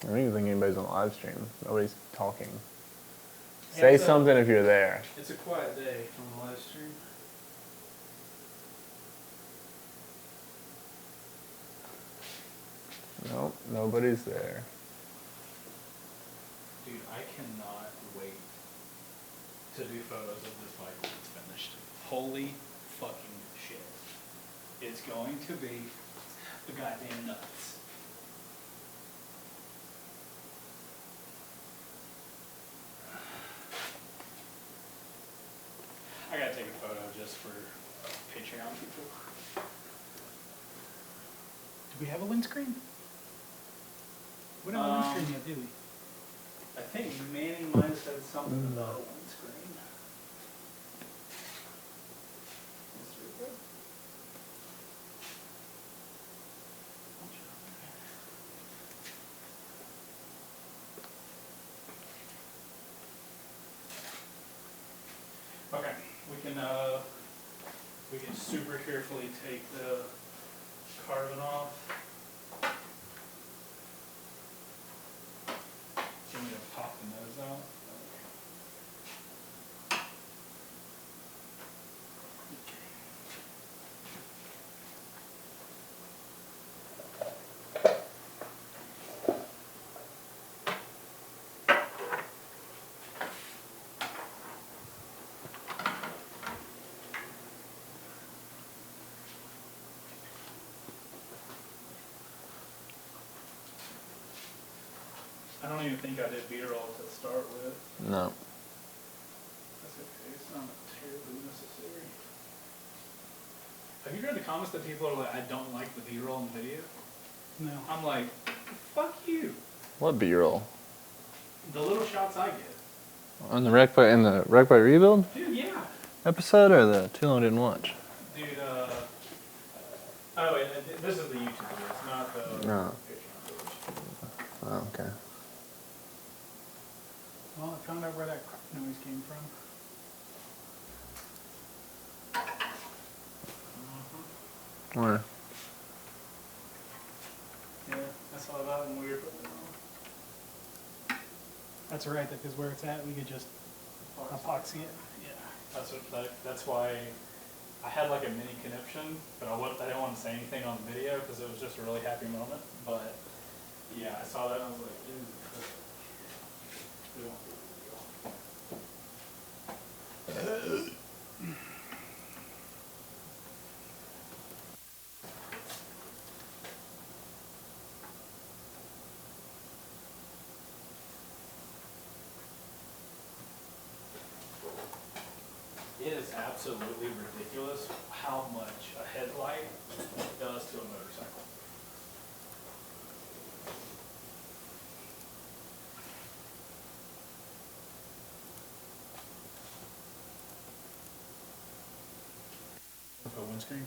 I don't even think anybody's on live stream. Nobody's talking. Yeah, Say so- something if you're there. It's a quiet day on the live stream. Nope, nobody's there. Dude, I cannot wait to do photos of this bike when it's finished. Holy fucking shit. It's going to be the goddamn nuts. I gotta take a photo just for Patreon people. Do we have a windscreen? We don't have a windscreen yet, do we? I think Manny might have said something about a windscreen. Okay, we can super carefully take the carbon off. Can we just pop the nose out? I don't even think I did B-roll to start with. No. That's okay, it's not terribly necessary. Have you read the comments that people are like, I don't like the B-roll in the video? No. I'm like, fuck you. What B-roll? The little shots I get. On the wreck by rebuild Dude, yeah. episode or the too long didn't watch? Dude, oh, wait, this is the YouTube video, it's not the No. Patreon. Oh, okay. Well, I found out where that crap noise came from. Where? Yeah, that's all about when we were putting it on. That's right, because where it's at, we could just epoxy it. Yeah, that's why I had like a mini conniption, but I didn't want to say anything on the video because it was just a really happy moment. But yeah, I saw that and I was like, ew. We won't do the video. It is absolutely ridiculous how much a headlight does to a motorcycle. A windscreen?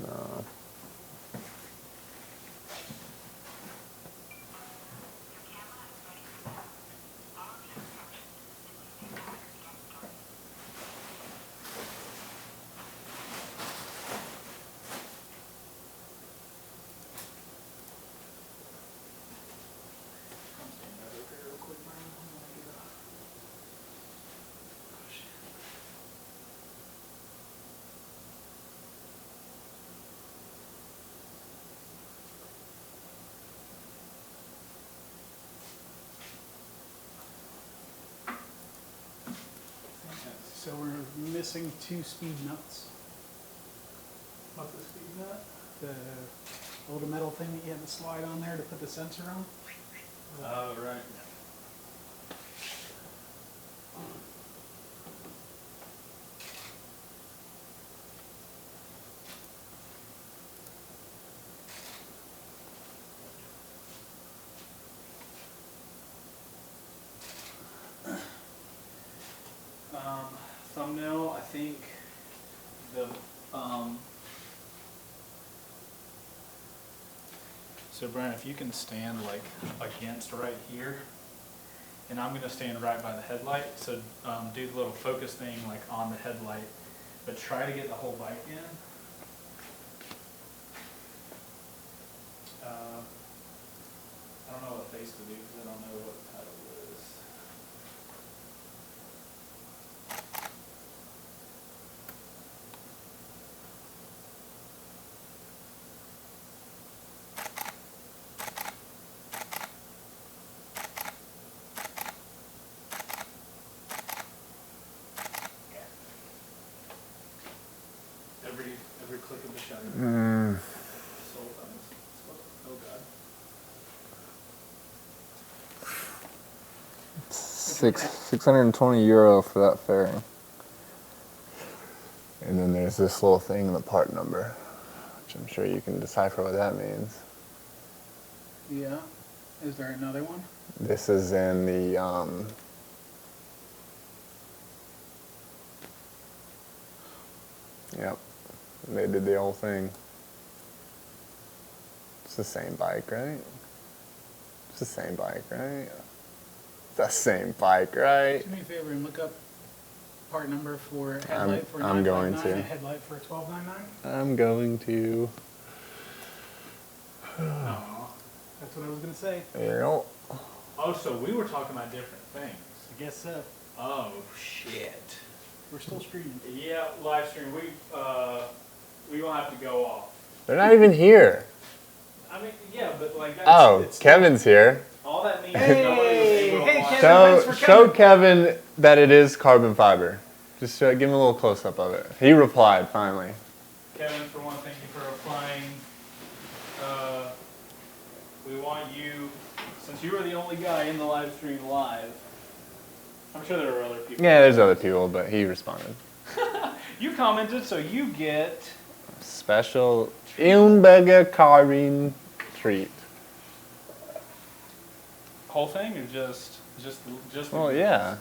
No. I'm standing right over here real quick, man. I'm gonna get a push. So we're missing 2 speed nuts. What's the speed nut? The little metal thing that you had to slide on there to put the sensor on. Oh, right. think the, so Brian, if you can stand like against right here, and I'm gonna stand right by the headlight, so do the little focus thing like on the headlight, but try to get the whole bike in. I don't know what face to do because I don't know what the title is. Every click of the shutter. Soul thumbs. Oh God. 620 euro for that fairing. And then there's this little thing, the part number, which I'm sure you can decipher what that means. Yeah. Is there another one? This is in the yep. They did the whole thing. It's the same bike, right? It's the same bike, right? It's the same bike, right? Do me a favor and look up part number for headlight for I'm going 959 to. and headlight for 1299. I'm going to. Oh, that's what I was gonna say. Yep. Oh, so we were talking about different things. I guess so. Oh shit. We're still streaming. Yeah, live stream. We gonna have to go off. They're not even here. I mean, yeah, but like that's. Oh, it's, Kevin's here. all that means Hey, is nobody was able to hey, watch. Kevin. Show, thanks for show Kevin that it is carbon fiber. Just give him a little close up of it. He replied finally. Kevin, for one, thank you for applying. We want you, since you were the only guy in the live stream live. I'm sure there were other people. Yeah, there's other people, but he responded. You commented, so you get. Special Ilmberger carbon treat. Whole thing or just. Oh yeah.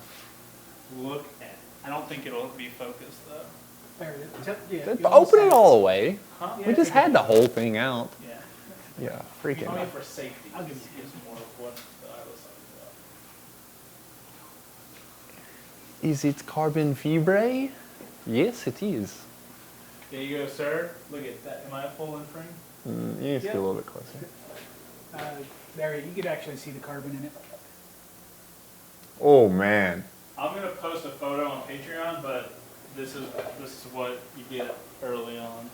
Look at it. I don't think it'll be focused though. There it is. Yep, yeah, Just you open almost it all the way. Huh? Yeah, We just had the whole thing out. Yeah. Yeah, I mean, freaking. for safety. I'll give this you is more of what I was talking about. Is it carbon fibre? Yes, it is. There you go, sir. Look at that. Am I full in frame? You need to Yeah. get a little bit closer. there, you could actually see the carbon in it. Oh man. I'm gonna post a photo on Patreon, but this is what you get early on.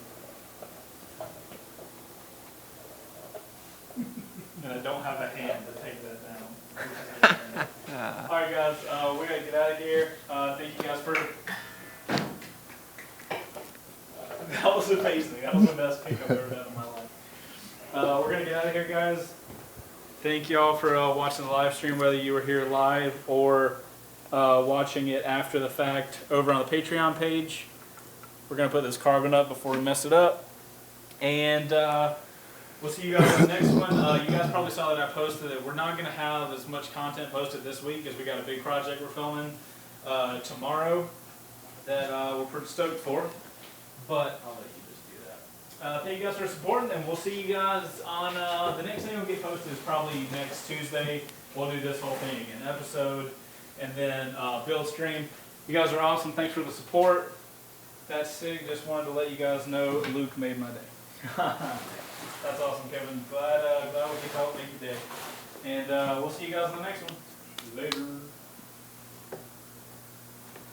And I don't have a hand to take that down. All right, guys, we gotta get out of here. Thank you guys for. That was amazing. That was the best pick I've ever done in my life. We're gonna get out of here, guys. Thank you all for watching the live stream, whether you were here live or watching it after the fact over on the Patreon page. We're gonna put this carbon up before we mess it up, and we'll see you guys in the next one. You guys probably saw that I posted that we're not gonna have as much content posted this week because we got a big project we're filming tomorrow that we're pretty stoked for. But I'll let you just do that. Thank you guys for supporting, and we'll see you guys on the next thing will get posted is probably next Tuesday. We'll do this whole thing again, episode, and then build stream. You guys are awesome. Thanks for the support. That's sick. Just wanted to let you guys know Luke made my day. That's awesome, Kevin. Glad we could help make your day. And we'll see you guys on the next one. Later.